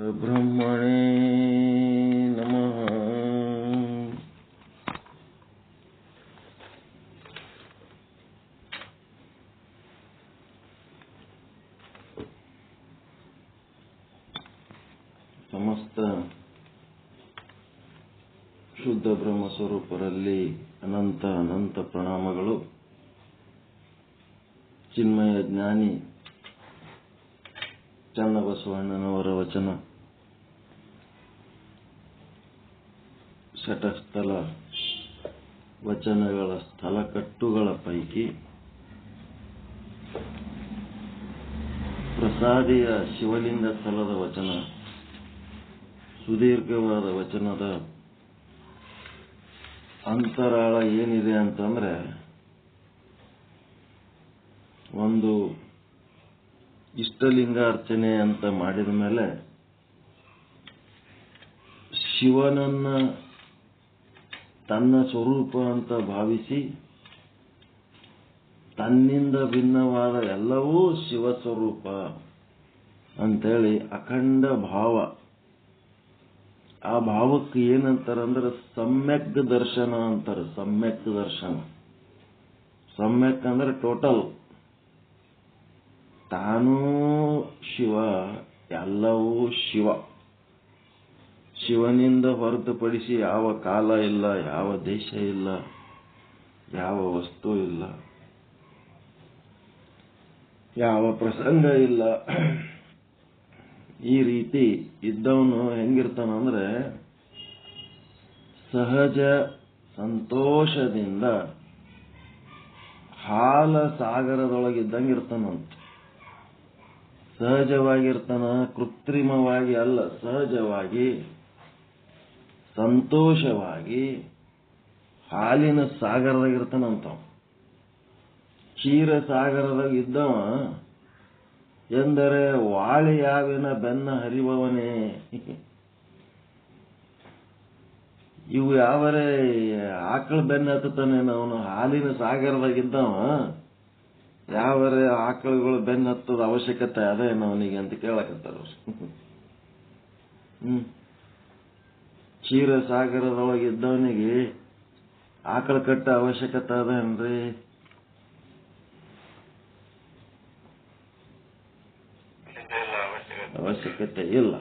ಬ್ರಹ್ಮಣೇ ನಮಃ. ಸಮಸ್ತ ಶುದ್ಧ ಬ್ರಹ್ಮ ಸ್ವರೂಪರಲ್ಲಿ ಅನಂತ ಅನಂತ ಪ್ರಣಾಮಗಳು. ಚಿನ್ಮಯ ಜ್ಞಾನಿ ಚನ್ನಬಸವಣ್ಣನವರ ವಚನ ಶಟಸ್ಥಲ ವಚನಗಳ ಸ್ಥಳಕಟ್ಟುಗಳ ಪೈಕಿ ಪ್ರಸಾದಿಯ ಶಿವಲಿಂಗ ಸ್ಥಳದ ವಚನ ಸುದೀರ್ಘವಾದ ವಚನದ ಅಂತರಾಳ ಏನಿದೆ ಅಂತಂದ್ರೆ, ಒಂದು ಇಷ್ಟಲಿಂಗಾರ್ಚನೆ ಅಂತ ಮಾಡಿದ ಮೇಲೆ ಶಿವನನ್ನ ತನ್ನ ಸ್ವರೂಪ ಅಂತ ಭಾವಿಸಿ ತನ್ನಿಂದ ಭಿನ್ನವಾದ ಎಲ್ಲವೂ ಶಿವ ಸ್ವರೂಪ ಅಂತೇಳಿ ಅಖಂಡ ಭಾವ, ಆ ಭಾವಕ್ಕೆ ಏನಂತಾರಂದ್ರೆ ಸಮ್ಯಕ್ ದರ್ಶನ ಅಂತಾರೆ. ಸಮ್ಯಕ್ ದರ್ಶನ, ಸಮ್ಯಕ್ ಅಂದ್ರೆ ಟೋಟಲ್, ತಾನೂ ಶಿವ, ಎಲ್ಲವೂ ಶಿವ. ಶಿವನಿಂದ ಹೊರತುಪಡಿಸಿ ಯಾವ ಕಾಲ ಇಲ್ಲ, ಯಾವ ದೇಶ ಇಲ್ಲ, ಯಾವ ವಸ್ತು ಇಲ್ಲ, ಯಾವ ಪ್ರಸಂಗ ಇಲ್ಲ. ಈ ರೀತಿ ಇದ್ದವನು ಹೆಂಗಿರ್ತಾನಂದ್ರೆ ಸಹಜ ಸಂತೋಷದಿಂದ ಹಾಲ ಸಾಗರದೊಳಗಿದ್ದಂಗಿರ್ತಾನಂತ. ಸಹಜವಾಗಿರ್ತಾನ, ಕೃತ್ರಿಮವಾಗಿ ಅಲ್ಲ, ಸಹಜವಾಗಿ ಸಂತೋಷವಾಗಿ ಹಾಲಿನ ಸಾಗರದಾಗಿರ್ತಾನಂತ. ಕ್ಷೀರ ಸಾಗರದಾಗ ಇದ್ದವ ಎಂದರೆ ವಾಳಿ ಯಾವಿನ ಬೆನ್ನ ಹರಿಬವನೇ. ಇವು ಯಾವರೇ ಆಕಳ ಬೆನ್ನ ಹತ್ತಾನೇನ, ಅವನು ಹಾಲಿನ ಸಾಗರದಾಗಿದ್ದವ ಯಾವರೇ ಆಕಳುಗಳು ಬೆನ್ನ ಹತ್ತದ ಅವಶ್ಯಕತೆ ಅದೇನು ಅವನಿಗೆ ಅಂತ ಕೇಳಕತ್ತಾರ. ಕ್ಷೀರ ಸಾಗರದೊಳಗಿದ್ದವನಿಗೆ ಆಕಳ ಕಟ್ಟ ಅವಶ್ಯಕತೆ ಅದೇನ್ರಿ? ಅವಶ್ಯಕತೆ ಇಲ್ಲ.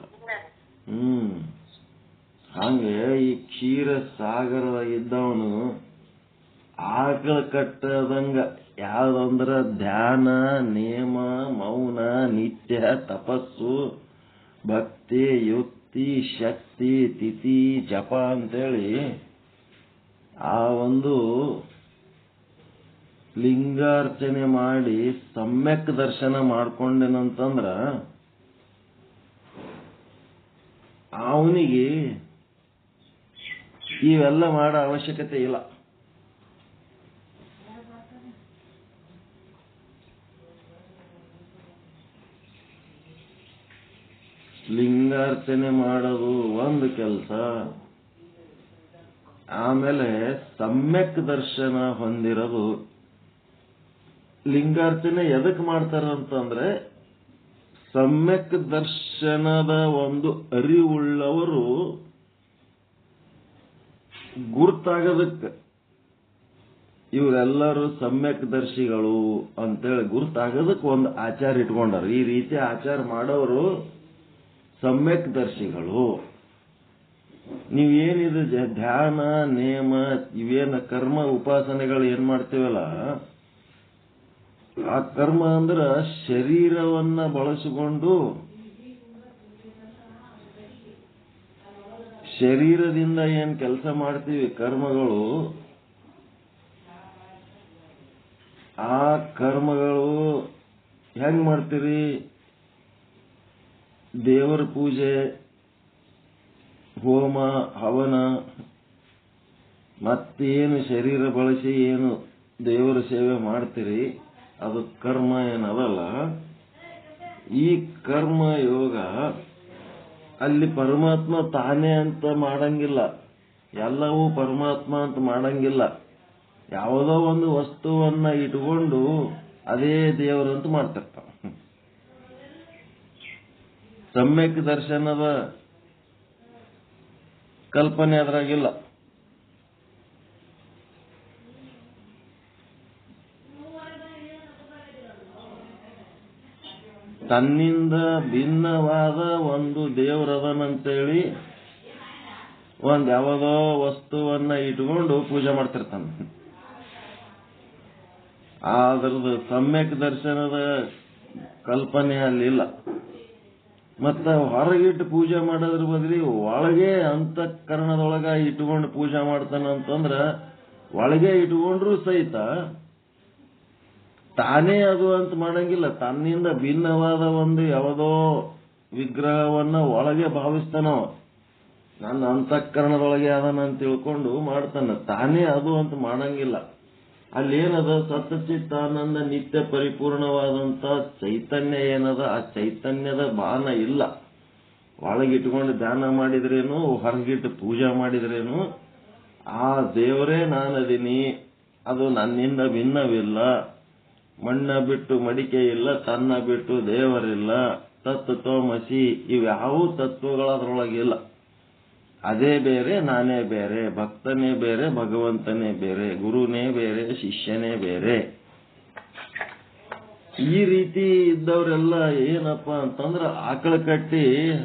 ಹಂಗೆ ಈ ಕ್ಷೀರ ಸಾಗರದಾಗಿದ್ದವನು ಆಕಳ ಕಟ್ಟದಂಗ ಯಾವ್ದಂದ್ರ ಧ್ಯಾನ, ನೇಮ, ಮೌನ, ನಿತ್ಯ ತಪಸ್ಸು, ಭಕ್ತಿ, ಯುಕ್ತಿ, ಶಕ್ತಿ, ತಿಥಿ, ಜಪ ಅಂತೇಳಿ ಆ ಒಂದು ಲಿಂಗಾರ್ಚನೆ ಮಾಡಿ ಸಮ್ಯಕ್ ದರ್ಶನ ಮಾಡ್ಕೊಂಡೇನಂತಂದ್ರ ಅವನಿಗೆ ಇವೆಲ್ಲ ಮಾಡೋ ಅವಶ್ಯಕತೆ ಇಲ್ಲ. ಲಿಂಗಾರ್ಚನೆ ಮಾಡೋದು ಒಂದು ಕೆಲಸ, ಆಮೇಲೆ ಸಮ್ಯಕ್ ದರ್ಶನ ಹೊಂದಿರೋದು. ಲಿಂಗಾರ್ಚನೆ ಎದಕ್ ಮಾಡ್ತಾರಂತಂದ್ರೆ ಸಮ್ಯಕ್ ದರ್ಶನದ ಒಂದು ಅರಿವುಳ್ಳವರು ಗುರ್ತಾಗೋದಕ್ಕೆ ಇವರೆಲ್ಲರೂ ಸಮ್ಯಕ್ ದರ್ಶಿಗಳು ಅಂತೇಳಿ ಗುರ್ತಾಗೋದಕ್ಕೆ ಒಂದು ಆಚಾರ ಇಟ್ಕೊಂಡಾರ. ಈ ರೀತಿ ಆಚಾರ ಮಾಡೋರು ಸಮ್ಯಕ್ ದರ್ಶಿಗಳು. ನೀವೇನಿದು ಧ್ಯಾನ, ನೇಮ, ಇವೇನ ಕರ್ಮ ಉಪಾಸನೆಗಳು ಏನ್ ಮಾಡ್ತೀವಲ್ಲ, ಆ ಕರ್ಮ ಅಂದ್ರ ಶರೀರವನ್ನ ಬಳಸಿಕೊಂಡು ಶರೀರದಿಂದ ಏನ್ ಕೆಲಸ ಮಾಡ್ತೀವಿ ಕರ್ಮಗಳು, ಆ ಕರ್ಮಗಳು ಹೆಂಗ್ ಮಾಡ್ತೀರಿ? ದೇವರ ಪೂಜೆ, ಹೋಮ, ಹವನ, ಮತ್ತೇನು ಶರೀರ ಬಳಸಿ ಏನು ದೇವರ ಸೇವೆ ಮಾಡ್ತೀರಿ ಅದು ಕರ್ಮ ಏನದಲ್ಲ. ಈ ಕರ್ಮ ಯೋಗ ಅಲ್ಲಿ ಪರಮಾತ್ಮ ತಾನೇ ಅಂತ ಮಾಡಂಗಿಲ್ಲ, ಎಲ್ಲವೂ ಪರಮಾತ್ಮ ಅಂತ ಮಾಡಂಗಿಲ್ಲ. ಯಾವುದೋ ಒಂದು ವಸ್ತುವನ್ನ ಇಟ್ಕೊಂಡು ಅದೇ ದೇವರಂತ ಮಾಡ್ತಿರ್ತಾವ. ಸಮ್ಯಕ್ ದರ್ಶನದ ಕಲ್ಪನೆ ಅದ್ರಾಗಿಲ್ಲ. ತನ್ನಿಂದ ಭಿನ್ನವಾದ ಒಂದು ದೇವರದನಂತೇಳಿ ಒಂದ್ ಯಾವುದೋ ವಸ್ತುವನ್ನ ಇಟ್ಕೊಂಡು ಪೂಜೆ ಮಾಡ್ತಿರ್ತಾನೆ. ಅದ್ರದ್ದು ಸಮ್ಯಕ್ ದರ್ಶನದ ಕಲ್ಪನೆ ಅಲ್ಲಿಲ್ಲ. ಮತ್ತ ಹೊರಗಿಟ್ಟು ಪೂಜೆ ಮಾಡೋದ್ರ ಬದಲಿ ಒಳಗೆ ಅಂತಃಕರಣದೊಳಗ ಇಟ್ಕೊಂಡು ಪೂಜೆ ಮಾಡ್ತಾನಂತಂದ್ರ ಒಳಗೆ ಇಟ್ಕೊಂಡ್ರು ಸಹಿತ ತಾನೇ ಅದು ಅಂತ ಮಾಡಂಗಿಲ್ಲ. ತನ್ನಿಂದ ಭಿನ್ನವಾದ ಒಂದು ಯಾವುದೋ ವಿಗ್ರಹವನ್ನ ಒಳಗೆ ಭಾವಿಸ್ತಾನವ. ನನ್ನ ಅಂತಃಕರಣದೊಳಗೆ ಅದನ್ನ ತಿಳ್ಕೊಂಡು ಮಾಡ್ತಾನ. ತಾನೇ ಅದು ಅಂತ ಮಾಡಂಗಿಲ್ಲ. ಅಲ್ಲೇನದ ಸತ್ಚಿತ್ತಾನಂದ ನಿತ್ಯ ಪರಿಪೂರ್ಣವಾದಂತ ಚೈತನ್ಯ ಏನದ, ಆ ಚೈತನ್ಯದ ಭಾನ ಇಲ್ಲ. ಒಳಗಿಟ್ಕೊಂಡು ಧ್ಯಾನ ಮಾಡಿದ್ರೇನು, ಹೊರಗಿಟ್ಟು ಪೂಜೆ ಮಾಡಿದ್ರೇನು ಆ ದೇವರೇ ನಾನದೀನಿ, ಅದು ನನ್ನಿಂದ ಭಿನ್ನವಿಲ್ಲ. ಮಣ್ಣ ಬಿಟ್ಟು ಮಡಿಕೆ ಇಲ್ಲ, ತನ್ನ ಬಿಟ್ಟು ದೇವರಿಲ್ಲ, ತತ್ವಮಸಿ ಇವ್ಯಾವ ತತ್ವಗಳದ್ರೊಳಗಿಲ್ಲ. ಅದೇ ಬೇರೆ, ನಾನೇ ಬೇರೆ, ಭಕ್ತನೇ ಬೇರೆ, ಭಗವಂತನೇ ಬೇರೆ, ಗುರುನೇ ಬೇರೆ, ಶಿಷ್ಯನೇ ಬೇರೆ. ಈ ರೀತಿ ಇದ್ದವರೆಲ್ಲ ಏನಪ್ಪ ಅಂತಂದ್ರ ಆಕಳ ಕಟ್ಟಿ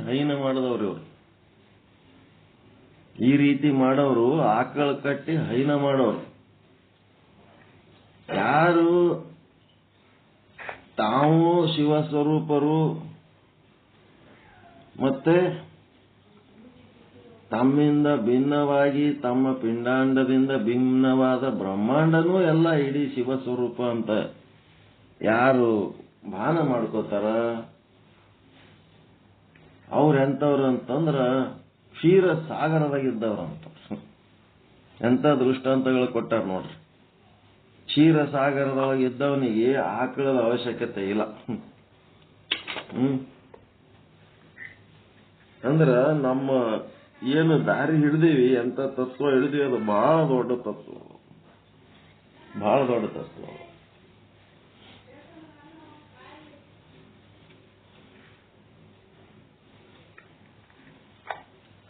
ಹೈನ ಮಾಡಿದವ್ರು ಇವ್ರು. ಈ ರೀತಿ ಮಾಡೋರು ಆಕಳ ಕಟ್ಟಿ ಹೈನ ಮಾಡೋರು. ಯಾರು ತಾವು ಶಿವಸ್ವರೂಪರು ಮತ್ತೆ ತಮ್ಮಿಂದ ಭಿನ್ನವಾಗಿ ತಮ್ಮ ಪಿಂಡಾಂಡದಿಂದ ಭಿನ್ನವಾದ ಬ್ರಹ್ಮಾಂಡನೂ ಎಲ್ಲ ಇಡೀ ಶಿವಸ್ವರೂಪ ಅಂತ ಯಾರು ಭಾನ ಮಾಡ್ಕೋತಾರ ಅವ್ರೆಂತವ್ರು ಅಂತಂದ್ರ ಕ್ಷೀರ ಸಾಗರದಾಗಿದ್ದವ್ರಂತ. ಎಂತ ದೃಷ್ಟಾಂತಗಳು ಕೊಟ್ಟಾರ ನೋಡ್ರಿ. ಕ್ಷೀರ ಸಾಗರದೊಳಗಿದ್ದವನಿಗೆ ಆಕಳದ ಅವಶ್ಯಕತೆ ಇಲ್ಲ. ಅಂದ್ರ ನಮ್ಮ ಏನು ದಾರಿ ಹಿಡ್ದೀವಿ, ಎಂತ ತತ್ವ ಹಿಡಿದೀವಿ, ಅದು ಬಹಳ ದೊಡ್ಡ ತತ್ವ, ಬಹಳ ದೊಡ್ಡ ತತ್ವ.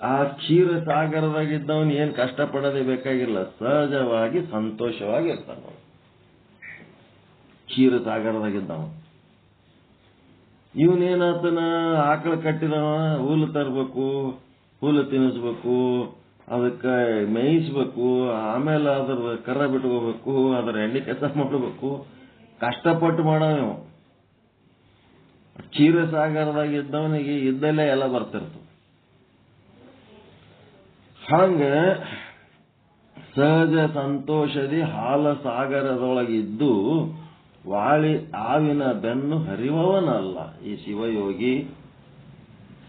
ಆ ಕ್ಷೀರ ಸಾಗರದಾಗಿದ್ದವನ್ ಏನ್ ಕಷ್ಟಪಡೋದೇ ಬೇಕಾಗಿಲ್ಲ, ಸಹಜವಾಗಿ ಸಂತೋಷವಾಗಿ ಇರ್ತಾನ. ಕ್ಷೀರ ಸಾಗರದಾಗಿದ್ದವ ಇವನೇನಾತನ ಆಕಳ ಕಟ್ಟಿದವ, ಹುಲ್ಲು ತರಬೇಕು, ಹುಲ್ಲು ತಿನ್ನಿಸ್ಬೇಕು, ಅದಕ್ಕೆ ಮೇಯಿಸ್ಬೇಕು, ಆಮೇಲೆ ಅದ್ರ ಕರ ಬಿಟ್ಕೋಬೇಕು, ಅದ್ರ ಎಣ್ಣೆ ಕೆಲಸ ಮಾಡಬೇಕು, ಕಷ್ಟಪಟ್ಟು ಮಾಡವ. ಕ್ಷೀರ ಸಾಗರದಾಗಿದ್ದವನಿಗೆ ಇದ್ದಲ್ಲೇ ಎಲ್ಲ ಬರ್ತಿರ್ತದೆ. ಹಂಗ ಸಹಜ ಸಂತೋಷದಿ ಹಾಲ ಸಾಗರದೊಳಗಿದ್ದು ವಾಳಿ ಆವಿನ ಬೆನ್ನು ಹರಿವವನಲ್ಲ ಈ ಶಿವಯೋಗಿ.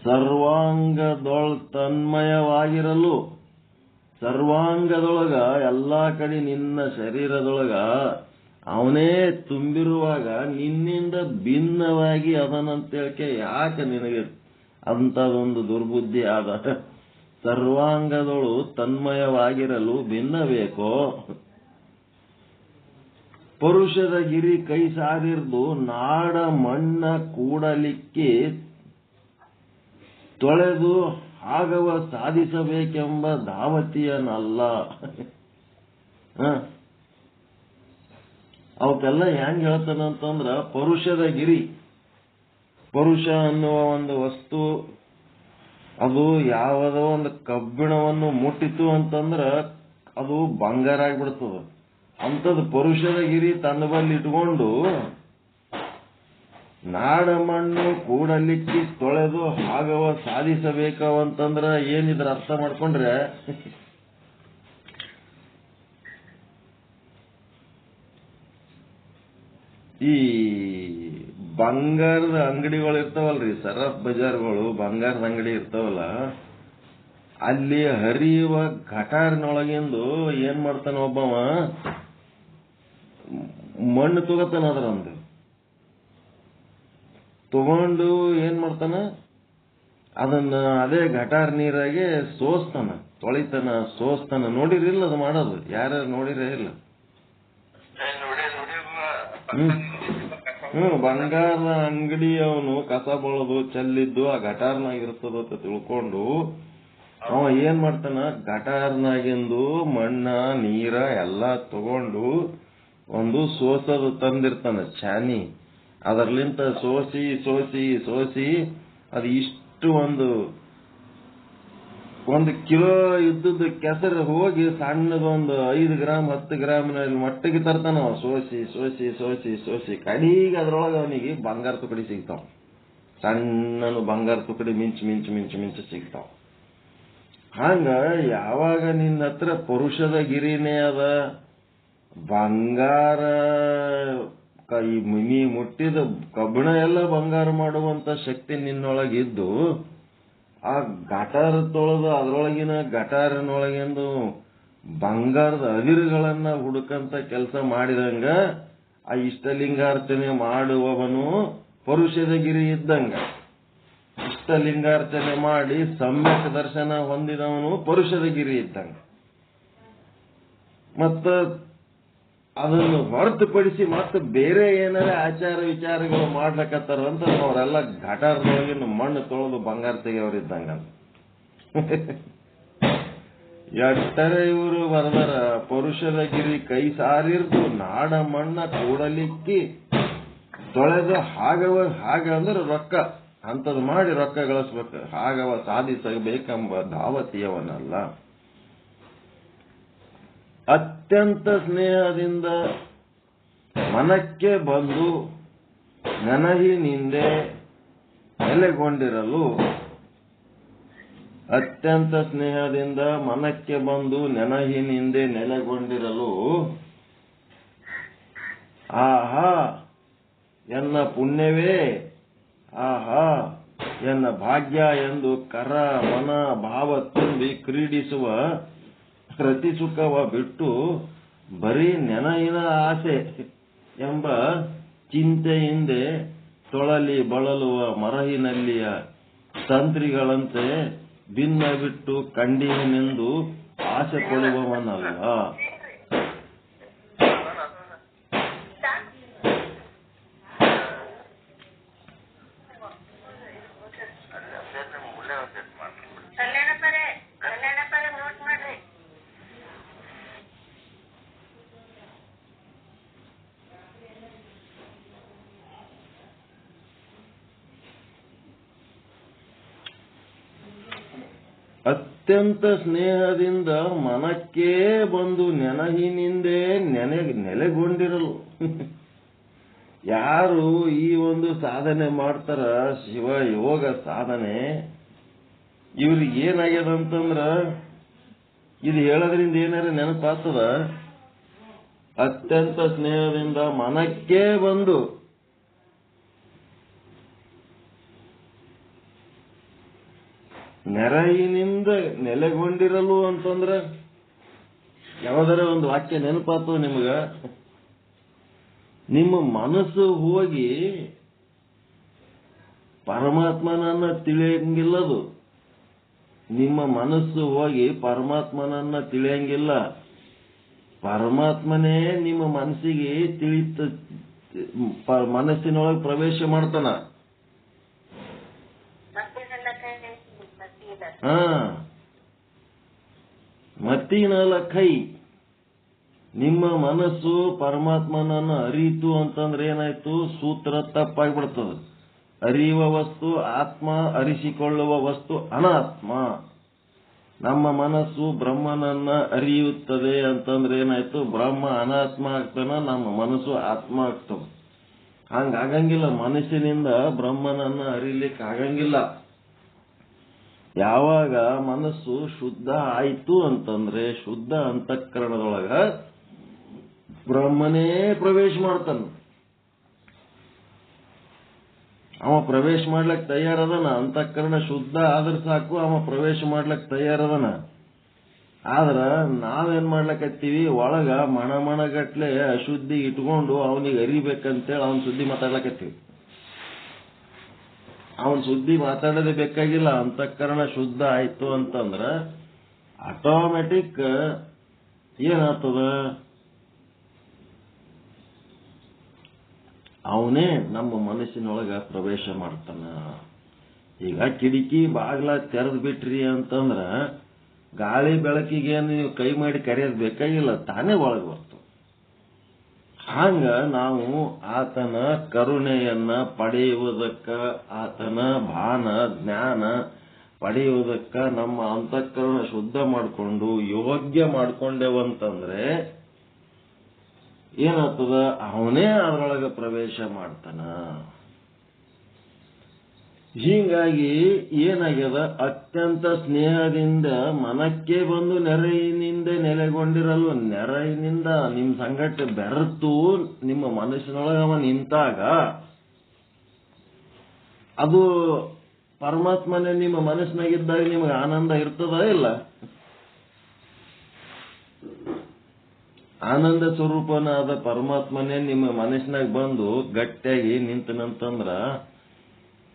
ಸರ್ವಾಂಗದೊಳ ತನ್ಮಯವಾಗಿರಲು, ಸರ್ವಾಂಗದೊಳಗ ಎಲ್ಲಾ ಕಡೆ ನಿನ್ನ ಶರೀರದೊಳಗ ಅವನೇ ತುಂಬಿರುವಾಗ ನಿನ್ನಿಂದ ಭಿನ್ನವಾಗಿ ಅದನಂತೇಳಕ್ಕೆ ಯಾಕೆ ನಿನಗೆ ಅಂತದೊಂದು ದುರ್ಬುದ್ಧಿ ಆದ? ಸರ್ವಾಂಗದೊಳು ತನ್ಮಯವಾಗಿರಲು ಭಿನ್ನ ಬೇಕೋ? ಪರುಷದ ಗಿರಿ ಕೈ ಸಾರಿರ್ದು ನಾಡ ಮಣ್ಣ ಕೂಡಲಿಕ್ಕೆ ತೊಳೆದು ಆಗವ ಸಾಧಿಸಬೇಕೆಂಬ ಧಾವತಿಯನಲ್ಲ. ಅವಕ್ಕೆಲ್ಲ ಹೆಂಗ್ ಹೇಳ್ತಾನಂತಂದ್ರ, ಪರುಷದ ಗಿರಿ, ಪರುಷ ಅನ್ನುವ ಒಂದು ವಸ್ತು ಅದು ಯಾವುದೋ ಒಂದು ಕಬ್ಬಿಣವನ್ನು ಮುಟ್ಟಿತು ಅಂತಂದ್ರ ಅದು ಬಂಗಾರ ಆಗ್ಬಿಡ್ತದ. ಅಂತದ್ ಪರುಷದ ಗಿರಿ ತನ್ನ ಬಲ್ಲಿ ಇಟ್ಕೊಂಡು ನಾಡ ಮಣ್ಣು ಕೂಡಲಿಕ್ಕಿ ತೊಳೆದು ಆಗವ ಸಾಧಿಸಬೇಕಂತಂದ್ರ ಏನಿದ್ರ ಅರ್ಥ ಮಾಡ್ಕೊಂಡ್ರೆ, ಈ ಬಂಗಾರದ ಅಂಗಡಿಗಳು ಇರ್ತಾವಲ್ರಿ, ಸರಫ್ ಬಜಾರ್ಗಳು, ಬಂಗಾರದ ಅಂಗಡಿ ಇರ್ತಾವಲ್ಲ, ಅಲ್ಲಿ ಹರಿಯುವ ಘಟಾರಿನೊಳಗಿಂದು ಏನ್ ಮಾಡ್ತಾನ ಒಬ್ಬವ, ಮಣ್ಣು ತಗೋತಾನ. ಅದರಂದು ತಗೊಂಡು ಏನ್ ಮಾಡ್ತಾನ, ಅದನ್ನ ಅದೇ ಘಟಾರ್ ನೀರಾಗೆ ಸೋಸ್ತಾನ, ತೊಳಿತಾನ, ಸೋಸ್ತಾನ. ನೋಡಿರಿಲ್ಲ ಅದು ಮಾಡೋದು? ಯಾರು ನೋಡಿರೇ ಇಲ್ಲ? ಬಂಗಾರದ ಅಂಗಡಿ ಅವನು ಕಸ ಬಳದು ಚೆಲ್ಲಿದ್ದು ಆ ಗಟಾರ್ನಾಗ ಇರ್ತದಂತ ತಿಳ್ಕೊಂಡು ಅವ ಏನ್ ಮಾಡ್ತಾನ, ಗಟಾರ್ನಾಗಿಂದು ಮಣ್ಣ ನೀರ ಎಲ್ಲಾ ತಗೊಂಡು ಒಂದು ಸೋಸದ ತಂದಿರ್ತಾನ ಚಾನಿ, ಅದರ್ಲಿಂತ ಸೋಸಿ ಸೋಸಿ ಸೋಸಿ ಅದು ಇಷ್ಟು ಒಂದು ಕಿಲೋ ಇದ್ದದ್ದು ಕೆಸರು ಹೋಗಿ ಸಣ್ಣದೊಂದು 5 ಗ್ರಾಮ್ 10 ಗ್ರಾಮಿನ ಮಟ್ಟಿಗೆ ತರ್ತಾನ. ಸೋಸಿ ಸೋಸಿ ಸೋಸಿ ಸೋಸಿ ಕಡಿಗೆ ಅದ್ರೊಳಗೆ ಅವನಿಗೆ ಬಂಗಾರ ತುಕಡಿ ಸಿಗ್ತಾವ. ಸಣ್ಣನು ಬಂಗಾರ ತುಕಡಿ ಮಿಂಚು ಮಿಂಚು ಮಿಂಚು ಮಿಂಚು ಸಿಗ್ತಾವ. ಹಂಗ ಯಾವಾಗ ನಿನ್ನ ಹತ್ರ ಪುರುಷದ ಗಿರಿನೇ ಅದ, ಬಂಗಾರ ನೀ ಮುಟ್ಟಿದ ಕಬ್ಬಿಣ ಎಲ್ಲ ಬಂಗಾರ ಮಾಡುವಂತ ಶಕ್ತಿ ನಿನ್ನೊಳಗಿದ್ದು, ಆ ಗಟಾರ ತೊಳೆದು ಅದರೊಳಗಿನ ಗಟಾರಿನೊಳಗಿಂದು ಬಂಗಾರದ ಅದಿರುಗಳನ್ನ ಹುಡುಕಂತ ಕೆಲಸ ಮಾಡಿದಂಗ ಆ ಇಷ್ಟಲಿಂಗಾರ್ಚನೆ ಮಾಡುವವನು ಪರುಷದ ಗಿರಿ ಇದ್ದಂಗ. ಇಷ್ಟಲಿಂಗಾರ್ಚನೆ ಮಾಡಿ ಸಮ್ಯಕ್ ದರ್ಶನ ಹೊಂದಿದವನು ಪರುಷದ ಗಿರಿ ಇದ್ದಂಗ. ಮತ್ತ ಅದನ್ನು ಹೊರತುಪಡಿಸಿ ಮತ್ತೆ ಬೇರೆ ಏನಾರ ಆಚಾರ ವಿಚಾರಗಳು ಮಾಡ್ಲಕತ್ತಾರ ಅಂತ ಅವರೆಲ್ಲ ಘಟಾರದೊಳಗಿನ ಮಣ್ಣು ತೊಳೆದು ಬಂಗಾರ ತೆಗೆಯವರಿದ್ದಂಗ. ಎಟ್ಟರೆ ಇವರು ಬರದಾರ, ಪರುಷದ ಗಿರಿ ಕೈ ಸಾರಿರ್ದು ನಾಡ ಮಣ್ಣ ಕೂಡಲಿಕ್ಕಿ ತೊಳೆದು ಹಾಗ ಅಂದ್ರೆ ರೊಕ್ಕ ಅಂತದ್ ಮಾಡಿ ರೊಕ್ಕ ಗಳಿಸ್ಬೇಕು, ಹಾಗವ ಸಾಧಿಸಬೇಕೆಂಬ ಧಾವತಿಯವನಲ್ಲ. ಅತ್ಯಂತ ಸ್ನೇಹದಿಂದ ಮನಕ್ಕೆ ಬಂದು ನೆನಹಿನಿಂದೆ ನೆಲೆಗೊಂಡಿರಲು, ಅತ್ಯಂತ ಸ್ನೇಹದಿಂದ ಮನಕ್ಕೆ ಬಂದು ನೆನಹಿನಿಂದೆ ನೆಲೆಗೊಂಡಿರಲು, ಆಹಾ ಎನ್ನ ಪುಣ್ಯವೇ, ಆಹಾ ಎನ್ನ ಭಾಗ್ಯ ಎಂದು ಕರ ಮನ ಭಾವ ತುಂಬಿ ಕ್ರೀಡಿಸುವ ರತಿಸುಖವ ಬಿಟ್ಟು ಬರೀ ನೆನಹಿನ ಆಸೆ ಎಂಬ ಚಿಂತೆಯಿಂದೆ ತೊಳಲಿ ಬಳಲುವ ಮರಹಿನಲ್ಲಿಯ ತಂತ್ರಿಗಳಂತೆ ಭಿನ್ನ ಬಿಟ್ಟು ಕಂಡಿನೆಂದು ಆಸೆ ಪಡುವವನಲ್ಲ. ಅತ್ಯಂತ ಸ್ನೇಹದಿಂದ ಮನಕ್ಕೆ ಬಂದು ನೆನಹಿನಿಂದೆ ನೆಲೆಗೊಂಡಿರಲು. ಯಾರು ಈ ಒಂದು ಸಾಧನೆ ಮಾಡ್ತಾರ, ಶಿವ ಯೋಗ ಸಾಧನೆ, ಇವ್ರಿಗೆ ಏನಾಗ್ಯದಂತಂದ್ರ ಇದು ಹೇಳೋದ್ರಿಂದ ಏನಾರ ನೆನಪಾಗ್ತದ. ಅತ್ಯಂತ ಸ್ನೇಹದಿಂದ ಮನಕ್ಕೆ ಬಂದು ನೆರಹಿನಿಂದ ನೆಲೆಗೊಂಡಿರಲು ಅಂತಂದ್ರ ಯಾವ್ದಾರ ಒಂದು ವಾಕ್ಯ ನೆನಪಾತು ನಿಮಗ? ನಿಮ್ಮ ಮನಸ್ಸು ಹೋಗಿ ಪರಮಾತ್ಮನನ್ನ ತಿಳಿಯಂಗಿಲ್ಲದು. ನಿಮ್ಮ ಮನಸ್ಸು ಹೋಗಿ ಪರಮಾತ್ಮನನ್ನ ತಿಳಿಯಂಗಿಲ್ಲ. ಪರಮಾತ್ಮನೇ ನಿಮ್ಮ ಮನಸ್ಸಿಗೆ ಮನಸ್ಸಿನೊಳಗೆ ಪ್ರವೇಶ ಮಾಡ್ತಾನ. ಮತ್ತಿನಲ್ಲ ಕೈ, ನಿಮ್ಮ ಮನಸ್ಸು ಪರಮಾತ್ಮನನ್ನು ಅರಿಯಿತು ಅಂತಂದ್ರೆ ಏನಾಯ್ತು? ಸೂತ್ರ ತಪ್ಪಾಗ್ಬಿಡ್ತದ. ಅರಿಯುವ ವಸ್ತು ಆತ್ಮ, ಅರಿಸಿಕೊಳ್ಳುವ ವಸ್ತು ಅನಾತ್ಮ. ನಮ್ಮ ಮನಸ್ಸು ಬ್ರಹ್ಮನನ್ನ ಅರಿಯುತ್ತದೆ ಅಂತಂದ್ರೆ ಏನಾಯ್ತು? ಬ್ರಹ್ಮ ಅನಾತ್ಮ ಆಗ್ತಾನ, ನಮ್ಮ ಮನಸ್ಸು ಆತ್ಮ ಆಗ್ತದ. ಹಂಗಾಗಂಗಿಲ್ಲ. ಮನಸ್ಸಿನಿಂದ ಬ್ರಹ್ಮನನ್ನ ಅರಿಲಿಕ್ಕೆ ಆಗಂಗಿಲ್ಲ. ಯಾವಾಗ ಮನಸ್ಸು ಶುದ್ಧ ಆಯ್ತು ಅಂತಂದ್ರೆ ಶುದ್ಧ ಅಂತಃಕರಣದೊಳಗ ಬ್ರಹ್ಮನೇ ಪ್ರವೇಶ ಮಾಡ್ತಾನ. ಅವ ಪ್ರವೇಶ ಮಾಡ್ಲಕ್ ತಯಾರದನ. ಅಂತಃಕರಣ ಶುದ್ಧ ಆದ್ರ ಸಾಕು, ಅವ ಪ್ರವೇಶ ಮಾಡ್ಲಕ್ ತಯಾರದನ. ಆದ್ರ ನಾವೇನ್ ಮಾಡ್ಲಕತ್ತೀವಿ? ಒಳಗ ಮಣಗಟ್ಲೆ ಅಶುದ್ಧಿ ಇಟ್ಕೊಂಡು ಅವನಿಗೆ ಅರಿಬೇಕಂತೇಳಿ ಅವನ್ ಸುದ್ದಿ ಮಾತಾಡ್ಲಕತ್ತೀವಿ. ಅವನ್ ಸುದ್ದಿ ಮಾತಾಡೋದೇ ಬೇಕಾಗಿಲ್ಲ. ಅಂತಃಕರಣ ಶುದ್ಧ ಆಯ್ತು ಅಂತಂದ್ರ ಆಟೋಮೆಟಿಕ್ ಏನಾಗ್ತದ? ಅವನೇ ನಮ್ಮ ಮನಸ್ಸಿನೊಳಗ ಪ್ರವೇಶ ಮಾಡ್ತಾನ. ಈಗ ಕಿಟಕಿ ಬಾಗ್ಲ ತೆರೆದು ಬಿಟ್ರಿ ಅಂತಂದ್ರ ಗಾಳಿ ಬೆಳಕಿಗೆ ನೀವು ಕೈ ಮಾಡಿ ಕರೆಯೋದು ಬೇಕಾಗಿಲ್ಲ, ತಾನೇ ಒಳಗೆ ಬರ್ತದೆ. ಹಂಗ ನಾವು ಆತನ ಕರುಣೆಯನ್ನ ಪಡೆಯುವುದಕ್ಕ, ಆತನ ಭಾನ ಜ್ಞಾನ ಪಡೆಯುವುದಕ್ಕ ನಮ್ಮ ಅಂತಃಕರಣ ಶುದ್ಧ ಮಾಡಿಕೊಂಡು ಯೋಗ್ಯ ಮಾಡ್ಕೊಂಡೇವಂತಂದ್ರೆ ಏನಾಗ್ತದ, ಅವನೇ ಅದರೊಳಗೆ ಪ್ರವೇಶ ಮಾಡ್ತಾನ. ಹೀಗಾಗಿ ಏನಾಗ್ಯದ, ಅತ್ಯಂತ ಸ್ನೇಹದಿಂದ ಮನಕ್ಕೆ ಬಂದು ನೆರೆಯಿನಿಂದ ನೆಲೆಗೊಂಡಿರಲು, ನೆರೆಯಿನಿಂದ ನಿಮ್ಮ ಸಂಗಟ ಬೆರೆತು ನಿಮ್ಮ ಮನಸ್ಸಿನೊಳಗೆ ಅವ ನಿಂತಾಗ ಅದು ಪರಮಾತ್ಮನೇ ನಿಮ್ಮ ಮನಸ್ಸಿನಾಗಿದ್ದಾಗ ನಿಮಗೆ ಆನಂದ ಇರ್ತದ ಇಲ್ಲ? ಆನಂದ ಸ್ವರೂಪನಾದ ಪರಮಾತ್ಮನೇ ನಿಮ್ಮ ಮನಸ್ಸಿನಾಗ ಬಂದು ಗಟ್ಟಿಯಾಗಿ ನಿಂತನಂತಂದ್ರ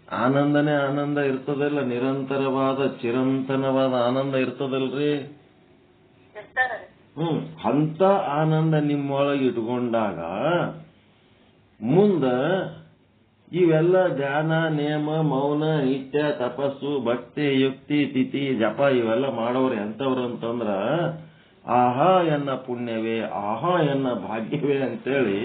ಆನಂದನೇ ಆನಂದ ಇರ್ತದಲ್ಲ, ನಿರಂತರವಾದ ಚಿರಂತನವಾದ ಆನಂದ ಇರ್ತದಲ್ರಿ. ಅಂತ ಆನಂದ ನಿಮ್ಮೊಳಗೆ ಇಟ್ಕೊಂಡಾಗ ಮುಂದ ಇವೆಲ್ಲ ಧ್ಯಾನ, ನೇಮ, ಮೌನ, ನಿತ್ಯ, ತಪಸ್ಸು, ಭಕ್ತಿ, ಯುಕ್ತಿ, ತಿಥಿ, ಜಪ ಇವೆಲ್ಲ ಮಾಡೋರು ಎಂತವ್ರು ಅಂತಂದ್ರ ಆಹಾ ಎನ್ನ ಪುಣ್ಯವೇ, ಆಹಾ ಎನ್ನ ಭಾಗ್ಯವೇ ಅಂತೇಳಿ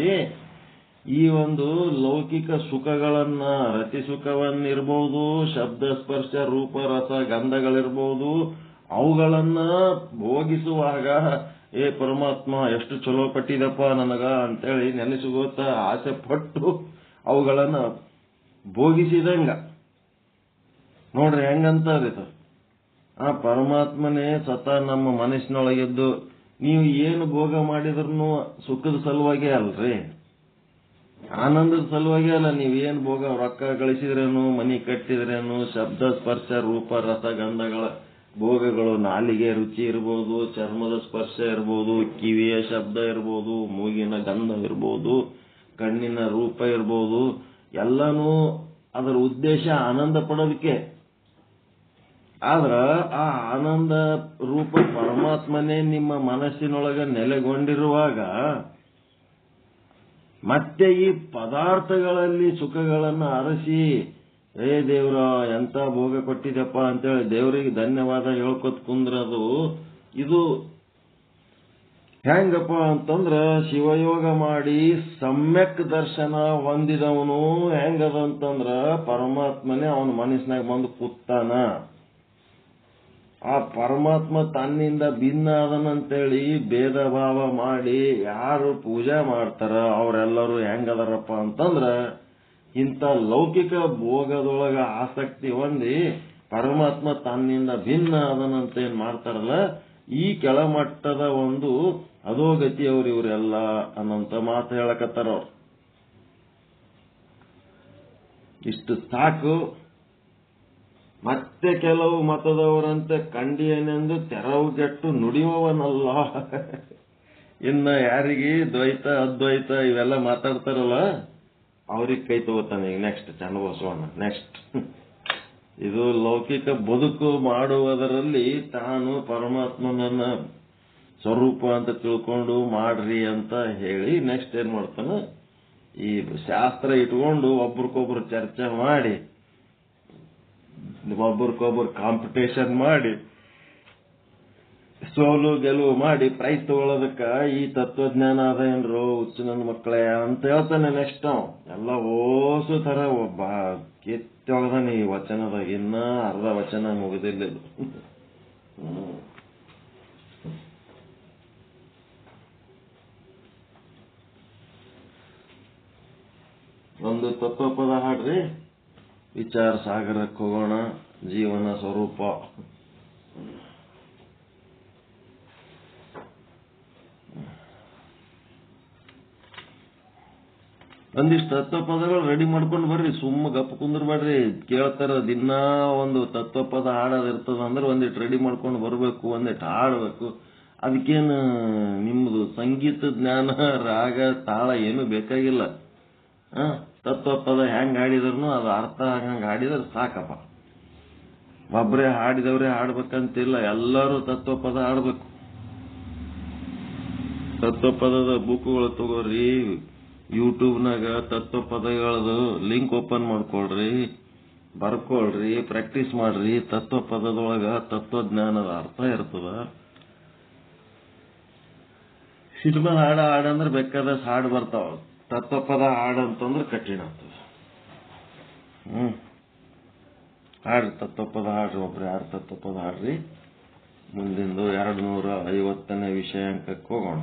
ಈ ಒಂದು ಲೌಕಿಕ ಸುಖಗಳನ್ನ, ರತಿ ಸುಖವನ್ನಿರ್ಬಹುದು, ಶಬ್ದ ಸ್ಪರ್ಶ ರೂಪ ರಸ ಗಂಧಗಳಿರ್ಬಹುದು, ಅವುಗಳನ್ನ ಭೋಗಿಸುವಾಗ ಏ ಪರಮಾತ್ಮ ಎಷ್ಟು ಚಲೋ ಪಟ್ಟಿದಪ್ಪ ನನಗ ಅಂತೇಳಿ ನೆನೆಸುಗೋತ ಆಸೆ ಪಟ್ಟು ಅವುಗಳನ್ನ ಭೋಗಿಸಿದಂಗ ನೋಡ್ರಿ ಹೆಂಗಂತ ಆ ಪರಮಾತ್ಮನೇ ಸತ ನಮ್ಮ ಮನಸ್ಸಿನೊಳಗಿದ್ದು ನೀವು ಏನು ಭೋಗ ಮಾಡಿದ್ರೂ ಸುಖದ ಸಲುವಾಗಿ ಅಲ್ರಿ, ಆನಂದದ ಸಲುವಾಗಿ ಅಲ್ಲ. ನೀವೇನು ಭೋಗ ರೊಕ್ಕ ಗಳಿಸಿದ್ರೇನು, ಮನಿ ಕಟ್ಟಿದ್ರೇನು, ಶಬ್ದ ಸ್ಪರ್ಶ ರೂಪ ರಸ ಗಂಧಗಳ ಭೋಗಗಳು, ನಾಲಿಗೆ ರುಚಿ ಇರ್ಬೋದು, ಚರ್ಮದ ಸ್ಪರ್ಶ ಇರ್ಬೋದು, ಕಿವಿಯ ಶಬ್ದ ಇರ್ಬೋದು, ಮೂಗಿನ ಗಂಧ ಇರ್ಬೋದು, ಕಣ್ಣಿನ ರೂಪ ಇರ್ಬೋದು, ಎಲ್ಲನೂ ಅದರ ಉದ್ದೇಶ ಆನಂದ ಪಡೋದಕ್ಕೆ. ಆದ್ರ ಆ ಆನಂದ ರೂಪ ಪರಮಾತ್ಮನೇ ನಿಮ್ಮ ಮನಸ್ಸಿನೊಳಗೆ ನೆಲೆಗೊಂಡಿರುವಾಗ ಮತ್ತೆ ಈ ಪದಾರ್ಥಗಳಲ್ಲಿ ಸುಖಗಳನ್ನ ಅರಸಿ ಏ ದೇವ್ರ ಎಂತ ಭೋಗ ಕೊಟ್ಟಿದೆಪ್ಪ ಅಂತೇಳಿ ದೇವರಿಗೆ ಧನ್ಯವಾದ ಹೇಳ್ಕೊತ್ ಕುಂದ್ರದು ಇದು ಹೆಂಗಪ್ಪ ಅಂತಂದ್ರ ಶಿವಯೋಗ ಮಾಡಿ ಸಮ್ಯಕ್ ದರ್ಶನ ಹೊಂದಿದವನು ಹೆಂಗದಂತಂದ್ರ ಪರಮಾತ್ಮನೇ ಅವನ ಮನಸ್ಸಿನಾಗ ಬಂದು ಕೂತಾನ. ಆ ಪರಮಾತ್ಮ ತನ್ನಿಂದ ಭಿನ್ನ ಅದನಂತೇಳಿ ಭೇದ ಭಾವ ಮಾಡಿ ಯಾರು ಪೂಜೆ ಮಾಡ್ತಾರ ಅವರೆಲ್ಲರೂ ಹೆಂಗದಾರಪ್ಪ ಅಂತಂದ್ರ ಇಂಥ ಲೌಕಿಕ ಭೋಗದೊಳಗ ಆಸಕ್ತಿ ಹೊಂದಿ ಪರಮಾತ್ಮ ತನ್ನಿಂದ ಭಿನ್ನ ಅದನಂತ ಏನ್ ಮಾಡ್ತಾರಲ್ಲ, ಈ ಕೆಳಮಟ್ಟದ ಒಂದು ಅಧೋಗತಿಯವ್ರು ಇವರೆಲ್ಲ ಅನ್ನೋಂತ ಮಾತು ಹೇಳಕತ್ತಾರ. ಅವ್ರು ಇಷ್ಟು ಸಾಕು. ಮತ್ತೆ ಕೆಲವು ಮತದವರಂತೆ ಕಂಡಿಯನೆಂದು ತೆರವುಗೆಟ್ಟು ನುಡಿಯುವವನಲ್ಲ. ಇನ್ನ ಯಾರಿಗೆ ದ್ವೈತ ಅದ್ವೈತ ಇವೆಲ್ಲ ಮಾತಾಡ್ತಾರಲ್ಲ ಅವ್ರಿಗೆ ಕೈ ತಗೋತಾನೆ. ಈಗ ನೆಕ್ಸ್ಟ್ ಚನ್ನಬಸವಣ್ಣ ನೆಕ್ಸ್ಟ್ ಇದು ಲೌಕಿಕ ಬದುಕು ಮಾಡುವುದರಲ್ಲಿ ತಾನು ಪರಮಾತ್ಮನನ್ನ ಸ್ವರೂಪ ಅಂತ ತಿಳ್ಕೊಂಡು ಮಾಡ್ರಿ ಅಂತ ಹೇಳಿ ನೆಕ್ಸ್ಟ್ ಏನ್ ಮಾಡ್ತಾನ, ಈ ಶಾಸ್ತ್ರ ಇಟ್ಕೊಂಡು ಒಬ್ರಿಗೊಬ್ರು ಚರ್ಚೆ ಮಾಡಿ, ಒಬ್ರಿಗೊಬ್ರು ಕಾಂಪಿಟೇಷನ್ ಮಾಡಿ, ಸೋಲು ಗೆಲುವು ಮಾಡಿ ಪ್ರೈಸ್ ತಗೊಳ್ಳೋದಕ್ಕ ಈ ತತ್ವಜ್ಞಾನ ಅದ ಏನ್ರು ಹುಚ್ಚು ನನ್ನ ಮಕ್ಕಳೇ ಅಂತ ಹೇಳ್ತಾನೆ. ನೆಕ್ಸ್ಟ್ ಎಲ್ಲ ಓಸು ತರ ಒಬ್ಬ ಕಿತ್ತೊಳದಾನೆ ಈ ವಚನದಾಗ. ಇನ್ನ ಅರ್ಧ ವಚನ ಮುಗಿದಿಲ್ಲ ಇದು. ಒಂದು ತತ್ವಪದ ಹಾಡ್ರಿ, ವಿಚಾರ ಸಾಗರಕ್ಕೆ ಹೋಗೋಣ. ಜೀವನ ಸ್ವರೂಪ. ಒಂದಿಷ್ಟು ತತ್ವಪದಗಳು ರೆಡಿ ಮಾಡ್ಕೊಂಡು ಬರ್ರಿ, ಸುಮ್ಮ ಗಪ್ಪ ಕುಂದ್ರಬೇಡ್ರಿ. ಕೇಳ್ತಾರ ದಿನ ಒಂದು ತತ್ವಪದ ಹಾಡೋದಿರ್ತದ ಅಂದ್ರೆ ಒಂದಿಟ್ಟು ರೆಡಿ ಮಾಡ್ಕೊಂಡು ಬರ್ಬೇಕು, ಒಂದಿಟ್ಟು ಹಾಡ್ಬೇಕು. ಅದಕ್ಕೇನು ನಿಮ್ದು ಸಂಗೀತ ಜ್ಞಾನ ರಾಗ ತಾಳ ಏನು ಬೇಕಾಗಿಲ್ಲ. ತತ್ವಪದ ಹೆಂಗ್ ಹಾಡಿದ್ರು ಅದು ಅರ್ಥ ಆಗಂಗ ಹಾಡಿದ್ರೆ ಸಾಕಪ್ಪ. ಒಬ್ರೇ ಹಾಡಿದವ್ರೆ ಹಾಡ್ಬೇಕಂತಿಲ್ಲ, ಎಲ್ಲರೂ ತತ್ವಪದ ಹಾಡ್ಬೇಕು. ತತ್ವಪದದ ಬುಕ್ಗಳು ತಗೋರಿ, ಯೂಟ್ಯೂಬ್ನಾಗ ತತ್ವ ಪದಗಳದು ಲಿಂಕ್ ಓಪನ್ ಮಾಡ್ಕೊಳ್ರಿ, ಬರ್ಕೊಳ್ರಿ, ಪ್ರಾಕ್ಟೀಸ್ ಮಾಡ್ರಿ. ತತ್ವ ಪದದೊಳಗ ತತ್ವಜ್ಞಾನದ ಅರ್ಥ ಇರ್ತದ. ಸಿನಿಮಾ ಹಾಡಂದ್ರೆ ಬೇಕಾದಷ್ಟು ಹಾಡು ಬರ್ತಾವ. ತತ್ವಪದ ಹಾಡಂತಂದ್ರೆ ಕಠಿಣ ಆಗ್ತದೆ. ಹಾಡ್ರಿ, ತತ್ವಪದ ಹಾಡ್ರಿ. ಒಬ್ರು ಯಾರು ತತ್ವಪದ ಹಾಡ್ರಿ. ಮುಂದಿಂದು 250ನೇ ವಿಷಯಾಂಕಕ್ಕೆ ಹೋಗೋಣ.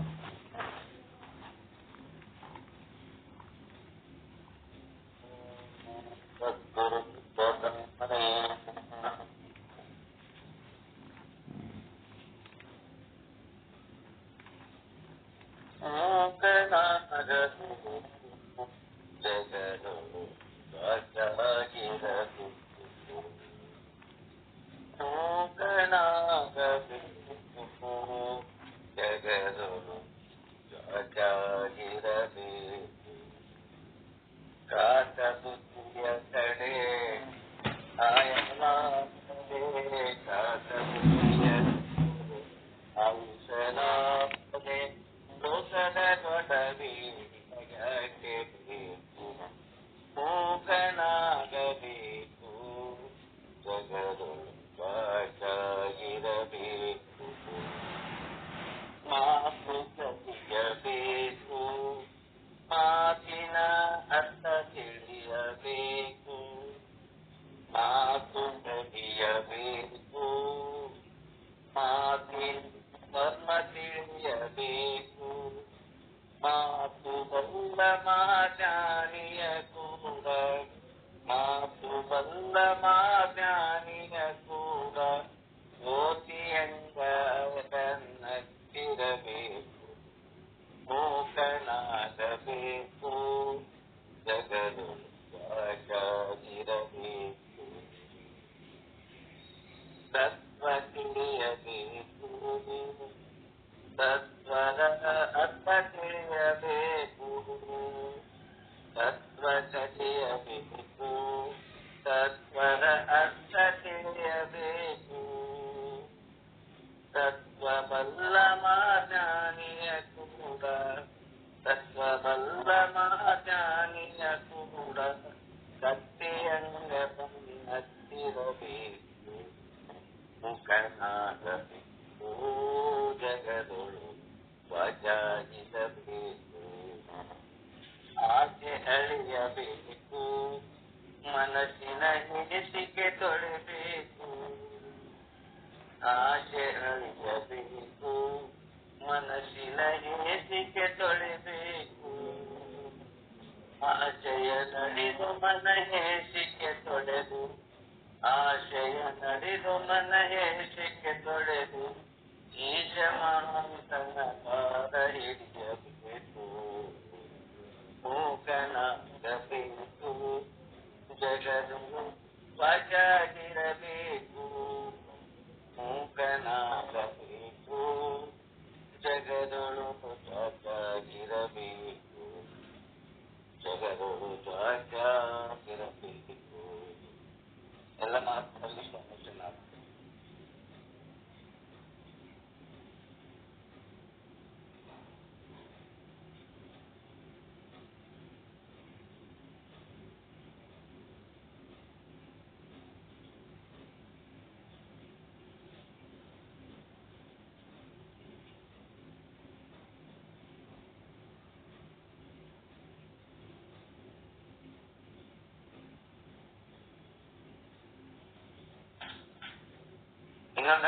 ಇನ್ನೊಂದು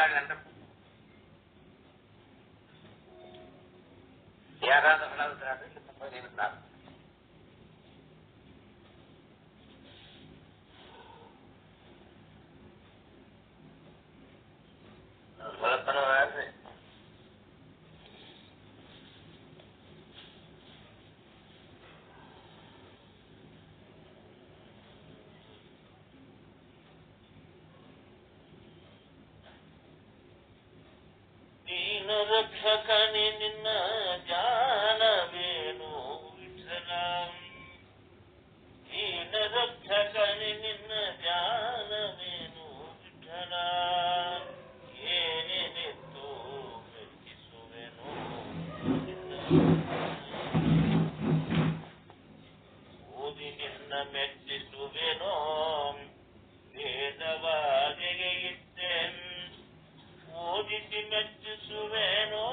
ಯಾರಾದ್ರೂ ರಕ್ಷಕನೇ ನಿನ್ನ ಜಾನವೇನು ವಿಠಲ, ದೀನ ರಕ್ಷಕನೇ ನಿನ್ನ ಜಾನವೇನು ವಿಠಲ, ಏನೇನಿತ್ತು ಮೆಚ್ಚಿಸುವೆನು ಓದಿಸಿ ಮೆಚ್ಚಿಸುವೆನೋ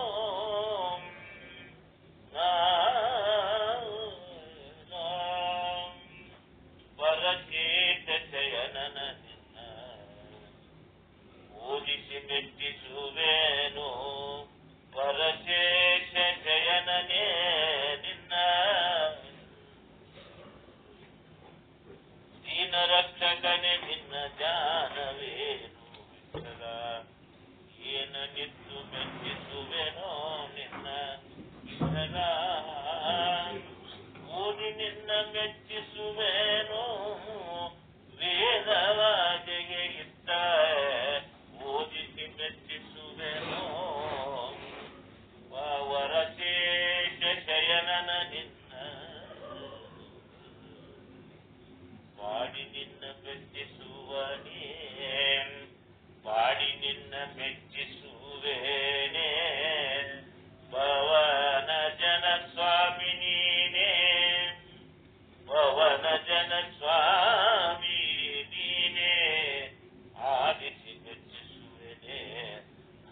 ಪರಕೇತ ಶಯನನ ನಿನ್ನ ಓದಿಸಿ ಮೆಚ್ಚಿಸುವೆನೋ ಪರಶೇಷ ಶಯನನೇ ನಿನ್ನ ದೀನ ರಕ್ಷಕನೇ ನಿನ್ನ ಜ್ಞಾನವೇನು ವಿಠಲ ಏನನ್ನಿತ್ತು ಮೆಚ್ಚಿಸುವೆನೋ ನಿನ್ನ ವಿಠಲ ಓದಿ ನಿನ್ನ ಮೆಚ್ಚಿಸುವೆನೋ ವೇದವಾದಿಗೆ ಇತ್ತ ಓದಿಸಿ ಮೆಚ್ಚಿಸುವೆನೋ ವರಶೇಷ ಶಯನನ ನಿನ್ನ ಪಾಡಿ ನಿನ್ನ ಮೆಚ್ಚಿಸುವನೇ ಪಾಡಿ ನಿನ್ನ ಮೆಚ್ಚಿಸುವೇನೇ ಪವನ ಜನ ಸ್ವಾಮಿ ನೀನೇ ಪವನ ಜನ ಸ್ವಾಮಿ ನೀನೇ ಆದಿಸಿ ಮೆಚ್ಚಿಸುವೆನೇ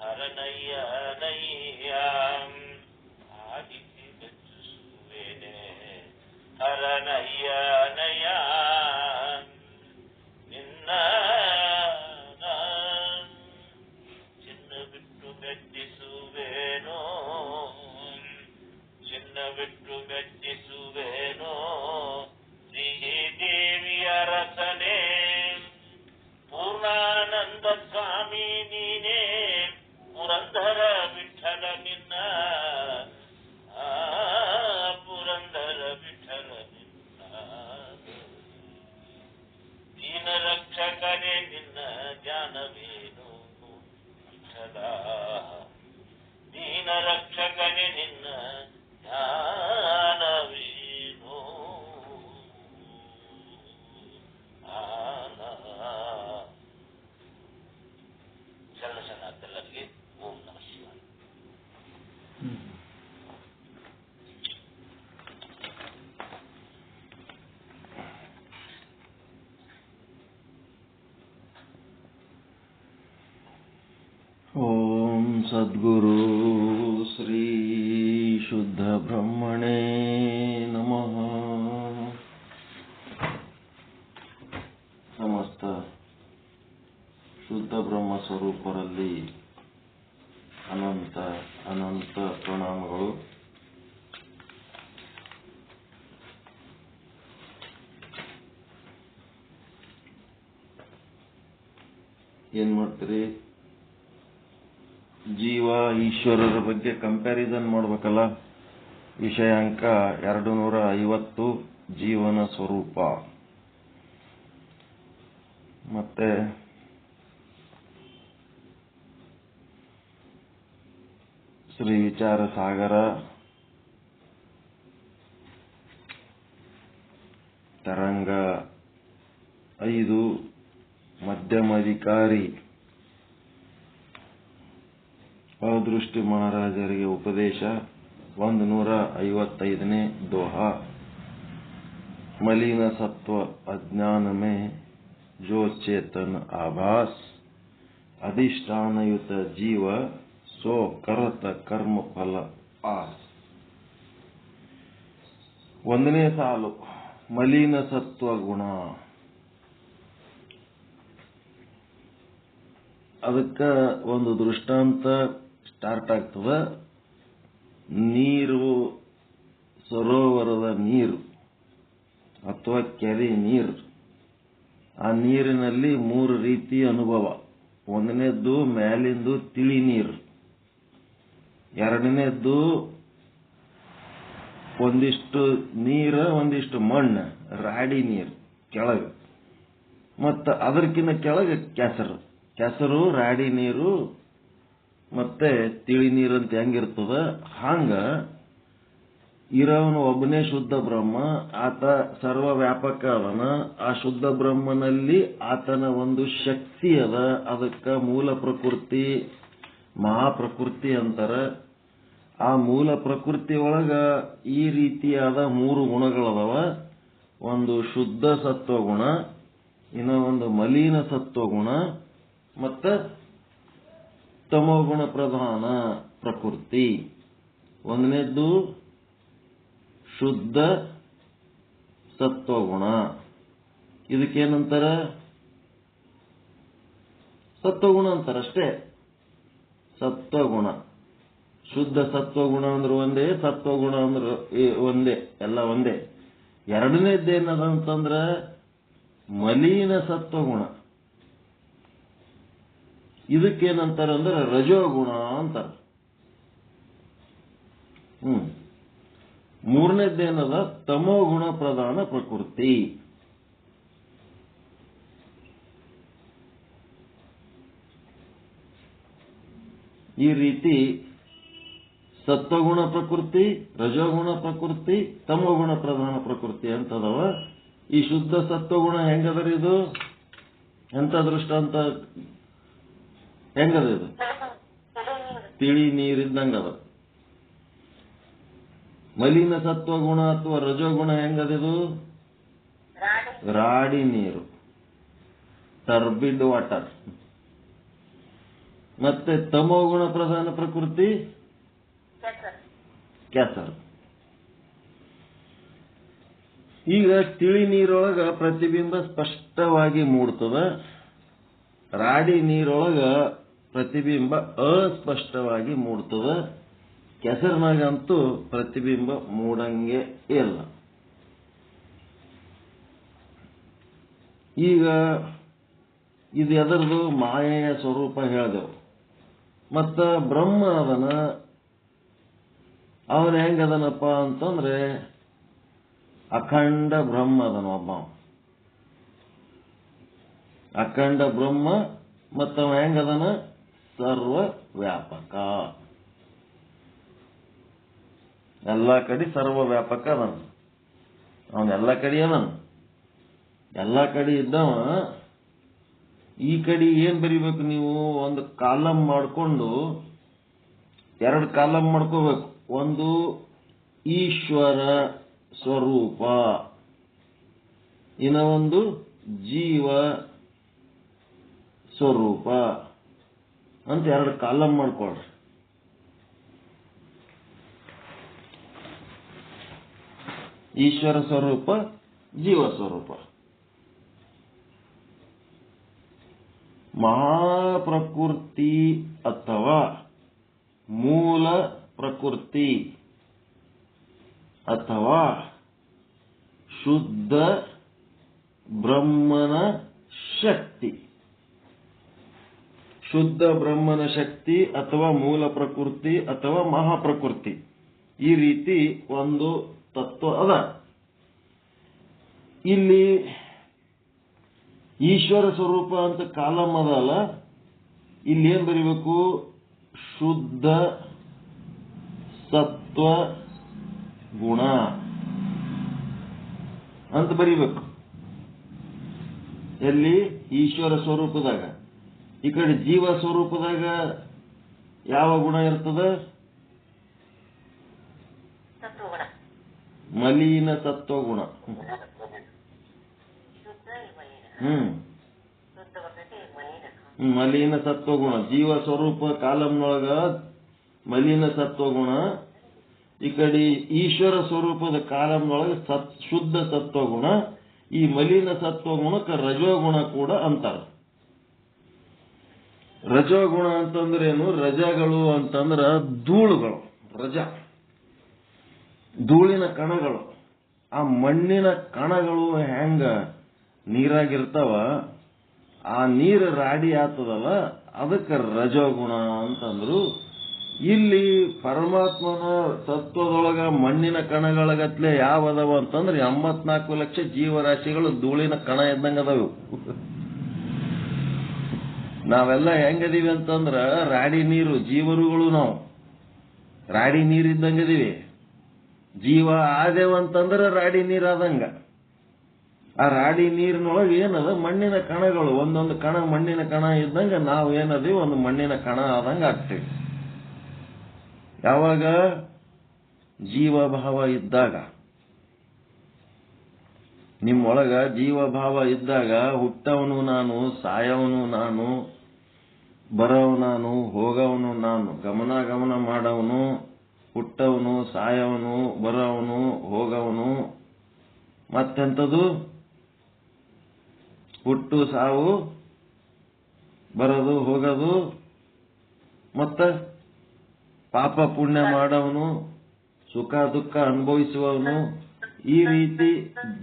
ಹರನಯ್ಯ ನಯ್ಯ ಆದಿಸಿ ಮೆಚ್ಚಿಸುವೆನೇ ಹರನಯ್ಯ ನಯ್ಯ ನಿನ್ನ ಚಿನ್ನ ಬಿಟ್ಟು ಮೆಚ್ಚಿಸುವೇನೋ ಚಿನ್ನ ಬಿಟ್ಟು ಮೆಚ್ಚಿಸುವೇನೋ ಶ್ರೀದೇವಿಯ ರಸನೆ ಪೂರ್ಣಾನಂದ ಸ್ವಾಮಿ ನೀನೇ ಪುರಂದರ ವಿಠಲ ನಿನ್ನ ಪುರಂದರ ವಿಠಲ ನಿನ್ನ ದೀನ ರಕ್ಷಕನೇ ನಿನ್ನ ಜ್ಞಾನವೇನು ವಿಠಲ ದೀನ ರಕ್ಷಕನೇ ನಿನ್ನ ಜ್ಞಾನವೇನು ಚಲನಶನಾಥೆಲ್ಲರಿಗೆ ಓಂ ನಮಃ ಶಿವಾಯ. ಓಂ ಸದ್ಗುರು ಶ್ರೀ ಶುದ್ಧ ಬ್ರಹ್ಮಣೇ ನಮಃ. ಸಮಸ್ತ ಶುದ್ಧ ಬ್ರಹ್ಮ ಸ್ವರೂಪರಲ್ಲಿ ಅನಂತ ಅನಂತ ಪ್ರಣಾಮಗಳು. ಏನ್ ಮಾಡ್ತೀರಿ? ಜೀವ ಈಶ್ವರರ ಬಗ್ಗೆ ಕಂಪ್ಯಾರಿಸನ್ ಮಾಡ್ಬೇಕಲ್ಲ. ವಿಷಯಾಂಕ 250 ಜೀವನ ಸ್ವರೂಪ. ಮತ್ತೆ ಶ್ರೀ ವಿಚಾರ ಸಾಗರ, ತರಂಗ 5, ಮಧ್ಯಮಾಧಿಕಾರಿ, ಅದೃಷ್ಟಿ ಮಹಾರಾಜರಿಗೆ ಉಪದೇಶ 155ನೇ ದೋಹಾ. मलिन सत्व अज्ञान में जो चेतन आभास, अधिष्ठानयुत जीव सो करत कर्म फल आस. 1ನೇ ಸಾಲು ಮಲಿನ ಸತ್ವ ಗುಣ. ಅದಕ್ಕ ಒಂದು ದೃಷ್ಟಾಂತ ಸ್ಟಾರ್ಟ್ ಆಗ್ತದ. ನೀರು, ಸರೋವರದ ನೀರು ಅಥವಾ ಕೆರೆ ನೀರು. ಆ ನೀರಿನಲ್ಲಿ 3 ರೀತಿ ಅನುಭವ. 1ನೇದ್ದು ಮ್ಯಾಲಿಂದು ತಿಳಿ ನೀರು, 2ನೇದ್ದು ಒಂದಿಷ್ಟು ನೀರ ಒಂದಿಷ್ಟು ಮಣ್ಣು, ರಾಡಿ ನೀರು ಕೆಳಗೆ, ಮತ್ತ ಅದಕ್ಕಿಂತ ಕೆಳಗೆ ಕೆಸರು ರಾಡಿ ನೀರು ಮತ್ತೆ ತಿಳಿ ನೀರಂತ ಹೆಂಗಿರ್ತದ ಹಂಗ ಇರೋವನು ಒಬ್ಬನೇ ಶುದ್ಧ ಬ್ರಹ್ಮ. ಆತ ಸರ್ವ ವ್ಯಾಪಕ ಅವನ. ಆ ಶುದ್ಧ ಬ್ರಹ್ಮನಲ್ಲಿ ಆತನ ಒಂದು ಶಕ್ತಿ ಅದ. ಅದಕ್ಕ ಮೂಲ ಪ್ರಕೃತಿ, ಮಹಾಪ್ರಕೃತಿ ಅಂತಾರ. ಆ ಮೂಲ ಪ್ರಕೃತಿ ಒಳಗ ಈ ರೀತಿಯಾದ 3 ಗುಣಗಳದಾವ. ಒಂದು ಶುದ್ಧ ಸತ್ವಗುಣ, ಇನ್ನೊಂದು ಮಲಿನ ಸತ್ವಗುಣ, ಮತ್ತ ತಮೋಗುಣ ಪ್ರಧಾನ ಪ್ರಕೃತಿ. ಒಂದನೇದ್ದು ಶುದ್ಧ ಸತ್ವಗುಣ. ಇದಕ್ಕೇನಂತಾರ? ಸತ್ವಗುಣ ಅಂತಾರ ಅಷ್ಟೇ. ಸತ್ವಗುಣ, ಶುದ್ಧ ಸತ್ವಗುಣ ಅಂದ್ರೆ ಒಂದೇ, ಸತ್ವಗುಣ ಅಂದ್ರೆ ಒಂದೇ, ಎಲ್ಲ ಒಂದೇ. ಎರಡನೇದ್ದೇನದ ಅಂತಂದ್ರ ಮಲೀನ ಸತ್ವಗುಣ. ಇದಕ್ಕೇನಂತಾರ ಅಂದ್ರೆ ರಜೋಗುಣ ಅಂತಾರ. ಮೂರನೇದ್ದೇನದ ತಮೋಗುಣ ಪ್ರಧಾನ ಪ್ರಕೃತಿ. ಈ ರೀತಿ ಸತ್ವಗುಣ ಪ್ರಕೃತಿ, ರಜೋಗುಣ ಪ್ರಕೃತಿ, ತಮೋಗುಣ ಪ್ರಧಾನ ಪ್ರಕೃತಿ ಅಂತದವ. ಈ ಶುದ್ಧ ಸತ್ವಗುಣ ಹೆಂಗದರಿ? ಇದು ಎಂತ ದೃಷ್ಟಾಂತ? ಹೆಂಗದ? ಇದು ತಿಳಿ ನೀರಿದ್ದಂಗದ. ಮಲಿನ ಸತ್ವಗುಣ ಅಥವಾ ರಜೋಗುಣ ಹೆಂಗದಿದು? ರಾಡಿ ನೀರು, ಟರ್ಬಿಡ್ ವಾಟರ್. ಮತ್ತೆ ತಮೋಗುಣ ಪ್ರಧಾನ ಪ್ರಕೃತಿ ಕೆಸರು. ಈಗ ತಿಳಿ ನೀರೊಳಗ ಪ್ರತಿಬಿಂಬ ಸ್ಪಷ್ಟವಾಗಿ ಮೂಡ್ತದ, ರಾಡಿ ನೀರೊಳಗ ಪ್ರತಿಬಿಂಬ ಅಸ್ಪಷ್ಟವಾಗಿ ಮೂಡ್ತದ, ಕೆಸರಿನಾಗಂತೂ ಪ್ರತಿಬಿಂಬ ಮೂಡಂಗೆ ಇಲ್ಲ. ಈಗ ಇದು ಎದರದು? ಮಾಯೆಯ ಸ್ವರೂಪ ಹೇಳಿದೆವು. ಮತ್ತ ಬ್ರಹ್ಮ ಅದನ, ಅವನ ಹೆಂಗದನಪ್ಪ ಅಂತಂದ್ರೆ ಅಖಂಡ ಬ್ರಹ್ಮ ಅದನ. ಒಬ್ಬ ಅಖಂಡ ಬ್ರಹ್ಮ. ಮತ್ತವ ಹೆಂಗದನ? ಸರ್ವ ವ್ಯಾಪಕ. ಎಲ್ಲ ಕಡೆ ಸರ್ವ ವ್ಯಾಪಕ ಅದನ. ಅವನ ಎಲ್ಲ ಕಡೆ ಅದನ. ಎಲ್ಲ ಕಡೆ ಇದ್ದವ. ಈ ಕಡೆ ಏನ್ ಬರಿಬೇಕು ನೀವು? ಒಂದು ಕಾಲಮ್ ಮಾಡಿಕೊಂಡು 2 ಕಾಲಮ್ ಮಾಡ್ಕೋಬೇಕು. ಒಂದು ಈಶ್ವರ ಸ್ವರೂಪ, ಇನ್ನ ಒಂದು ಜೀವ ಸ್ವರೂಪ ಅಂತ 2 ಕಾಲಮ್ ಮಾಡ್ಕೊಳ್ರಿ. ಈಶ್ವರ ಸ್ವರೂಪ, ಜೀವ ಸ್ವರೂಪ. ಮಹಾಪ್ರಕೃತಿ ಅಥವಾ ಮೂಲ ಪ್ರಕೃತಿ ಅಥವಾ ಶುದ್ಧ ಬ್ರಹ್ಮನ ಶಕ್ತಿ. ಶುದ್ಧ ಬ್ರಹ್ಮನ ಶಕ್ತಿ ಅಥವಾ ಮೂಲ ಪ್ರಕೃತಿ ಅಥವಾ ಮಹಾಪ್ರಕೃತಿ, ಈ ರೀತಿ ಒಂದು ತತ್ವ ಅದ. ಇಲ್ಲಿ ಈಶ್ವರ ಸ್ವರೂಪ ಅಂತ ಕಾಲಮ್ ಅದಲ್ಲ, ಇಲ್ಲಿ ಏನ್ ಬರಿಬೇಕು? ಶುದ್ಧ ಸತ್ವ ಗುಣ ಅಂತ ಬರಿಬೇಕು. ಎಲ್ಲಿ? ಈಶ್ವರ ಸ್ವರೂಪದಾಗ. ಈ ಕಡೆ ಜೀವ ಸ್ವರೂಪದಾಗ ಯಾವ ಗುಣ ಇರ್ತದ? ಮಲೀನ ಸತ್ವಗುಣ. ಮಲೀನ ಸತ್ವಗುಣ. ಜೀವ ಸ್ವರೂಪ ಕಾಲಂನೊಳಗ ಮಲೀನ ಸತ್ವಗುಣ. ಈ ಕಡೆ ಈಶ್ವರ ಸ್ವರೂಪದ ಕಾಲಂನೊಳಗ ಶುದ್ಧ ಸತ್ವಗುಣ. ಈ ಮಲೀನ ಸತ್ವಗುಣಕ್ಕೆ ರಜೋಗುಣ ಕೂಡ ಅಂತಾರ. ರಜೋಗುಣ ಅಂತಂದ್ರೆ ಏನು? ರಜಗಳು ಅಂತಂದ್ರ ಧೂಳುಗಳು. ರಜ ಧೂಳಿನ ಕಣಗಳು. ಆ ಮಣ್ಣಿನ ಕಣಗಳು ಹೆಂಗ ನೀರಾಗಿರ್ತಾವ, ಆ ನೀರು ರಾಡಿ ಆಗ್ತದಲ್ಲ, ಅದಕ್ಕೆ ರಜೋಗುಣ ಅಂತಂದ್ರು. ಇಲ್ಲಿ ಪರಮಾತ್ಮನ ತತ್ವದೊಳಗ ಮಣ್ಣಿನ ಕಣಗಳಗತ್ಲೆ ಯಾವ ಅದಾವ ಅಂತಂದ್ರೆ 84 ಲಕ್ಷ ಜೀವರಾಶಿಗಳು ಧೂಳಿನ ಕಣ ಇದ್ದಂಗ ಅದಾವು. ನಾವೆಲ್ಲ ಹೆಂಗದೀವಿ ಅಂತಂದ್ರ ರಾಡಿ ನೀರು, ಜೀವರುಗಳು. ನಾವು ರಾಡಿ ನೀರಿದ್ದಂಗದೀವಿ. ಜೀವ ಆದೇವಂತಂದ್ರೆ ರಾಡಿ ನೀರಾದಂಗ. ಆ ರಾಡಿ ನೀರಿನೊಳಗೆ ಏನದ? ಮಣ್ಣಿನ ಕಣಗಳು. ಒಂದೊಂದು ಕಣ ಮಣ್ಣಿನ ಕಣ ಇದ್ದಂಗ ನಾವು ಏನದೀವಿ? ಒಂದು ಮಣ್ಣಿನ ಕಣ ಆದಂಗ ಆಗ್ತೇವೆ. ಯಾವಾಗ? ಜೀವಭಾವ ಇದ್ದಾಗ. ನಿಮ್ಮೊಳಗ ಜೀವಭಾವ ಇದ್ದಾಗ ಹುಟ್ಟವನು ನಾನು, ಸಾಯವನು ನಾನು, ಬರವ್ ನಾನು, ಹೋಗವನು ನಾನು, ಗಮನ ಮಾಡವನು, ಹುಟ್ಟವನು, ಸಾಯವನು, ಬರವನು, ಹೋಗವನು, ಮತ್ತೆಂಥದ್ದು ಹುಟ್ಟು, ಸಾವು, ಬರೋದು, ಹೋಗೋದು, ಮತ್ತ ಪಾಪ ಪುಣ್ಯ ಮಾಡವನು, ಸುಖ ದುಃಖ ಅನುಭವಿಸುವವನು. ಈ ರೀತಿ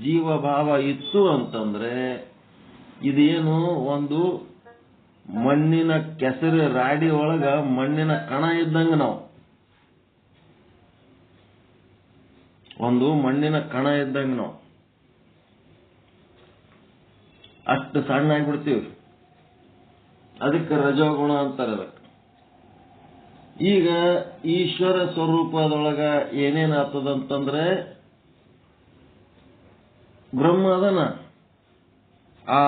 ಜೀವಭಾವ ಇತ್ತು ಅಂತಂದ್ರೆ ಇದೇನು ಒಂದು ಮಣ್ಣಿನ ಕೆಸರು ರಾಡಿ ಒಳಗ ಮಣ್ಣಿನ ಕಣ ಇದ್ದಂಗ ನಾವು, ಒಂದು ಮಣ್ಣಿನ ಕಣ ಇದ್ದಂಗ ನಾವು ಅಷ್ಟು ಸಣ್ಣ ಆಗ್ಬಿಡ್ತೀವಿ. ಅದಕ್ಕೆ ರಜೋಗುಣ ಅಂತಾರೆ. ಅದಕ್ಕೆ ಈಗ ಈಶ್ವರ ಸ್ವರೂಪದೊಳಗ ಏನೇನಾಗ್ತದಂತಂದ್ರೆ ಬ್ರಹ್ಮ ಅದನ ಆ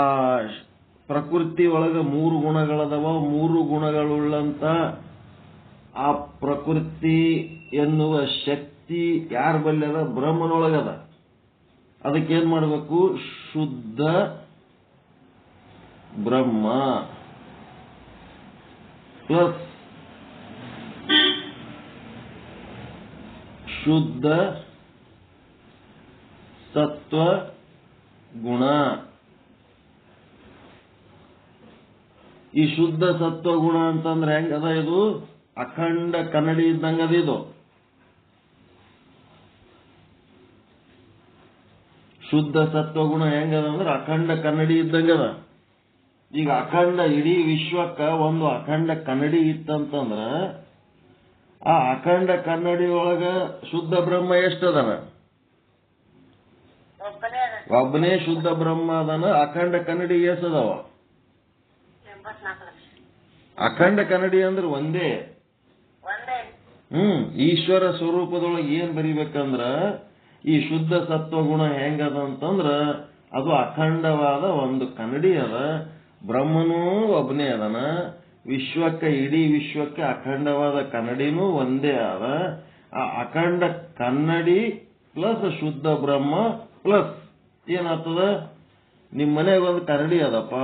ಪ್ರಕೃತಿ ಒಳಗ 3 ಗುಣಗಳದವ. 3 ಗುಣಗಳುಳ್ಳಂತ ಆ ಪ್ರಕೃತಿ ಎನ್ನುವ ಶಕ್ತಿ ಯಾರ ಬಲ್ಲಿ ಅದ? ಬ್ರಹ್ಮನೊಳಗದ. ಅದಕ್ಕೇನ್ ಮಾಡಬೇಕು? ಶುದ್ಧ ಬ್ರಹ್ಮ ಪ್ಲಸ್ ಶುದ್ಧ ಸತ್ವ ಗುಣ. ಈ ಶುದ್ಧ ಸತ್ವ ಗುಣ ಅಂತಂದ್ರೆ ಹೆಂಗದ? ಇದು ಅಖಂಡ ಕನ್ನಡಿ ಇದ್ದಂಗದ. ಇದು ಶುದ್ಧ ಸತ್ವ ಗುಣ ಹೆಂಗದ ಅಂದ್ರೆ ಅಖಂಡ ಕನ್ನಡಿ ಇದ್ದಂಗದ. ಈಗ ಅಖಂಡ ಇಡೀ ವಿಶ್ವಕ್ಕ ಒಂದು ಅಖಂಡ ಕನ್ನಡಿ ಇತ್ತಂತಂದ್ರ ಆ ಅಖಂಡ ಕನ್ನಡಿ ಒಳಗ ಶುದ್ಧ ಬ್ರಹ್ಮ ಎಷ್ಟದನ? ಒಬ್ಬನೇ ಶುದ್ಧ ಬ್ರಹ್ಮ ಅದನ. ಅಖಂಡ ಕನ್ನಡಿ ಎಷ್ಟದವ? ಅಖಂಡ ಕನ್ನಡಿ ಅಂದ್ರೆ ಒಂದೇ. ಈಶ್ವರ ಸ್ವರೂಪದೊಳಗೆ ಏನ್ ಬರಿಬೇಕಂದ್ರ ಈ ಶುದ್ಧ ಸತ್ವಗುಣ ಹೆಂಗದ ಅಂತಂದ್ರ ಅದು ಅಖಂಡವಾದ ಒಂದು ಕನ್ನಡಿ ಅದ. ಬ್ರಹ್ಮನೂ ಒಬ್ಬನೇ ಅದನ. ವಿಶ್ವಕ್ಕೆ ಇಡೀ ವಿಶ್ವಕ್ಕೆ ಅಖಂಡವಾದ ಕನ್ನಡಿನೂ ಒಂದೇ ಅದ. ಆ ಅಖಂಡ ಕನ್ನಡಿ ಪ್ಲಸ್ ಶುದ್ಧ ಬ್ರಹ್ಮ ಪ್ಲಸ್ ಏನಾಗ್ತದ? ನಿಮ್ ಮನೆಗೆ ಒಂದು ಕನ್ನಡಿ ಅದಪ್ಪ,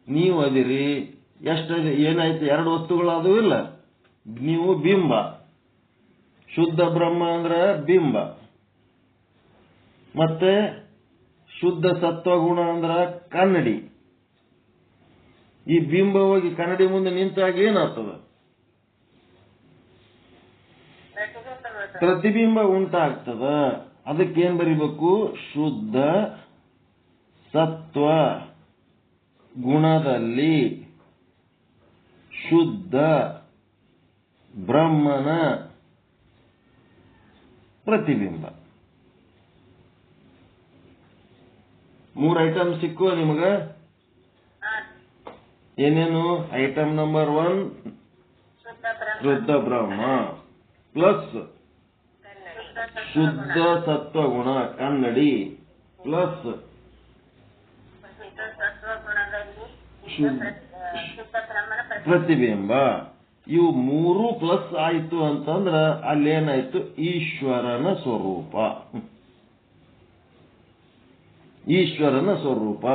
ನೀವು ಅದಿರಿ, ಎಷ್ಟದಿ? ಏನಾಯ್ತು? 2 ವಸ್ತುಗಳಾದವು ಇಲ್ಲ? ನೀವು ಬಿಂಬ, ಶುದ್ಧ ಬ್ರಹ್ಮ ಅಂದ್ರ ಬಿಂಬ, ಮತ್ತೆ ಶುದ್ಧ ಸತ್ವಗುಣ ಅಂದ್ರ ಕನ್ನಡಿ. ಈ ಬಿಂಬ ಹೋಗಿ ಕನ್ನಡಿ ಮುಂದೆ ನಿಂತಾಗ ಏನಾಗ್ತದ? ಪ್ರತಿಬಿಂಬ ಉಂಟಾಗ್ತದ. ಅದಕ್ಕೇನ್ ಬರಿಬೇಕು? ಶುದ್ಧ ಸತ್ವ ಗುಣದಲ್ಲಿ ಶುದ್ಧ ಬ್ರಹ್ಮನ ಪ್ರತಿಬಿಂಬ. 3 ಐಟಮ್ ಸಿಕ್ಕುವ ನಿಮಗ? ಏನೇನು? ಐಟಮ್ ನಂಬರ್ 1 ಶುದ್ಧ ಬ್ರಹ್ಮ ಪ್ಲಸ್ ಶುದ್ಧ ಸತ್ವಗುಣ ಕನ್ನಡಿ ಪ್ಲಸ್ ಪ್ರತಿಬಿಂಬ. ಇವು 3 ಪ್ಲಸ್ ಆಯ್ತು ಅಂತಂದ್ರ ಅಲ್ಲೇನಾಯ್ತು? ಈಶ್ವರನ ಸ್ವರೂಪ. ಈಶ್ವರನ ಸ್ವರೂಪ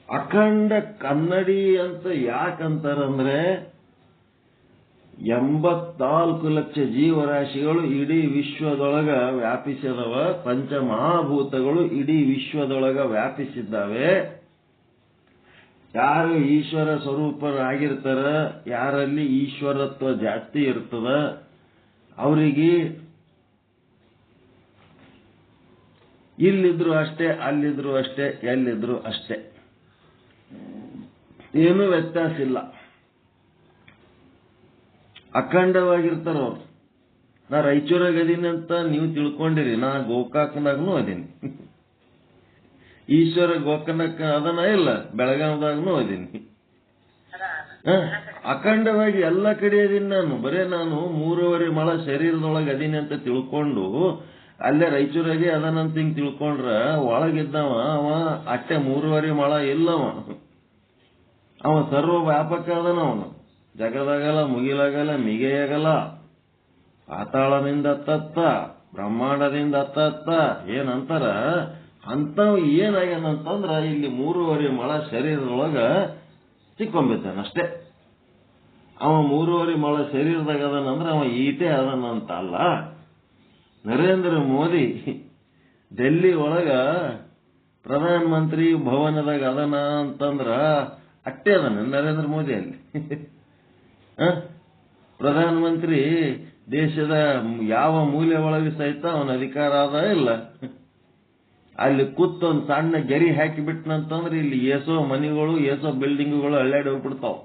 ಅಖಂಡ ಕನ್ನಡಿ ಅಂತ ಯಾಕಂತಾರಂದ್ರೆ 84 ಲಕ್ಷ ಜೀವರಾಶಿಗಳು ಇಡೀ ವಿಶ್ವದೊಳಗ ವ್ಯಾಪಿಸಿದವ. ಪಂಚಮಹಾಭೂತಗಳು ಇಡೀ ವಿಶ್ವದೊಳಗ ವ್ಯಾಪಿಸಿದ್ದಾವೆ. ಯಾರು ಈಶ್ವರ ಸ್ವರೂಪರಾಗಿರ್ತಾರ, ಯಾರಲ್ಲಿ ಈಶ್ವರತ್ವ ಜಾಸ್ತಿ ಇರ್ತದ, ಅವರಿಗೆ ಇಲ್ಲಿದ್ರು ಅಷ್ಟೇ, ಅಲ್ಲಿದ್ರು ಅಷ್ಟೇ, ಎಲ್ಲಿದ್ರು ಅಷ್ಟೇ, ಏನೂ ವ್ಯತ್ಯಾಸ ಇಲ್ಲ. ಅಖಂಡವಾಗಿರ್ತಾರ ಅವ್ರು. ನಾ ರಾಯಚೂರಾಗ ಅದೀನಿ ಅಂತ ನೀವು ತಿಳ್ಕೊಂಡಿರಿ, ನಾ ಗೋಕಾಕ್ನಾಗ್ನು ಅದೀನಿ. ಈಶ್ವರ ಗೋಕರ್ಣಕ್ಕ ಅದನ್ನ ಇಲ್ಲ, ಬೆಳಗಾವದಾಗನು ಅದೀನಿ. ಅಖಂಡವಾಗಿ ಎಲ್ಲ ಕಡೆ ಅದೀನಿ ನಾನು. ಬರೇ ನಾನು 3.5 ಮೊಳ ಶರೀರದೊಳಗೆ ಅದೀನಿ ಅಂತ ತಿಳ್ಕೊಂಡು ಅಲ್ಲೇ ರಾಯಚೂರಾಗೆ ಅದನ್ನಂತ ಹಿಂಗ್ ತಿಳ್ಕೊಂಡ್ರ ಒಳಗಿದ್ದವ ಅವ ಅಟ್ಟೆ 3.5 ಮೊಳ ಇಲ್ಲವ. ಅವ ಸರ್ವ ವ್ಯಾಪಕ ಅದನ. ಅವನು ಜಗದಾಗಲ್ಲ, ಮುಗಿಲಾಗಲ್ಲ, ಮಿಗೆಯಾಗಲ್ಲ. ಪಾತಾಳದಿಂದ ತತ್ತ, ಬ್ರಹ್ಮಾಂಡದಿಂದ ತತ್ತ ಏನಂತಾರ ಅಂತವ್ ಏನಾಗ್ಯಾನಂತಂದ್ರ ಇಲ್ಲಿ 3.5 ಮೊಳ ಶರೀರದೊಳಗ ಸಿಕ್ಕೊಂಬಿದ್ದಾನಷ್ಟೇ. ಅವ 3.5 ಮೊಳ ಶರೀರದಾಗ ಅದನಂದ್ರೆ ಅವ ಈಟೇ ಅದನಂತ ಅಲ್ಲ. ನರೇಂದ್ರ ಮೋದಿ ಡೆಲ್ಲಿ ಒಳಗ ಪ್ರಧಾನ ಮಂತ್ರಿ ಭವನದಾಗ ಅದನ ಅಂತಂದ್ರ ಅಟ್ಟೆ ಅದನ ನರೇಂದ್ರ ಮೋದಿ ಅಲ್ಲಿ. ಪ್ರಧಾನ ಮಂತ್ರಿ ದೇಶದ ಯಾವ ಮೂಲೆ ಒಳಗೆ ಸಹಿತ ಅವನ ಅಧಿಕಾರ ಅದ ಇಲ್ಲ. ಅಲ್ಲಿ ಕೂತೊಂದು ಸಣ್ಣ ಗೆರಿ ಹಾಕಿಬಿಟ್ನಂತಂದ್ರೆ ಇಲ್ಲಿ ಏಸೋ ಮನಿಗಳು ಏಸೋ ಬಿಲ್ಡಿಂಗ್ಗಳು ಅಳ್ಳಾಡಿ ಹೋಗ್ಬಿಡ್ತಾವ.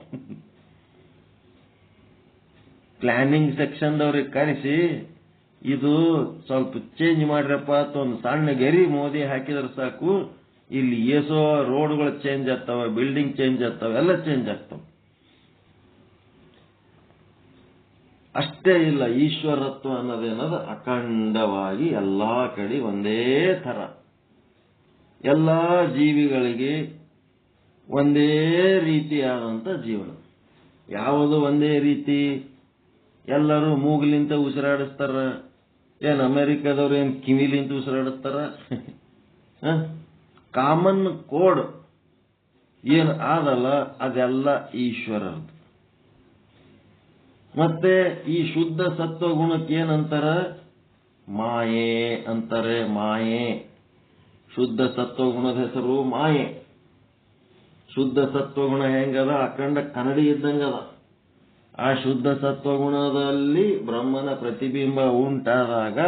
ಪ್ಲಾನಿಂಗ್ ಸೆಕ್ಷನ್ದವ್ರಿಗೆ ಕರೆಸಿ ಇದು ಸ್ವಲ್ಪ ಚೇಂಜ್ ಮಾಡ್ರಪ್ಪ ಅಂತ ಒಂದು ಸಣ್ಣ ಗೆರಿ ಮೋದಿ ಹಾಕಿದ್ರೆ ಸಾಕು, ಇಲ್ಲಿ ಏಸೋ ರೋಡ್ಗಳು ಚೇಂಜ್ ಆಗ್ತಾವ, ಬಿಲ್ಡಿಂಗ್ ಚೇಂಜ್ ಆಗ್ತಾವ, ಎಲ್ಲ ಚೇಂಜ್ ಆಗ್ತಾವ. ಅಷ್ಟೇ ಇಲ್ಲ, ಈಶ್ವರತ್ವ ಅನ್ನೋದೇನದ ಅಖಂಡವಾಗಿ ಎಲ್ಲಾ ಕಡೆ ಒಂದೇ ಥರ, ಎಲ್ಲಾ ಜೀವಿಗಳಿಗೆ ಒಂದೇ ರೀತಿಯಾದಂಥ ಜೀವನ. ಯಾವುದು ಒಂದೇ ರೀತಿ? ಎಲ್ಲರೂ ಮೂಗ್ಲಿಂತ ಉಸಿರಾಡಿಸ್ತಾರ, ಏನ್ ಅಮೆರಿಕದವ್ರು ಏನ್ ಕಿವಿಲಿಂತ ಉಸಿರಾಡಿಸ್ತಾರ? ಕಾಮನ್ ಕೋಡ್ ಏನ್ ಆದಲ್ಲ ಅದೆಲ್ಲ ಈಶ್ವರದ್ದು. ಮತ್ತೆ ಈ ಶುದ್ಧ ಸತ್ವ ಗುಣಕ್ಕೆ ಏನಂತಾರ? ಮಾಯೆ ಅಂತಾರೆ. ಮಾಯೆ, ಶುದ್ಧ ಸತ್ವಗುಣದ ಹೆಸರು ಮಾಯೆ. ಶುದ್ಧ ಸತ್ವಗುಣ ಹೆಂಗದ? ಅಖಂಡ ಕನ್ನಡಿ ಇದ್ದಂಗದ. ಆ ಶುದ್ಧ ಸತ್ವಗುಣದಲ್ಲಿ ಬ್ರಹ್ಮನ ಪ್ರತಿಬಿಂಬ ಉಂಟಾದಾಗ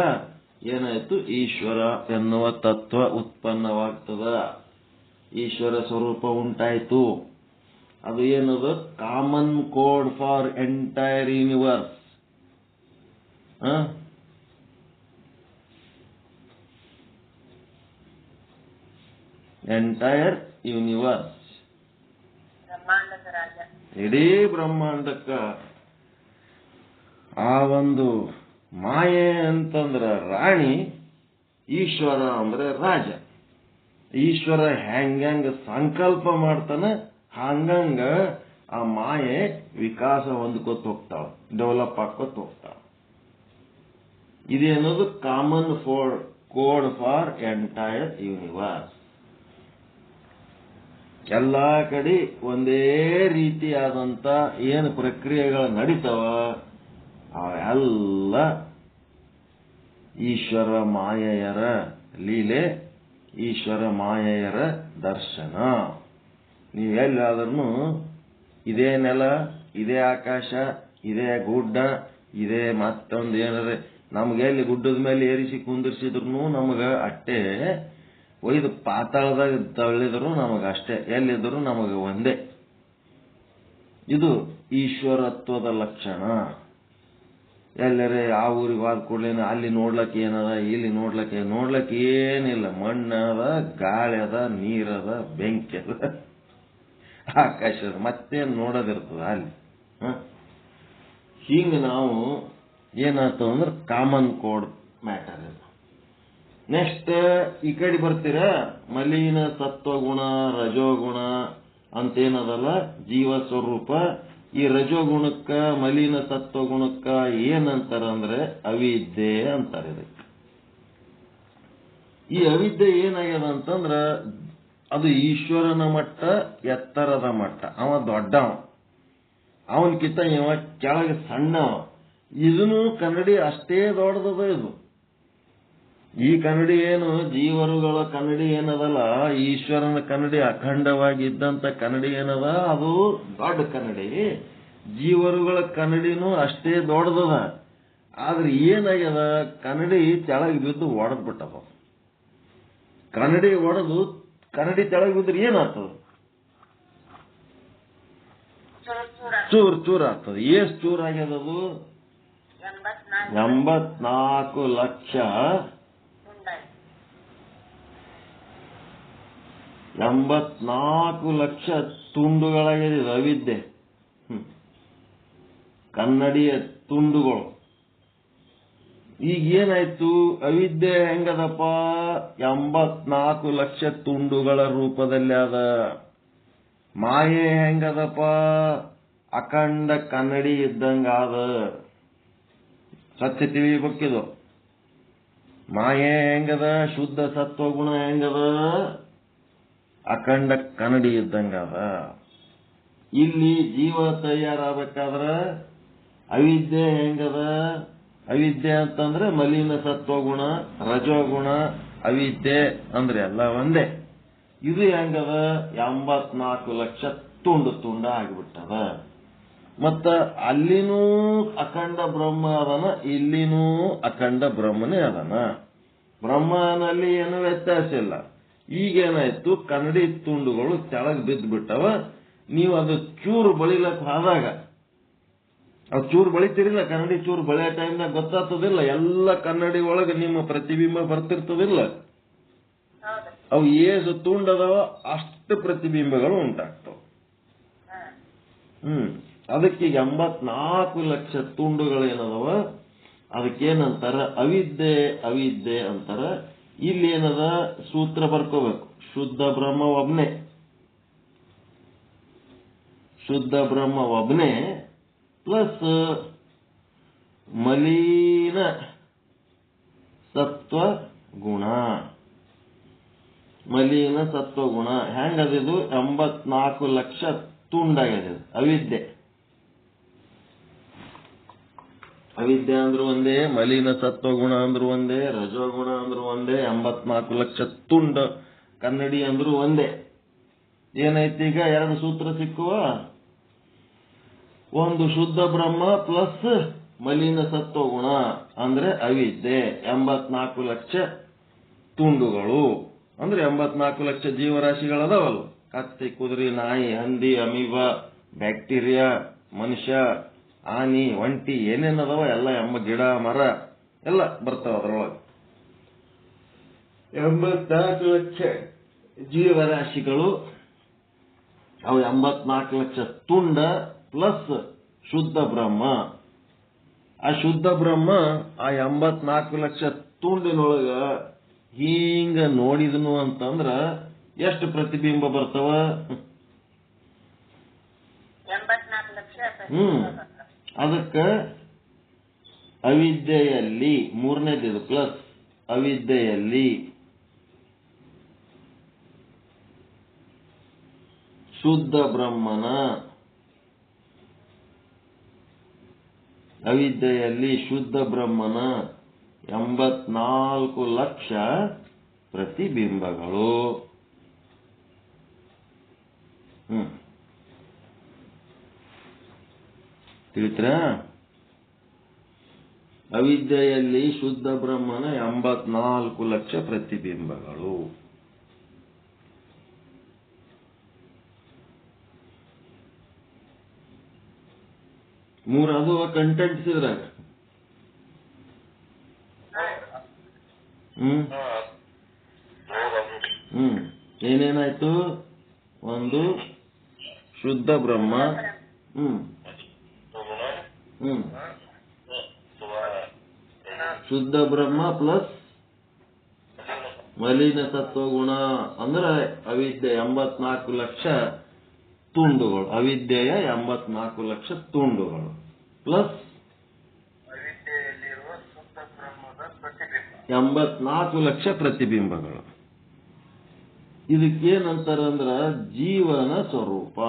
ಏನಾಯ್ತು? ಈಶ್ವರ ಎನ್ನುವ ತತ್ವ ಉತ್ಪನ್ನವಾಗ್ತದ, ಈಶ್ವರ ಸ್ವರೂಪ ಉಂಟಾಯ್ತು. ಅದು ಏನದು? Common code for entire universe. Entire universe, ಇಡೀ ಬ್ರಹ್ಮಾಂಡಕ್ಕ ಆ ಒಂದು ಮಾಯೆ ಅಂತಂದ್ರ ರಾಣಿ, ಈಶ್ವರ ಅಂದ್ರೆ ರಾಜ. ಈಶ್ವರ ಹೆಂಗ ಸಂಕಲ್ಪ ಮಾಡ್ತಾನ ಹಂಗಂಗ ಆ ಮಾಯೆ ವಿಕಾಸ ಹೊಂದ್ಕೋತ ಹೋಗ್ತಾವ, ಡೆವಲಪ್ ಆಕೋತ ಹೋಗ್ತಾವ. ಇದೇನದು? Common code for entire universe. ಎಲ್ಲಾ ಕಡೆ ಒಂದೇ ರೀತಿಯಾದಂತ ಏನು ಪ್ರಕ್ರಿಯೆಗಳು ನಡೀತಾವ ಅವೆಲ್ಲ ಈಶ್ವರ ಮಾಯೆಯರ ಲೀಲೆ, ಈಶ್ವರ ಮಾಯೆಯರ ದರ್ಶನ. ನೀವೆಲ್ಲಾದ್ರೂ ಇದೇ ನೆಲ, ಇದೇ ಆಕಾಶ, ಇದೇ ಗುಡ್ಡ, ಇದೇ ಮತ್ತೊಂದು ಏನಾದ್ರೆ ನಮ್ಗೆ ಎಲ್ಲಿ ಗುಡ್ಡದ ಮೇಲೆ ಏರಿಸಿ ಕುಂದಿರ್ಸಿದ್ರು ನಮಗ ಅಷ್ಟೇ, ಒಯ್ದು ಪಾತಾಳದಾಗ ತಳ್ಳಿದ್ರು ನಮಗ ಅಷ್ಟೇ, ಎಲ್ಲಿದ್ರು ನಮಗ ಒಂದೇ. ಇದು ಈಶ್ವರತ್ವದ ಲಕ್ಷಣ. ಎಲ್ಲರೇ ಆ ಊರಿಗೆ ಹೋದ ಕೂಡಲೇನ ಅಲ್ಲಿ ನೋಡ್ಲಕ್ಕೆ ಏನದ, ಇಲ್ಲಿ ನೋಡ್ಲಕ್ಕೆ ಏನಿಲ್ಲ. ಮಣ್ಣದ, ಗಾಳಿ ಅದ, ನೀರದ, ಬೆಂಕಿ ಅದ, ಆಕಾಶ ಅದ, ಮತ್ತೇನು ನೋಡೋದಿರ್ತದ ಅಲ್ಲಿ. ಹಿಂಗ ನಾವು ಏನಾಯ್ತು ಅಂದ್ರೆ ಕಾಮನ್ ಕೋಡ್ ಮ್ಯಾಟರ್. ನೆಕ್ಸ್ಟ್ ಈ ಕಡೆ ಬರ್ತೀರಾ, ಮಲಿನ ಸತ್ವಗುಣ, ರಜೋಗುಣ ಅಂತೇನದಲ್ಲ ಜೀವ ಸ್ವರೂಪ. ಈ ರಜೋಗುಣಕ್ಕ ಮಲಿನ ಸತ್ವಗುಣಕ್ಕ ಏನಂತಾರಂದ್ರೆ ಅವಿದ್ಯೆ ಅಂತಾರೆ. ಇದಕ್ಕೆ ಈ ಅವಿದ್ಯೆ ಏನಾಗ್ಯದ ಅಂತಂದ್ರ ಅದು ಈಶ್ವರನ ಮಟ್ಟ, ಎತ್ತರದ ಮಟ್ಟ. ಅವ ದೊಡ್ಡವ, ಅವನ್ಕಿಂತ ಇವ ಕೆಳಗೆ ಸಣ್ಣವ. ಇದನ್ನು ಕನ್ನಡಿ ಅಷ್ಟೇ ದೊಡ್ಡದದ. ಇದು ಈ ಕನ್ನಡಿ ಏನು ಜೀವರುಗಳ ಕನ್ನಡಿ ಏನದಲ್ಲ, ಈಶ್ವರನ ಕನ್ನಡಿ ಅಖಂಡವಾಗಿದ್ದಂತ ಕನ್ನಡಿ ಏನದ ಅದು ದೊಡ್ಡ ಕನ್ನಡಿ. ಜೀವರುಗಳ ಕನ್ನಡಿನೂ ಅಷ್ಟೇ ದೊಡ್ಡದದ. ಆದ್ರೆ ಏನಾಗ್ಯದ, ಕನ್ನಡಿ ಕೆಳಗೆ ಬಿದ್ದು ಒಡೆದ್ ಬಿಟ್ಟದ. ಕನ್ನಡಿ ಒಡೆದು ಕನ್ನಡಿ ಕೆಳಗೆ ಬಿದ್ರೆ ಏನಾಗ್ತದ? ಚೂರ್ ಚೂರ್ ಆಗ್ತದ. ಎಷ್ಟು ಚೂರ್ ಆಗ್ಯದದು? 84 ಲಕ್ಷ 84 ಲಕ್ಷ ತುಂಡುಗಳಾಗಿದೆ ಅವಿದ್ಯೆ. ಕನ್ನಡಿಯ ತುಂಡುಗಳು. ಈಗ ಏನಾಯ್ತು? ಅವಿದ್ಯೆ ಹೆಂಗದಪ್ಪ? 84 ಲಕ್ಷ ತುಂಡುಗಳ ರೂಪದಲ್ಲಿ ಅದ. ಮಾಯೆ ಹೆಂಗದಪ್ಪ? ಅಖಂಡ ಕನ್ನಡಿ ಇದ್ದಂಗ ಅದ. ಸತ್ಯ ತಿಳಿಬೇಕಿದು. ಮಾಯೆ ಹೆಂಗದ? ಶುದ್ಧ ಸತ್ವಗುಣ ಹೆಂಗದ? ಅಖಂಡ ಕನ್ನಡಿ ಇದ್ದಂಗ ಅದ. ಇಲ್ಲಿ ಜೀವ ತಯಾರಾಗಬೇಕಾದ್ರ ಅವಿದ್ಯೆ ಹೆಂಗದ? ಅವಿದ್ಯೆ ಅಂತಂದ್ರೆ ಮಲಿನ ಸತ್ವಗುಣ, ರಜೋಗುಣ, ಅವಿದ್ಯೆ ಅಂದ್ರೆ ಎಲ್ಲ ಒಂದೇ. ಇದು ಹೆಂಗದ? 84 ಲಕ್ಷ ತುಂಡ ಆಗಿಬಿಟ್ಟದ. ಮತ್ತ ಅಲ್ಲಿನೂ ಅಖಂಡ ಬ್ರಹ್ಮ ಅದನ, ಇಲ್ಲಿನೂ ಅಖಂಡ ಬ್ರಹ್ಮನೇ ಅದನ. ಬ್ರಹ್ಮನಲ್ಲಿ ಏನು ವ್ಯತ್ಯಾಸ ಇಲ್ಲ. ಈಗೇನಾಯ್ತು, ಕನ್ನಡಿ ತುಂಡುಗಳು ಕೆಳಗೆ ಬಿದ್ದು ಬಿಟ್ಟವ. ನೀವು ಅದು ಚೂರು ಬಳಿಲಕ್ ಹೋದಾಗ, ಅದು ಚೂರು ಬಳಿತಿರಿಲ್ಲ, ಕನ್ನಡಿ ಚೂರು ಬಳಿಯೋ ಟೈಮ್ನಾಗ ಗೊತ್ತಾಗ್ತದಿಲ್ಲ, ಎಲ್ಲ ಕನ್ನಡಿ ಒಳಗೆ ನಿಮ್ಮ ಪ್ರತಿಬಿಂಬ ಬರ್ತಿರ್ತದಿಲ್ಲ. ಅವು ಏಸು ತುಂಡದವ ಅಷ್ಟು ಪ್ರತಿಬಿಂಬಗಳು ಉಂಟಾಗ್ತವೆ. ಅದಕ್ಕೆ 84 ಲಕ್ಷ ತುಂಡುಗಳೇನದವ, ಅದಕ್ಕೇನಂತಾರ? ಅವಿದ್ಯೆ. ಅವಿದ್ಯೆ ಅಂತಾರ. ಇಲ್ಲಿ ಏನದ? ಸೂತ್ರ ಬರ್ಕೋಬೇಕು. ಶುದ್ಧ ಬ್ರಹ್ಮ ಒಬ್ನೇ, ಶುದ್ಧ ಬ್ರಹ್ಮ ಒಬ್ನೇ ಪ್ಲಸ್ ಮಲೀನ ಸತ್ವ ಗುಣ. ಮಲೀನ ಸತ್ವಗುಣ ಹೆಂಗದಿದು? 84 ಲಕ್ಷ ತುಂಡಾಗಿದೆ ಅವಿದ್ಯೆ. ಅವಿದ್ಯೆ ಅಂದ್ರೂ ಒಂದೇ, ಮಲೀನ ಸತ್ವಗುಣ ಅಂದ್ರೂ ಒಂದೇ, ರಜೋಗುಣ ಅಂದ್ರೂ ಒಂದೇ, 84 ಲಕ್ಷ ತುಂಡ ಕನ್ನಡಿ ಅಂದ್ರೂ ಒಂದೇ. ಏನೈತಿ ಈಗ? 2 ಸೂತ್ರ ಸಿಕ್ಕುವ. ಒಂದು ಶುದ್ಧ ಬ್ರಹ್ಮ ಪ್ಲಸ್ ಮಲೀನ ಸತ್ವಗುಣ ಅಂದ್ರೆ ಅವಿದ್ಯೆ. 84 ಲಕ್ಷ ತುಂಡುಗಳು ಅಂದ್ರೆ 84 ಲಕ್ಷ ಜೀವರಾಶಿಗಳದಾವಲ್ಲ. ಕತ್ತಿ, ಕುದುರೆ, ನಾಯಿ, ಹಂದಿ, ಅಮೀಬ, ಬ್ಯಾಕ್ಟೀರಿಯಾ, ಮನುಷ್ಯ, ಆನಿ, ಒಂಟಿ ಏನೇನದಾವ ಎಲ್ಲ, ಗಿಡ ಮರ ಎಲ್ಲ ಬರ್ತಾವ ಅದ್ರೊಳಗೆ. 84 ಲಕ್ಷ ಜೀವರಾಶಿಗಳು. ಅವು 84 ಲಕ್ಷ ತುಂಡ ಪ್ಲಸ್ ಶುದ್ಧ ಬ್ರಹ್ಮ. ಆ ಶುದ್ಧ ಬ್ರಹ್ಮ ಆ 84 ಲಕ್ಷ ತುಂಡಿನೊಳಗ ಹಿಂಗ ನೋಡಿದನು ಅಂತಂದ್ರ ಎಷ್ಟು ಪ್ರತಿಬಿಂಬ ಬರ್ತಾವ? 84 ಲಕ್ಷ. ಅದಕ್ಕ ಅವಿದ್ಯೆಯಲ್ಲಿ ಮೂರನೇದಿದು ಪ್ಲಸ್ ಅವಿದ್ಯೆಯಲ್ಲಿ ಶುದ್ಧ ಬ್ರಹ್ಮನ, ಅವಿದ್ಯೆಯಲ್ಲಿ ಶುದ್ಧ ಬ್ರಹ್ಮನ 84 ಲಕ್ಷ ಪ್ರತಿಬಿಂಬಗಳು. ತಿಳಿತ್ರಾ? ಅವಿದ್ಯೆಯಲ್ಲಿ ಶುದ್ಧ ಬ್ರಹ್ಮನ 84 ಲಕ್ಷ ಪ್ರತಿಬಿಂಬಗಳು. ಅದು ಕಂಟೆಂಟ್ಸ್ ಇದ್ರಾಗ. ಏನೇನಾಯ್ತು? ಒಂದು ಶುದ್ಧ ಬ್ರಹ್ಮ, ಶುದ್ಧ ಬ್ರಹ್ಮ ಪ್ಲಸ್ ಮಲೀನ ಸತ್ವಗುಣ ಅಂದ್ರೆ ಅವಿದ್ಯೆ 84 ಲಕ್ಷ ತುಂಡುಗಳು. ಅವಿದ್ಯೆಯ 84 ಲಕ್ಷ ತುಂಡುಗಳು ಪ್ಲಸ್ 84 ಲಕ್ಷ ಪ್ರತಿಬಿಂಬಗಳು. ಇದಕ್ಕೇನಂತಾರಂದ್ರ ಜೀವನ ಸ್ವರೂಪ.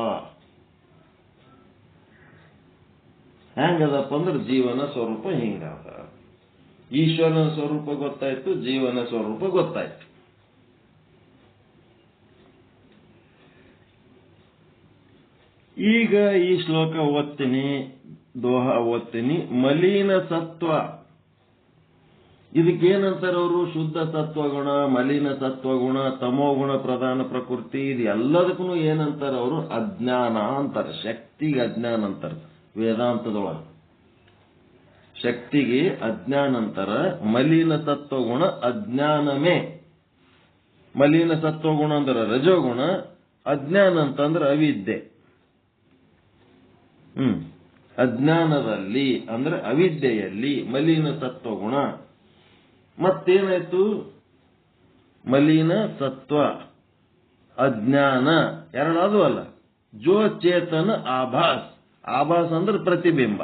ಹೆಂಗದಪ್ಪ ಅಂದ್ರೆ ಜೀವನ ಸ್ವರೂಪ ಹಿಂಗದ. ಈಶ್ವರನ ಸ್ವರೂಪ ಗೊತ್ತಾಯ್ತು, ಜೀವನ ಸ್ವರೂಪ ಗೊತ್ತಾಯ್ತು. ಈಗ ಈ ಶ್ಲೋಕ ಓದ್ತೀನಿ, ದೋಹ ಓದ್ತೀನಿ. ಮಲೀನ ಸತ್ವ, ಇದಕ್ಕೇನಂತಾರ ಅವರು? ಶುದ್ಧ ಸತ್ವಗುಣ, ಮಲೀನ ಸತ್ವಗುಣ, ತಮೋಗುಣ ಪ್ರಧಾನ ಪ್ರಕೃತಿ. ಇದು ಎಲ್ಲದಕ್ಕೂ ಏನಂತಾರ ಅವರು? ಅಜ್ಞಾನ ಅಂತಾರೆ. ಶಕ್ತಿಗೆ ಅಜ್ಞಾನ ಅಂತಾರೆ ವೇದಾಂತದೊಳಗೆ. ಶಕ್ತಿಗೆ ಅಜ್ಞಾನ ಅಂತಾರ. ಮಲೀನ ಸತ್ವಗುಣ ಅಜ್ಞಾನಮೇ. ಮಲೀನ ಸತ್ವಗುಣ ಅಂದ್ರೆ ರಜೋಗುಣ, ಅಜ್ಞಾನ ಅಂತಂದ್ರೆ ಅವಿದ್ಯೆ. ಅಜ್ಞಾನದಲ್ಲಿ ಅಂದ್ರೆ ಅವಿದ್ಯೆಯಲ್ಲಿ ಮಲೀನ ಸತ್ವಗುಣ. ಮತ್ತೇನಾಯ್ತು? ಮಲೀನ ಸತ್ವ ಅಜ್ಞಾನ ಎರಡದು ಅಲ್ಲ. ಜೋ ಚೇತನ ಆಭಾಸ್. ಆಭಾಸ್ ಅಂದ್ರೆ ಪ್ರತಿಬಿಂಬ.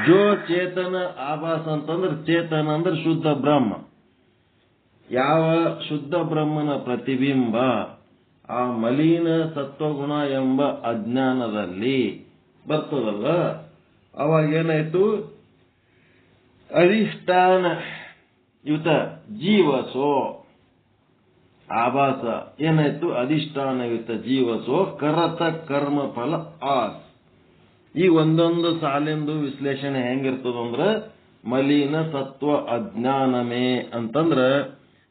ಜೋ ಚೇತನ ಆಭಾಸ್ ಅಂತಂದ್ರೆ ಚೇತನ ಅಂದ್ರೆ ಶುದ್ಧ ಬ್ರಹ್ಮ. ಯಾವ ಶುದ್ಧ ಬ್ರಹ್ಮನ ಪ್ರತಿಬಿಂಬ ಆ ಮಲಿನ ಸತ್ವಗುಣ ಎಂಬ ಅಜ್ಞಾನದಲ್ಲಿ ಬರ್ತದಲ್ಲ, ಅವಾಗ ಏನಾಯ್ತು? ಅಧಿಷ್ಠಾನ ಯುತ ಜೀವಸೋ ಆಭಾಸ ಏನಾಯ್ತು? ಅಧಿಷ್ಠಾನಯುತ ಜೀವಸೋ ಕರತ ಕರ್ಮ ಫಲ ಆಸ್. ಈ ಒಂದೊಂದು ಸಾಲಿಂದು ವಿಶ್ಲೇಷಣೆ ಹೆಂಗಿರ್ತದಂದ್ರ, ಮಲಿನ ಸತ್ವ ಅಜ್ಞಾನಮೇ ಅಂತಂದ್ರ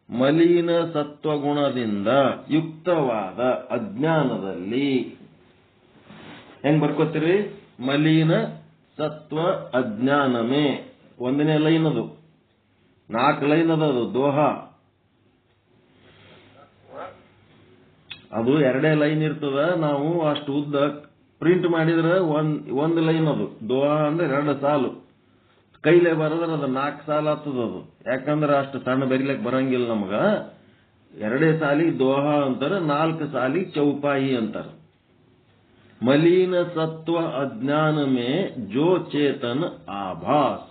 ಮಲಿನ ಸತ್ವಗುಣದಿಂದ ಯುಕ್ತವಾದ ಅಜ್ಞಾನದಲ್ಲಿ ಹೆಂಗ್ ಬರ್ಕೋತೀರಿ? ಮಲಿನ ಸತ್ವ ಅಜ್ಞಾನಮೇ ಒಂದನೇ ಲೈನ್, ಅದು 4 ಲೈನ್ ಅದು ದೋಹ. ಅದು 2 ಲೈನ್ ಇರ್ತದ. ನಾವು ಅಷ್ಟು ಉದ್ದ ಪ್ರಿಂಟ್ ಮಾಡಿದ್ರೆ ಒಂದು ಲೈನ್ ಅದು ದೋಹ ಅಂದ್ರೆ 2 ಸಾಲು. ಕೈಲೇ ಬರದ್ರೆ ಅದು 4 ಸಾಲು ಆಗ್ತದ. ಅದು ಯಾಕಂದ್ರೆ ಅಷ್ಟು ಸಣ್ಣ ಬರಿಲಿಕ್ಕೆ ಬರಂಗಿಲ್ಲ ನಮಗ. 2 ಸಾಲಿಗೆ ದೋಹ ಅಂತಾರ, 4 ಸಾಲಿಗೆ ಚೌಪಾಯಿ ಅಂತಾರ. ಮಲಿನ ಸತ್ವ ಅಜ್ಞಾನ ಮೇ ಜೋ ಚೇತನ ಆಭಾಸ್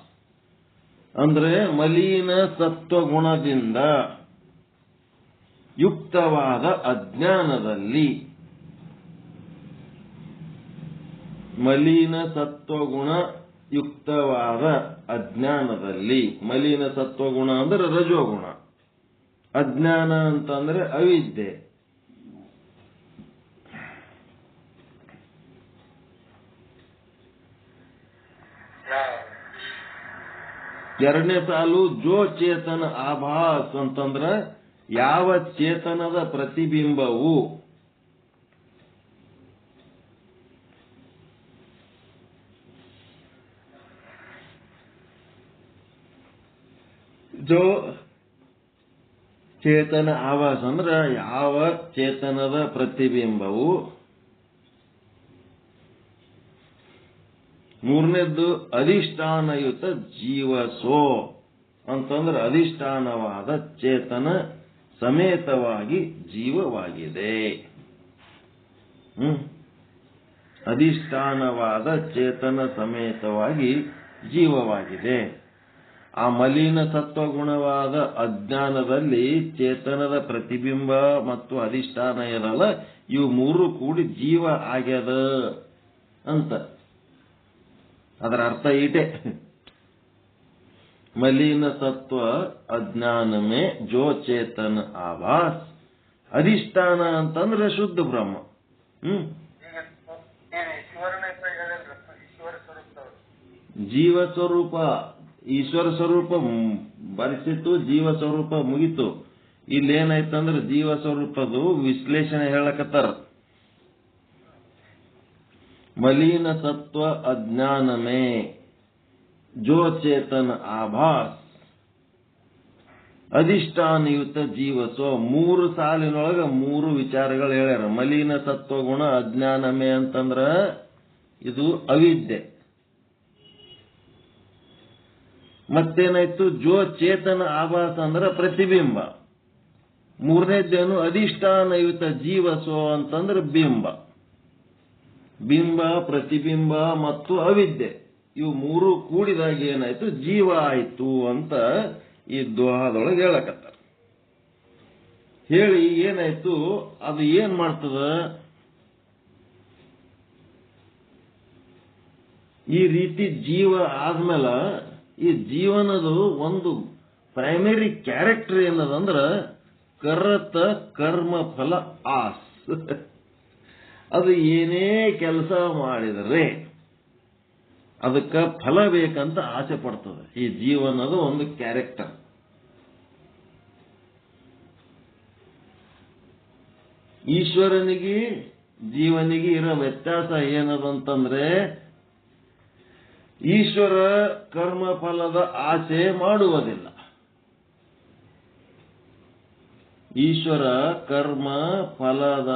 ಅಂದ್ರೆ ಮಲಿನ ಸತ್ವ ಗುಣದಿಂದ ಯುಕ್ತವಾದ ಅಜ್ಞಾನದಲ್ಲಿ, ಮಲಿನ ಸತ್ವಗುಣ ಯುಕ್ತವಾದ ಅಜ್ಞಾನದಲ್ಲಿ. ಮಲಿನ ಸತ್ವಗುಣ ಅಂದ್ರೆ ರಜೋಗುಣ, ಅಜ್ಞಾನ ಅಂತಂದ್ರೆ ಅವಿದ್ಯೆ. ಎರಡನೇ ಸಾಲು ಜೋ ಚೇತನ ಆಭಾಸ್ ಅಂತಂದ್ರ ಯಾವ ಚೇತನದ ಪ್ರತಿಬಿಂಬವು ಜೋ ಚೇತನ ಆಭಾಸ್ ಅಂದ್ರ ಯಾವ ಚೇತನದ ಪ್ರತಿಬಿಂಬವು. ಮೂರನೇದ್ದು ಅಧಿಷ್ಠಾನಯುತ ಜೀವಸೋ ಅಂತಂದ್ರೆ ಅಧಿಷ್ಠಾನವಾದ ಚೇತನ ಸಮೇತವಾಗಿ ಜೀವವಾಗಿದೆ. ಅಧಿಷ್ಠಾನವಾದ ಚೇತನ ಸಮೇತವಾಗಿ ಜೀವವಾಗಿದೆ. ಆ ಮಲಿನ ಸತ್ವಗುಣವಾದ ಅಜ್ಞಾನದಲ್ಲಿ ಚೇತನದ ಪ್ರತಿಬಿಂಬ ಮತ್ತು ಅಧಿಷ್ಠಾನ ಇರಲ್ಲ, ಇವು 3 ಕೂಡಿ ಜೀವ ಆಗ್ಯದ ಅಂತ. ಅದರ ಅರ್ಥ ಈಟೆ. ಮಲಿನ ಸತ್ವ ಅಜ್ಞಾನಮೇ ಜೋ ಚೇತನ ಆಭಾಸ್. ಅಧಿಷ್ಠಾನ ಅಂತಂದ್ರೆ ಶುದ್ಧ ಬ್ರಹ್ಮ. ಜೀವ ಸ್ವರೂಪ, ಈಶ್ವರ ಸ್ವರೂಪ ಬರೆಸಿತ್ತು, ಜೀವ ಸ್ವರೂಪ ಮುಗಿತು. ಇಲ್ಲೇನಾಯ್ತಂದ್ರೆ ಜೀವ ಸ್ವರೂಪದು ವಿಶ್ಲೇಷಣೆ ಹೇಳಕತ್ತಾರ. ಮಲಿನ ಸತ್ವ ಅಜ್ಞಾನಮೇ ಜೋ ಚೇತನ ಆಭಾಸ್ ಅಧಿಷ್ಠಾನಯುತ ಜೀವಸೋ. 3 ಸಾಲಿನೊಳಗ 3 ವಿಚಾರಗಳು ಹೇಳ್ಯಾರ. ಮಲಿನ ಸತ್ವಗುಣ ಅಜ್ಞಾನಮೇ ಅಂತಂದ್ರ ಇದು ಅವಿದ್ಯೆ. ಮತ್ತೇನಾಯ್ತು? ಜೋ ಚೇತನ ಆಭಾಸ ಅಂದ್ರೆ ಪ್ರತಿಬಿಂಬ. ಮೂರನೇದ್ದೇನು? ಅಧಿಷ್ಠಾನಯುತ ಜೀವಸೋ ಅಂತಂದ್ರೆ ಬಿಂಬ. ಬಿಂಬ, ಪ್ರತಿಬಿಂಬ ಮತ್ತು ಅವಿದ್ಯೆ ಇವು 3 ಕೂಡಿದಾಗ ಏನಾಯ್ತು? ಜೀವ ಆಯ್ತು ಅಂತ ಈ ದೋಹದೊಳಗೆ ಹೇಳಕತ್ತಾರ. ಹೇಳಿ ಏನಾಯ್ತು? ಅದು ಏನ್ ಮಾಡ್ತದ? ಈ ರೀತಿ ಜೀವ ಆದ್ಮೇಲೆ ಈ ಜೀವನದು ಒಂದು ಪ್ರೈಮರಿ ಕ್ಯಾರೆಕ್ಟರ್ ಏನದಂದ್ರ ಕರತ ಕರ್ಮ ಫಲ ಆಸ್. ಅದು ಏನೇ ಕೆಲಸ ಮಾಡಿದರೆ ಅದಕ್ಕ ಫಲ ಬೇಕಂತ ಆಸೆ ಪಡ್ತದೆ. ಈ ಜೀವನದ ಒಂದು ಕ್ಯಾರೆಕ್ಟರ್. ಈಶ್ವರನಿಗೆ ಜೀವನಿಗೆ ಇರೋ ವ್ಯತ್ಯಾಸ ಏನದಂತಂದ್ರೆ ಈಶ್ವರ ಕರ್ಮ ಫಲದ ಆಸೆ ಮಾಡುವುದಿಲ್ಲ. ಈಶ್ವರ ಕರ್ಮ ಫಲದ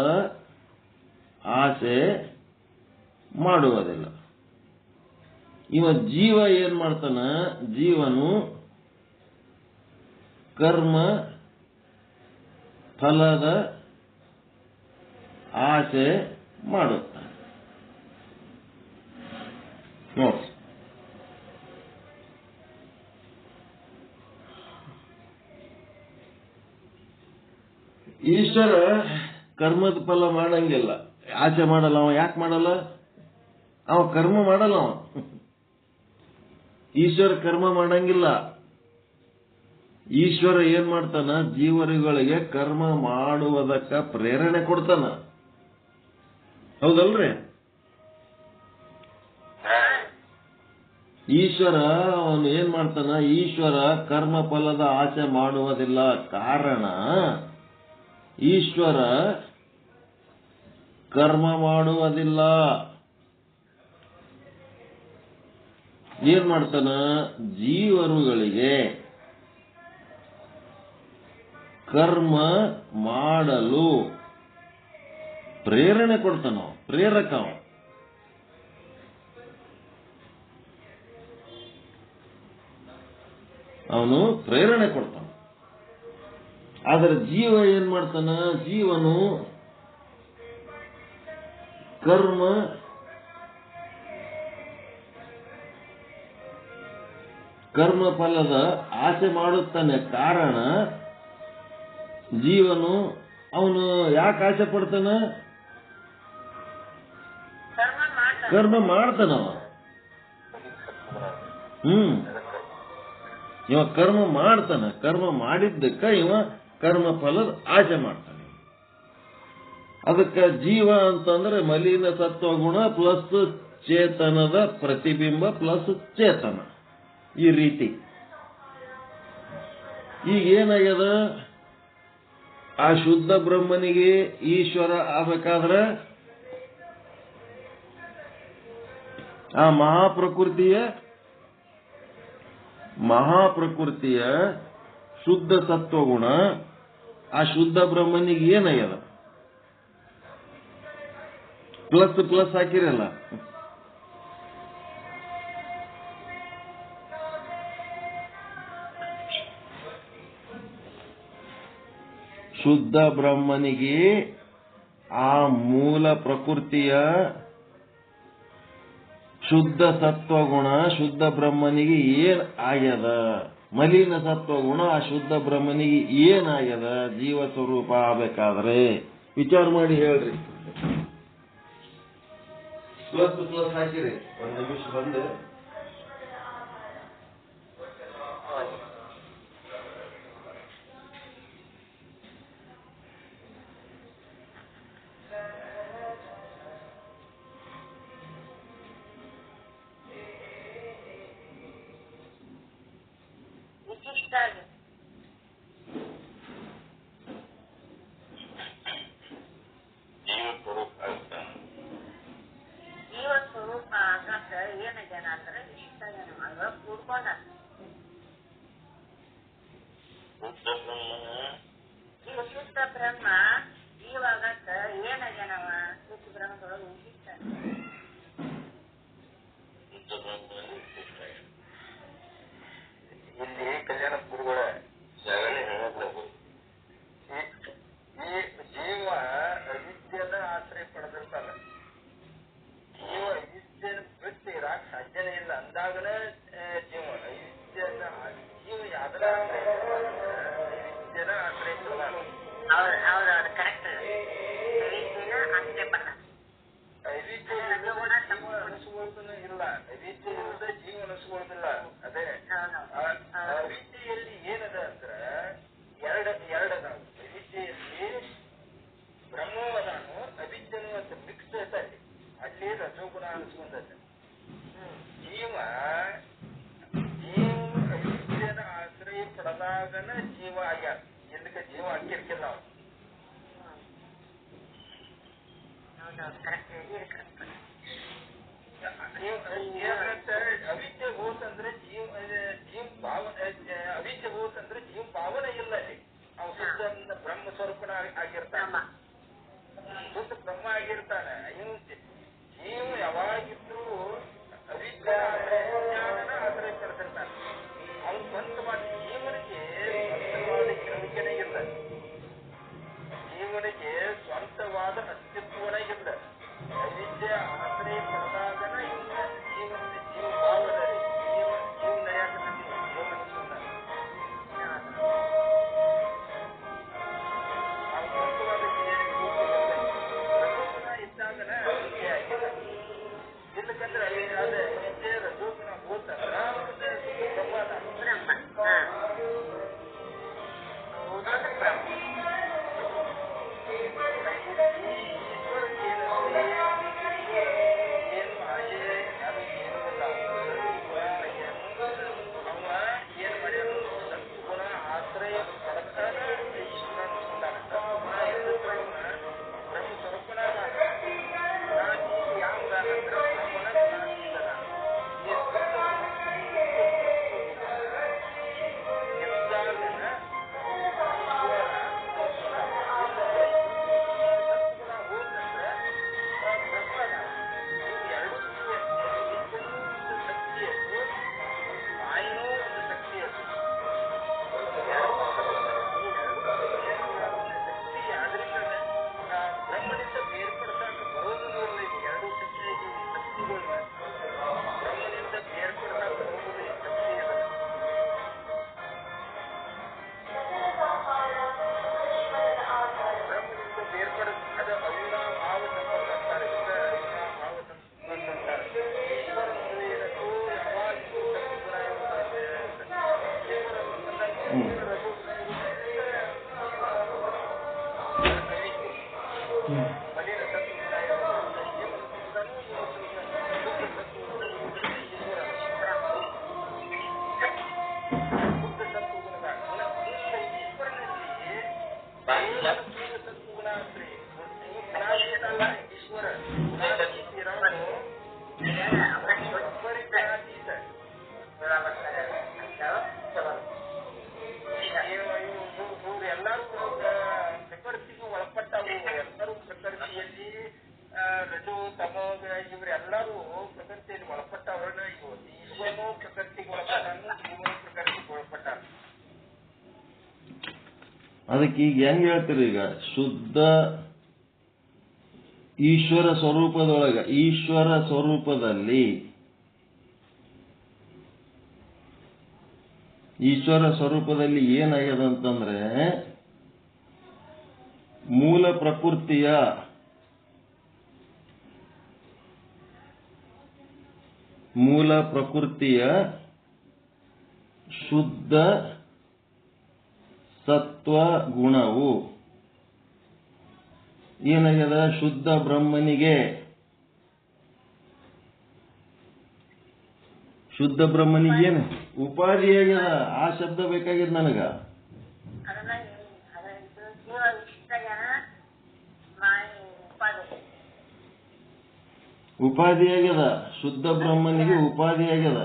ಆಸೆ ಮಾಡುವುದಿಲ್ಲ. ಇವ ಜೀವ ಏನ್ ಮಾಡ್ತಾನ? ಜೀವನು ಕರ್ಮ ಫಲದ ಆಸೆ ಮಾಡುತ್ತಾನೆ. ನೋಡಿ, ಈಶ್ವರ ಕರ್ಮದ ಫಲ ಮಾಡಂಗಿಲ್ಲ, ಆಚೆ ಮಾಡಲ್ಲ. ಅವ ಯಾಕೆ ಮಾಡಲ್ಲ? ಅವ ಕರ್ಮ ಮಾಡಲ್ಲ. ಅವ ಈಶ್ವರ ಕರ್ಮ ಮಾಡಂಗಿಲ್ಲ. ಈಶ್ವರ ಏನ್ ಮಾಡ್ತಾನ? ಜೀವರುಗಳಿಗೆ ಕರ್ಮ ಮಾಡುವುದಕ್ಕ ಪ್ರೇರಣೆ ಕೊಡ್ತಾನ. ಹೌದಲ್ರಿ? ಈಶ್ವರ ಅವನು ಏನ್ ಮಾಡ್ತಾನ? ಈಶ್ವರ ಕರ್ಮ ಫಲದ ಆಸೆ ಮಾಡುವುದಿಲ್ಲ. ಕಾರಣ ಈಶ್ವರ ಕರ್ಮ ಮಾಡುವುದಿಲ್ಲ. ಏನ್ ಮಾಡ್ತಾನ? ಜೀವರುಗಳಿಗೆ ಕರ್ಮ ಮಾಡಲು ಪ್ರೇರಣೆ ಕೊಡ್ತಾನ. ಪ್ರೇರಕ ಅವನು ಪ್ರೇರಣೆ ಕೊಡ್ತಾನ. ಆದರೆ ಜೀವ ಏನ್ ಮಾಡ್ತಾನ? ಜೀವನು ಕರ್ಮ ಫಲದ ಆಸೆ ಮಾಡುತ್ತಾನೆ. ಕಾರಣ ಜೀವನು ಅವನು ಯಾಕೆ ಆಸೆ ಪಡ್ತಾನ? ಕರ್ಮ ಮಾಡ್ತಾನವ. ಇವ ಕರ್ಮ ಮಾಡ್ತಾನ. ಕರ್ಮ ಮಾಡಿದ್ದಕ್ಕ ಇವ ಕರ್ಮ ಫಲದ ಆಸೆ ಮಾಡ್ತಾನೆ. ಅದಕ್ಕ ಜೀವ ಅಂತಂದ್ರೆ ಮಲಿನ ಸತ್ವಗುಣ ಪ್ಲಸ್ ಚೇತನದ ಪ್ರತಿಬಿಂಬ ಪ್ಲಸ್ ಚೇತನ. ಈ ರೀತಿ ಈಗ ಏನಾಗ್ಯದ? ಆ ಶುದ್ಧ ಬ್ರಹ್ಮನಿಗೆ ಈಶ್ವರ ಆಗ್ಬೇಕಾದ್ರೆ ಆ ಮಹಾಪ್ರಕೃತಿಯ ಶುದ್ಧ ಸತ್ವಗುಣ ಆ ಶುದ್ಧ ಬ್ರಹ್ಮನಿಗೆ ಏನಾಗ್ಯದ? ಪ್ಲಸ್ ಪ್ಲಸ್ ಹಾಕಿರಲ್ಲ. ಶುದ್ಧ ಬ್ರಹ್ಮನಿಗೆ ಆ ಮೂಲ ಪ್ರಕೃತಿಯ ಶುದ್ಧ ಸತ್ವಗುಣ ಶುದ್ಧ ಬ್ರಹ್ಮನಿಗೆ ಏನ್ ಆಗ್ಯದ? ಮಲಿನ ಸತ್ವಗುಣ ಆ ಶುದ್ಧ ಬ್ರಹ್ಮನಿಗೆ ಏನಾಗ್ಯದ? ಜೀವ ಸ್ವರೂಪ ಆಗ್ಬೇಕಾದ್ರೆ ವಿಚಾರ ಮಾಡಿ ಹೇಳ್ರಿ. ಪ್ಲಸ್ ಪ್ಲಸ್ ಹಾಕಿರಿ. ಒಂದು ನಿಮಿಷ ಬಂದು ಜೀವ ಸ್ವರೂಪ ಆಗಕ್ಕ ಏನಾಗ್ಯಾನ ಅಂದ್ರೆ ಇಷ್ಟ ಕೂಡ್ಕೊಂಡ ಶುದ್ಧ ಬ್ರಹ್ಮ ಜೀವ ಆಗಕ್ಕ ಏನಾಗ್ಯಾನವ? ಶುದ್ಧ ಬ್ರಹ್ಮದೊಳಗೆ ಉಚಿತ ಇಲ್ಲಿ ಕಲ್ಯಾಣ ಗುರುಗಳ ಜಗನೇ ಹೇಳಬಹುದು. ಈ ಜೀವ ಅವಿದ್ಯೆನ ಆಶ್ರಯ ಪಡೆದಿರ್ತಾನೆ. ಜೀವ ಅವಿದ್ಯೆನ ಬಿಟ್ಟು ಇರಾಕ್ ಸಾಧ್ಯನೇ ಇಲ್ಲ ಅಂದಾಗನ ಜೀವ ಜೀವ ಯಾವ್ದರ ಅವಿದ್ಯೆನ ಆಶ್ರಯ ಪಡೆದಾನ. ಹೌದೌದು ಕರೆಕ್ಟ್. ಅವಿದ್ಯೆನ ಆಶ್ರಯ ಪಡೆದ. ಅವಿದ್ಯೆ ಅನಿಸ್ಕೊಳ್ಳೋದನ್ನು ಇಲ್ಲ. ಅವಿದ್ಯೆ ಇಲ್ಲದೆ ಜೀವ ಅನಿಸ್ಕೊಳ್ಳೋದಿಲ್ಲ. ಅದೇ ಅವಿದ್ಯೆಯಲ್ಲಿ ಏನದ ಅಂದ್ರ ಎರಡದ. ಅವಿದ್ಯೆಯಲ್ಲಿ ಬ್ರಹ್ಮವದಾನು ಅವಿದ್ಯನು ಅಂತ ಮಿಕ್ಸ್ ಐತಲ್ಲಿ. ಅಲ್ಲಿ ರಜೋಗುಣ ಅನಿಸ್ಕೊಂಡೈತೆ. ಜೀವ ಅವಿದ್ಯನ ಆಶ್ರಯ ಪಡೆದಾಗನ ಜೀವ ಆಗ್ಯಾರ. ಎಲ್ಲಿಗೆ ಜೀವ ಹಾಕಿರ್ಕಿಲ್ಲ ನಾವು. ಅವಿದ್ಯೆ ಹೋತಂದ್ರೆ ಅವಿದ್ಯೆ ಹೋತಂದ್ರೆ ಜೀವ ಭಾವನೆ ಇಲ್ಲ ಅಲ್ಲಿ. ಅವ ಶುದ್ಧ ಬ್ರಹ್ಮ ಸ್ವರೂಪನ ಆಗಿರ್ತಾನ. ಶುದ್ಧ ಬ್ರಹ್ಮ ಆಗಿರ್ತಾನೆ. ಜೀವ ಯಾವಾಗಿದ್ರು ಅವಿದ್ಯೆ ಜ್ಞಾನನ ಆಶ್ರಯ ಪಡ್ತಿರ್ತಾನೆ. ಅವನು ಸ್ವಂತವಾದ ಜೀವನಿಗೆ ಸ್ವಂತವಾದ ಇರುವಿಕೆನೇ ಇಲ್ಲ. ಜೀವನಿಗೆ ಸ್ವಂತವಾದ ಅಸ್ತಿತ್ವನೇ ಇಲ್ಲ. ಅವಿದ್ಯೆ ಆಶ್ರಯ ಪಡೆದಾಗನ ಜೀವ ಭಾವದಲ್ಲಿ ಜೀವ ನಯಾಕನಲ್ಲಿ ಜೀವ ಅನಿಸ್ಕೊಂಡ. ಆ ಸ್ವಂತವಾದ ಇವರೆಲ್ಲರೂ ಪ್ರಕೃತಿಯಲ್ಲಿ ಒಳಪಟ್ಟವರನ್ನ ಈಶ್ವರನು ಪ್ರಕೃತಿಗೆ ಒಳಪಟ್ಟಾನು, ಜೀವನು ಪ್ರಕೃತಿಗೆ ಒಳಪಟ್ಟಾನ. ಅದಕ್ಕೆ ಈಗ ಹೆಂಗ್ ಹೇಳ್ತೀರಿ? ಈಗ ಶುದ್ಧ ಈಶ್ವರ ಸ್ವರೂಪದೊಳಗ, ಈಶ್ವರ ಸ್ವರೂಪದಲ್ಲಿ, ಈಶ್ವರ ಸ್ವರೂಪದಲ್ಲಿ ಏನಾಗ್ಯದ ಅಂತಂದ್ರೆ ಮೂಲ ಪ್ರಕೃತಿಯ ಶುದ್ಧ ಸತ್ವ ಗುಣವು ಏನಾಗ್ಯದ? ಶುದ್ಧ ಬ್ರಹ್ಮನಿಗೆ ಏನು ಉಪಾಧಿಯಾಗ್ಯದ? ಆ ಶಬ್ದ ಬೇಕಾಗ್ಯದ ನನಗ. ಅದನ್ನ ಜೀವ ವಿಶಿಷ್ಟಜ್ಞಾನ ಉಪಾಧಿಯಾಗ್ಯದ. ಶುದ್ಧ ಬ್ರಹ್ಮನಿಗೆ ಉಪಾಧಿಯಾಗ್ಯದ.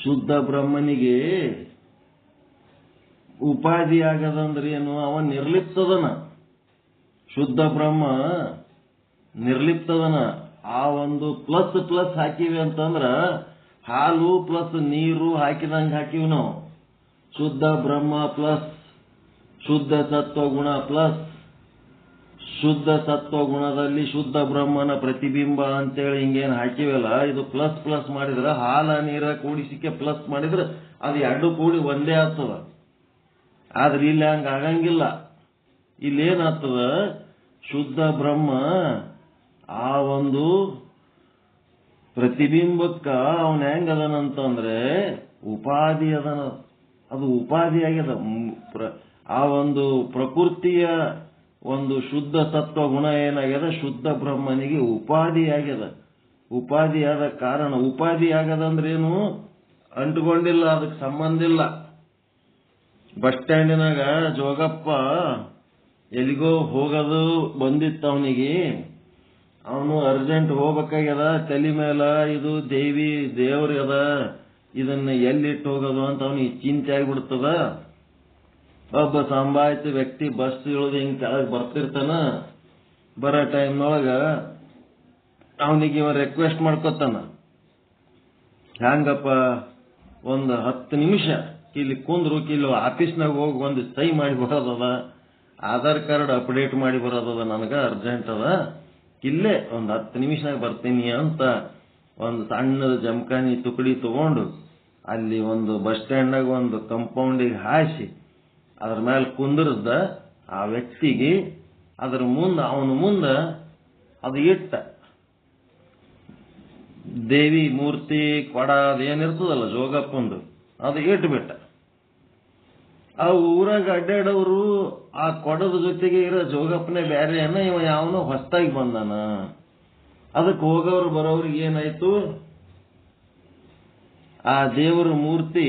ಶುದ್ಧ ಬ್ರಹ್ಮನಿಗೆ ಉಪಾಧಿ ಆಗದಂದ್ರೆ ಏನು? ಅವ ನಿರ್ಲಿಪ್ತದನ. ಶುದ್ಧ ಬ್ರಹ್ಮ ನಿರ್ಲಿಪ್ತದನ. ಆ ಒಂದು ಪ್ಲಸ್ ಹಾಕಿವಿ ಅಂತಂದ್ರ ಹಾಲು ಪ್ಲಸ್ ನೀರು ಹಾಕಿದಂಗೆ ಹಾಕಿವಿ ನಾವು. ಶುದ್ಧ ಬ್ರಹ್ಮ ಪ್ಲಸ್ ಶುದ್ಧ ಸತ್ವ ಗುಣ ಪ್ಲಸ್ ಶುದ್ಧ ಸತ್ವ ಗುಣದಲ್ಲಿ ಶುದ್ಧ ಬ್ರಹ್ಮನ ಪ್ರತಿಬಿಂಬ ಅಂತೇಳಿ ಹಿಂಗೇನು ಹಾಕಿವಲ್ಲ, ಇದು ಪ್ಲಸ್ ಮಾಡಿದ್ರೆ ಹಾಲ ನೀರ ಕೂಡಿಸಿಕೆ ಪ್ಲಸ್ ಮಾಡಿದ್ರೆ ಅದು ಎರಡು ಕೂಡಿ ಒಂದೇ ಆಗ್ತದ. ಆದ್ರೆ ಇಲ್ಲಿ ಹಂಗ ಆಗಂಗಿಲ್ಲ. ಇಲ್ಲೇನಾಗ್ತದ? ಶುದ್ಧ ಬ್ರಹ್ಮ ಆ ಒಂದು ಪ್ರತಿಬಿಂಬಕ್ಕ ಅವನ ಹೆಂಗ್ ಅದನಂತಂದ್ರೆ ಉಪಾಧಿ ಅದನ. ಅದು ಉಪಾಧಿ ಆಗ್ಯದ. ಆ ಒಂದು ಪ್ರಕೃತಿಯ ಒಂದು ಶುದ್ಧ ಸತ್ವ ಗುಣ ಏನಾಗ್ಯದ? ಶುದ್ಧ ಬ್ರಹ್ಮನಿಗೆ ಉಪಾಧಿ ಆಗ್ಯದ. ಉಪಾಧಿ ಆದ ಕಾರಣ, ಉಪಾಧಿ ಆಗದಂದ್ರೇನು? ಅಂಟುಕೊಂಡಿಲ್ಲ, ಅದಕ್ಕೆ ಸಂಬಂಧ ಇಲ್ಲ. ಬಸ್ ಸ್ಟ್ಯಾಂಡಿನಾಗ ಜೋಗಪ್ಪ ಎಲ್ಲಿಗೋ ಹೋಗೋದು ಬಂದಿತ್ತು ಅವನಿಗೆ. ಅವನು ಅರ್ಜೆಂಟ್ ಹೋಗ್ಬೇಕಾಗ್ಯದ. ತಲೆ ಮೇಲ ಇದು ದೇವ್ರದ ಇದನ್ನ ಎಲ್ಲಿಟ್ಟು ಹೋಗೋದು ಅಂತ ಅವನಿಗೆ ಚಿಂತೆ ಆಗಿಬಿಡ್ತದ. ಒಬ್ಬ ಸಂಭಾಯಿತ ವ್ಯಕ್ತಿ ಬಸ್ ಇಳಿದು ಹಿಂಗ್ ಕೆಳಗೆ ಬರ್ತಿರ್ತಾನ. ಬರೋ ಟೈಮ್ನೊಳಗ ಅವನಿಗೆ ಇವ ರಿಕ್ವೆಸ್ಟ್ ಮಾಡ್ಕೊತಾನ, ಹ್ಯಾಂಗಪ್ಪ ಒಂದು 10 ನಿಮಿಷ ಇಲ್ಲಿ ಕುಂದ್ರು, ಇಲ್ಲಿ ಆಫೀಸ್ನಾಗ ಹೋಗಿ ಒಂದು ಸೈ ಮಾಡಿ ಬರೋದದ, ಆಧಾರ್ ಕಾರ್ಡ್ ಅಪ್ಡೇಟ್ ಮಾಡಿ ಬರೋದದ, ನನಗ ಅರ್ಜೆಂಟ್ ಅದ, ಇಲ್ಲೇ ಒಂದು 10 ನಿಮಿಷನಾಗ ಬರ್ತೀನಿ ಅಂತ ಒಂದು ಸಣ್ಣದ ಜಮಖಾನಿ ತುಕಡಿ ತಗೊಂಡು ಅಲ್ಲಿ ಒಂದು ಬಸ್ ಸ್ಟ್ಯಾಂಡ್ನಾಗ ಒಂದು ಕಂಪೌಂಡಿಗೆ ಹಾಸಿ ಅದ್ರ ಮೇಲೆ ಕುಂದರ್ದ ಆ ವ್ಯಕ್ತಿಗೆ ಅದ್ರ ಮುಂದೆ ಅವನ ಮುಂದೆ ಅದು ಇಟ್ಟ ದೇವಿ ಮೂರ್ತಿ ಕೊಡ ಅದೇನಿರ್ತದಲ್ಲ ಜೋಗಪ್ಪಂದು, ಅದು ಇಟ್ಬಿಟ್ಟ. ಆ ಊರಾಗ ಅಡ್ಡಾಡೋರು ಆ ಕೊಡದ ಜೊತೆಗೆ ಇರೋ ಜೋಗಪ್ಪನೇ ಬ್ಯಾರೆಯನ್ನ, ಇವ ಯಾವನೋ ಹೊಸ್ತಾಗಿ ಬಂದಾನ. ಅದಕ್ಕೆ ಹೋಗೋರು ಬರೋವ್ರಿಗೆ ಏನಾಯ್ತು? ಆ ದೇವರ ಮೂರ್ತಿ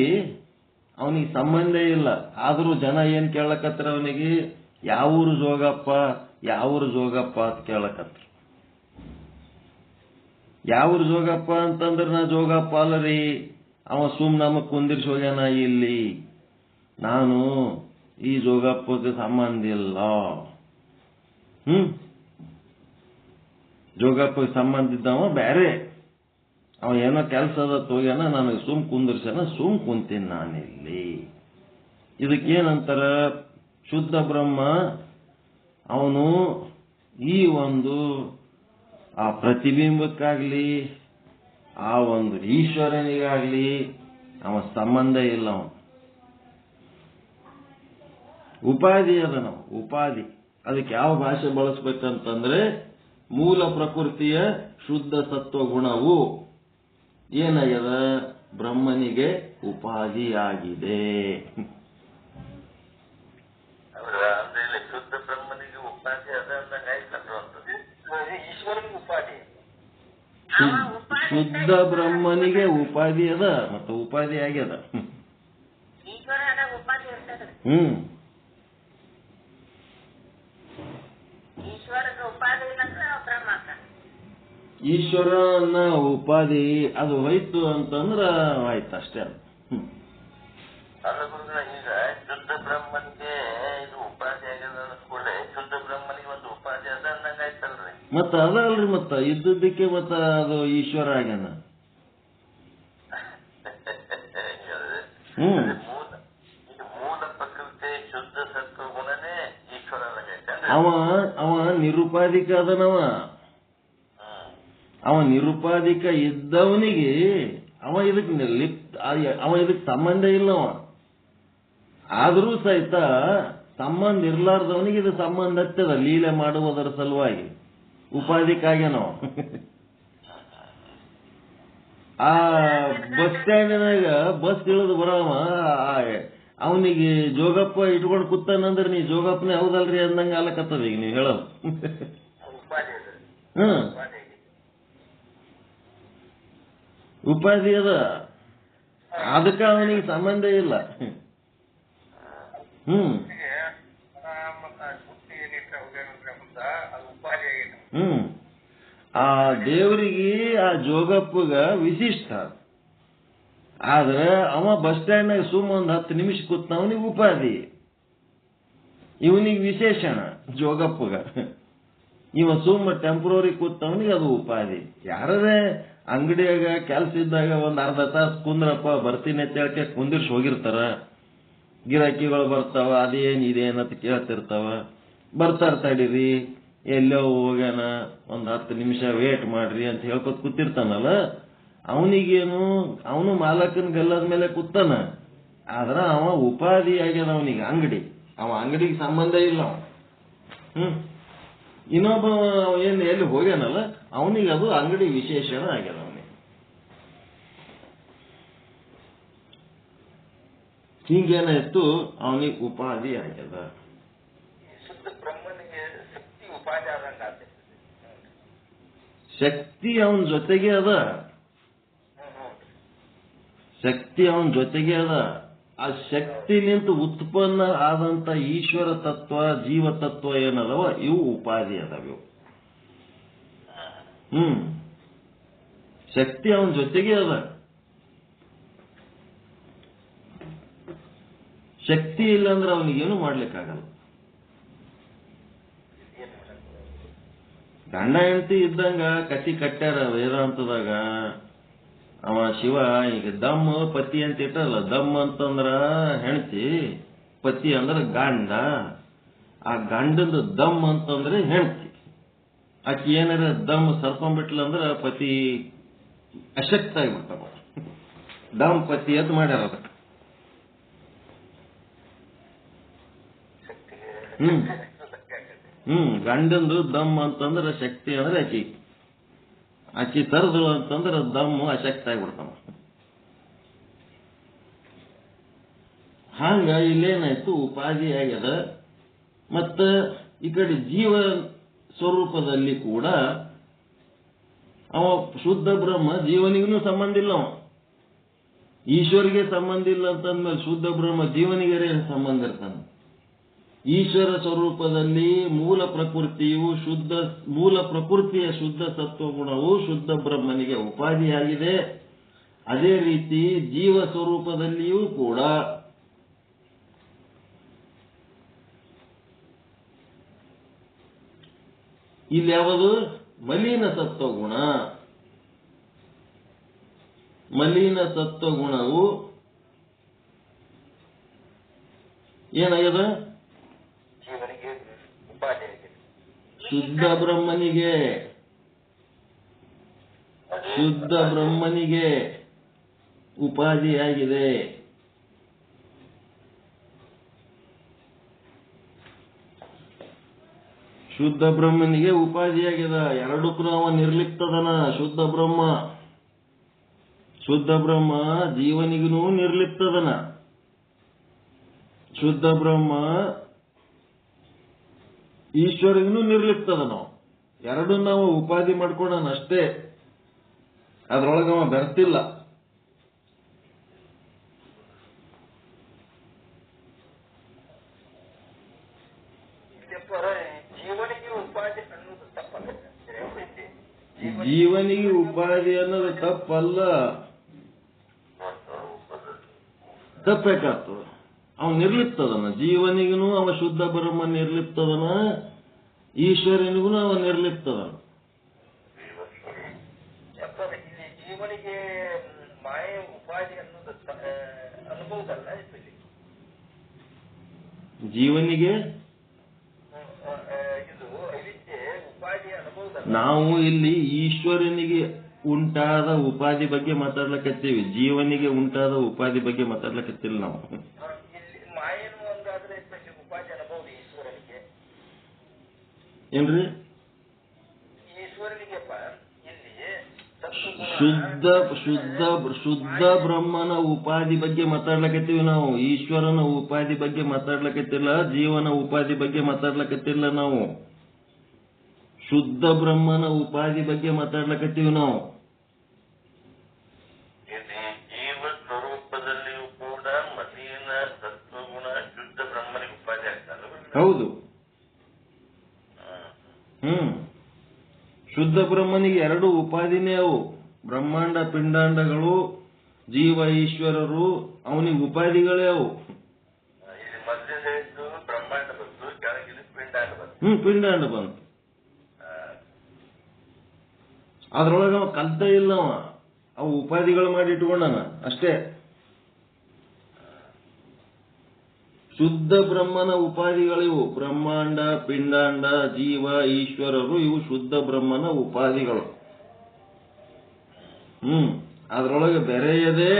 ಅವನಿಗೆ ಸಂಬಂಧ ಇಲ್ಲ. ಆದ್ರೂ ಜನ ಏನ್ ಕೇಳಕತ್ರ ಅವನಿಗೆ? ಯಾವೂರು ಜೋಗಪ್ಪ ಅಂತ ಕೇಳಕತ್ರ. ಯಾವೂರು ಜೋಗಪ್ಪ ಅಂತಂದ್ರೆ ನಾ ಜೋಗಪ್ಪ ಅಲ್ಲರಿ, ಅವ ನಮಗ್ ಕುಂದಿರ್ಸಿ ಹೋಗ್ಯಾನ ಇಲ್ಲಿ, ನಾನು ಈ ಜೋಗಪ್ಪಗೆ ಸಂಬಂಧ ಇಲ್ಲ. ಜೋಗಪ್ಪಗೆ ಸಂಬಂಧ ಇದ್ದವ ಬ್ಯಾರೆ, ಅವ ಏನೋ ಕೆಲಸ ಅದ ಹೋಗ್ಯಾನ, ನನಗೆ ಕುಂದಿರ್ಸ್ಯಾನ, ಕುಂತೀನಿ ನಾನಿಲ್ಲಿ. ಇದಕ್ಕೇನಂತಾರ? ಶುದ್ಧ ಬ್ರಹ್ಮ ಅವನು ಈ ಒಂದು ಆ ಪ್ರತಿಬಿಂಬಕ್ಕಾಗ್ಲಿ ಆ ಒಂದು ಈಶ್ವರನಿಗಾಗ್ಲಿ ಅವ ಸಂಬಂಧ ಇಲ್ಲ. ಅವನು ಉಪಾಧಿ ಅದ. ನಾವು ಉಪಾಧಿ ಅದಕ್ಕೆ ಯಾವ ಭಾಷೆ ಬಳಸ್ಬೇಕಂತಂದ್ರೆ ಮೂಲ ಪ್ರಕೃತಿಯ ಶುದ್ಧ ಸತ್ವ ಗುಣವು ಏನಾಗ್ಯದ? ಬ್ರಹ್ಮನಿಗೆ ಉಪಾಧಿಯಾಗಿದೆ. ಅಂದ್ರೆ ಶುದ್ಧ ಬ್ರಹ್ಮನಿಗೆ ಉಪಾಧಿ ಅದ ಅಂದಂಗ ಈಶ್ವರನಿಗೆ ಉಪಾಧಿ. ಶುದ್ಧ ಬ್ರಹ್ಮನಿಗೆ ಉಪಾಧಿ ಅದ ಮತ್ತು ಉಪಾಧಿ ಆಗ್ಯದ. ಈಶ್ವರ ಉಪಾಧಿ ಇರ್ತದ್ರಿ. ಈಶ್ವರದ ಉಪಾಧಿ ಇಲ್ಲಂದ್ರೆ ಬ್ರಹ್ಮ. ಈಶ್ವರ ಅನ್ನೋ ಉಪಾಧಿ ಅದು ಹೋಯ್ತು ಅಂತಂದ್ರ ಆಯ್ತು ಅಷ್ಟೇ. ಅಲ್ಲ ಗುರುಗಳ, ಈಗ ಶುದ್ಧ ಬ್ರಹ್ಮನಿಗೆ ಇದು ಉಪಾಧಿ ಆಗ್ಯದ ಅಂದ್ಕೊಳ್ಳೆ, ಶುದ್ಧ ಬ್ರಹ್ಮನಿಗೆ ಒಂದು ಉಪಾಧಿ ಅದ ಅಂದಂಗ ಆಯ್ತಲ್ರಿ. ಮತ್ತ ಅದಲ್ರಿ, ಮತ್ತ ಇದ್ದದ್ದಕ್ಕೆ ಮತ್ತ ಅದು ಈಶ್ವರ ಆಗ್ಯಾನ. ಮೂಲ ಪ್ರಕೃತಿ ಶುದ್ಧ ಸತ್ವ ಗುಣನೇ ಈಶ್ವರ ಅವ ನಿರುಪಾಧಿಕ ಅದನವ. ಅವ ನಿರುಪಾಧಿಕ ಇದ್ದವನಿಗೆ ಅವ ಇದಕ್ಕೆ ಸಂಬಂಧ ಇಲ್ಲವ. ಆದರೂ ಸಹಿತ ಸಂಬಂಧ ಇರ್ಲಾರ್ದವನಿಗೆ ಇದು ಸಂಬಂಧ ಹತ್ತದ, ಲೀಲೆ ಮಾಡುವುದರ ಸಲುವಾಗಿ ಉಪಾಧಿಕಾಗ್ಯನವ. ಆ ಬಸ್ ಸ್ಟ್ಯಾಂಡಿನಾಗ ಬಸ್ ಇಳಿದು ಬರವ, ಅವನಿಗೆ ಜೋಗಪ್ಪ ಇಟ್ಕೊಂಡು ಕೂತಾನಂದ್ರೆ ನೀ ಜೋಗಪ್ಪನೇ ಹೌದಲ್ರಿ ಅಂದಂಗ ಆಲಕತ್ತದ ಈಗ ನೀವು ಹೇಳೋದು. ಉಪಾಧಿ ಅದ, ಅದಕ್ಕೆ ಅವನಿಗೆ ಸಂಬಂಧ ಇಲ್ಲ. ಆ ದೇವರಿಗೆ ಆ ಜೋಗಪ್ಪಗ ವಿಶಿಷ್ಟ. ಆದ್ರೆ ಅವ ಬಸ್ ಸ್ಟ್ಯಾಂಡ್ನಾಗ ಒಂದು 10 ನಿಮಿಷ ಕೂತ ಅವನಿಗೆ ಉಪಾಧಿ, ಇವನಿಗೆ ವಿಶೇಷಣ ಜೋಗಪ್ಪಗ. ಇವ ಟೆಂಪ್ರವರಿ ಕೂತವನಿಗೆ ಅದು ಉಪಾಧಿ. ಯಾರದೇ ಅಂಗಡಿಯಾಗ ಕೆಲ್ಸ ಇದ್ದಾಗ ಒಂದ್ ಅರ್ಧ ತಾಸು ಕುಂದ್ರಪ್ಪ ಬರ್ತೀನಿ ಅಂತ ಹೇಳಕ್ಕೆ ಕುಂದಿರ್ಸಿ ಹೋಗಿರ್ತಾರ. ಗಿರಾಕಿಗಳು ಬರ್ತಾವ, ಅದೇನ್ ಇದೇನಂತ ಕೇಳ್ತಿರ್ತಾವ. ಬರ್ತಾರ ತಡೀರಿ, ಎಲ್ಲೋ ಹೋಗ್ಯಾನ, ಒಂದ್ 10 ನಿಮಿಷ ವೇಟ್ ಮಾಡ್ರಿ ಅಂತ ಹೇಳ್ಕೊತ ಕೂತಿರ್ತಾನಲ್ಲ, ಅವನಿಗೇನು ಅವನು ಮಾಲಕನ ಗಲ್ಲದ ಮೇಲೆ ಕೂತಾನ. ಆದ್ರ ಅವ ಉಪಾಧಿ ಆಗ್ಯದ ಅವನಿಗೆ ಅಂಗಡಿ. ಅವ ಅಂಗಡಿಗೆ ಸಂಬಂಧ ಇಲ್ಲ. ಇನ್ನೊಬ್ಬ ಏನು ಎಲ್ಲಿ ಹೋಗ್ಯಾನಲ್ಲ ಅವನಿಗೆ ಅದು ಅಂಗಡಿ ವಿಶೇಷಣ ಆಗ್ಯದ. ಅವನಿಗೆ ಹಿಂಗೇನಾಯ್ತು, ಅವನಿಗೆ ಉಪಾಧಿ ಆಗ್ಯದ. ಶಕ್ತಿ ಅವನ ಜೊತೆಗೆ ಅದ, ಶಕ್ತಿ ಅವನ ಜೊತೆಗೆ ಅದ. ಆ ಶಕ್ತಿ ನಿಂತು ಉತ್ಪನ್ನ ಆದಂತ ಈಶ್ವರ ತತ್ವ, ಜೀವ ತತ್ವ ಏನದವ, ಇವು ಉಪಾಧಿ ಅದಾವ. ಇವು ಶಕ್ತಿ ಅವನ ಜೊತೆಗೆ ಅದ. ಶಕ್ತಿ ಇಲ್ಲಾಂದ್ರೆ ಅವನಿಗೇನು ಮಾಡ್ಲಿಕ್ಕಾಗಲ್ಲ. ಗಂಡ ಹೆಂಡತಿ ಇದ್ದಂಗ ಕಸಿ ಕಟ್ಟ್ಯಾರ ವೇದಾಂತದಾಗ. ಅವ ಶಿವ ಈಗ ದಮ್ ಪತಿ ಅಂತ ಇಟ್ಟಲ್ಲ. ದಮ್ ಅಂತಂದ್ರ ಹೆಂಡತಿ, ಪತಿ ಅಂದ್ರ ಗಂಡ. ಆ ಗಂಡದ ದಮ್ ಅಂತಂದ್ರೆ ಹೆಂಡತಿ. ಆಕಿ ಏನಾರ ದಮ್ ಸರ್ಕೊಂಡ್ಬಿಟ್ಲಂದ್ರ ಪತಿ ಅಶಕ್ತ ಆಗಿಬಿಡ್ತಾವ. ದಮ್ ಪತಿ ಅಂತ ಮಾಡ್ಯಾರ ಅದಕ್ಕೆ. ಗಂಡಂದು ದಮ್ ಅಂತಂದ್ರ ಶಕ್ತಿ ಅಂದ್ರೆ ಆಕಿ ತರದಳು ಅಂತಂದ್ರೆ ದಮ್ಮು ಅಶಕ್ತ ಆಗಿಬಿಡ್ತಾವ. ಹಂಗ ಇಲ್ಲೇನಾಯ್ತು, ಉಪಾಧಿ ಆಗ್ಯದ. ಮತ್ತ ಈ ಕಡೆ ಜೀವ ಸ್ವರೂಪದಲ್ಲಿ ಕೂಡ ಅವ ಶುದ್ಧ ಬ್ರಹ್ಮ, ಜೀವನಿಗೂ ಸಂಬಂಧ ಇಲ್ಲ. ಅವ ಈಶ್ವರಿಗೆ ಸಂಬಂಧ ಇಲ್ಲ ಅಂತಂದ್ಮೇಲೆ ಶುದ್ಧ ಬ್ರಹ್ಮ ಜೀವನಿಗೆ ಸಂಬಂಧ ಇರ್ತಾನೆ. ಈಶ್ವರ ಸ್ವರೂಪದಲ್ಲಿ ಮೂಲ ಪ್ರಕೃತಿಯ ಶುದ್ಧ ಸತ್ವಗುಣವು ಶುದ್ಧ ಬ್ರಹ್ಮನಿಗೆ ಉಪಾಧಿಯಾಗಿದೆ. ಅದೇ ರೀತಿ ಜೀವ ಸ್ವರೂಪದಲ್ಲಿಯೂ ಕೂಡ ಇಲ್ಲಿ ಯಾವುದು ಮಲಿನ ಸತ್ವಗುಣ. ಮಲಿನ ಸತ್ವಗುಣವು ಏನಾಗ್ಯದ, ಶುದ್ಧ ಬ್ರಹ್ಮನಿಗೆ ಉಪಾಧಿಯಾಗಿದೆ. ಶುದ್ಧ ಬ್ರಹ್ಮನಿಗೆ ಉಪಾಧಿಯಾಗಿದೆ. ಎರಡಕ್ಕೂ ಅವ ನಿರ್ಲಿಪ್ತದನ. ಶುದ್ಧ ಬ್ರಹ್ಮ ಜೀವನಿಗೂ ನಿರ್ಲಿಪ್ತದನ. ಶುದ್ಧ ಬ್ರಹ್ಮ ಈಶ್ವರಿಗೂ ನಿರ್ಲಿಪ್ತದ. ನಾವು ಎರಡು ನಾವು ಉಪಾಧಿ ಮಾಡ್ಕೊಳ್ಳೋಣ ಅಷ್ಟೇ, ಅದ್ರೊಳಗೆ ಅವ ಬೆರ್ತಿಲ್ಲ. ಜೀವನಿಗೆ ಉಪಾಧಿ ಅನ್ನೋದು ತಪ್ಪಲ್ಲ. ತಪ್ಪಬೇಕಾಗ್ತದ. ಅವ ನಿರ್ಲಿಪ್ತದನ. ಜೀವನಿಗೂ ಅವ ಶುದ್ಧ ಬ್ರಹ್ಮ ನಿರ್ಲಿಪ್ತದನ, ಈಶ್ವರನಿಗೂ ಅವ ನಿರ್ಲಿಪ್ತದನ. ಇಲ್ಲಿ ಜೀವನಿಗೆ ಮಾಯೆ ಉಪಾಧಿ ಅನ್ನೋದು ಅನುಭವದಲ್ಲ. ಜೀವನಿಗೆ ಇದು ಅವಿದ್ಯೆ ಉಪಾಧಿ ಅನುಭವದಲ್ಲ. ನಾವು ಇಲ್ಲಿ ಈಶ್ವರನಿಗೆ ಉಂಟಾದ ಉಪಾಧಿ ಬಗ್ಗೆ ಮಾತಾಡ್ಲಕತ್ತೀವಿ, ಜೀವನಿಗೆ ಉಂಟಾದ ಉಪಾಧಿ ಬಗ್ಗೆ ಮಾತಾಡ್ಲಕತ್ತಿಲ್ಲ ನಾವು. ಇಲ್ಲಿ ಮಾಯನು ಒಂದಾದ್ರೆ ಉಪಾಧಿ ಅನುಭವ ಈಶ್ವರನಿಗೆ ಏನ್ರಿ? ಈಶ್ವರನಿಗೆಪ್ಪ ಇಲ್ಲಿ ಶುದ್ಧ ಬ್ರಹ್ಮನ ಉಪಾಧಿ ಬಗ್ಗೆ ಮಾತಾಡ್ಲಕತ್ತೀವಿ ನಾವು. ಈಶ್ವರನ ಉಪಾಧಿ ಬಗ್ಗೆ ಮಾತಾಡ್ಲಕತ್ತಿಲ್ಲ, ಜೀವನ ಉಪಾಧಿ ಬಗ್ಗೆ ಮಾತಾಡ್ಲಕತ್ತಿಲ್ಲ ನಾವು. ಶುದ್ಧ ಬ್ರಹ್ಮನ ಉಪಾಧಿ ಬಗ್ಗೆ ಮಾತಾಡ್ಲಕತ್ತೀವಿ ನಾವು. ಜೀವ ಸ್ವರೂಪದಲ್ಲಿಯೂ ಕೂಡ ಮಲಿನ ಸತ್ವಗುಣ ಶುದ್ಧ ಬ್ರಹ್ಮನಿಗೆ ಉಪಾಧಿ ಆಗ್ತಲ್ಲ. ಹೌದು. ಶುದ್ಧ ಬ್ರಹ್ಮನಿಗೆ ಎರಡು ಉಪಾಧಿನೇ ಅವು. ಬ್ರಹ್ಮಾಂಡ ಪಿಂಡಾಂಡಗಳು, ಜೀವ ಈಶ್ವರರು ಅವನಿಗೆ ಉಪಾಧಿಗಳೇ ಅವು. ಇಲ್ಲಿ ಮಧ್ಯದ ಇದ್ದು ಬ್ರಹ್ಮಾಂಡ ಬಂತು, ಕೆಳಗಿದ್ದು ಪಿಂಡಾಂಡ ಬಂತು. ಪಿಂಡಾಂಡ ಬಂತು. ಅದ್ರೊಳಗೆ ಅವ ಕಲ್ತ ಇಲ್ಲ, ಅವು ಉಪಾಧಿಗಳು ಮಾಡಿ ಇಟ್ಕೊಂಡನ ಅಷ್ಟೇ. ಶುದ್ಧ ಬ್ರಹ್ಮನ ಉಪಾಧಿಗಳಿವು. ಬ್ರಹ್ಮಾಂಡ ಪಿಂಡಾಂಡ ಜೀವ ಈಶ್ವರರು ಇವು ಶುದ್ಧ ಬ್ರಹ್ಮನ ಉಪಾಧಿಗಳು. ಅದರೊಳಗೆ ಬೆರೆಯದೆ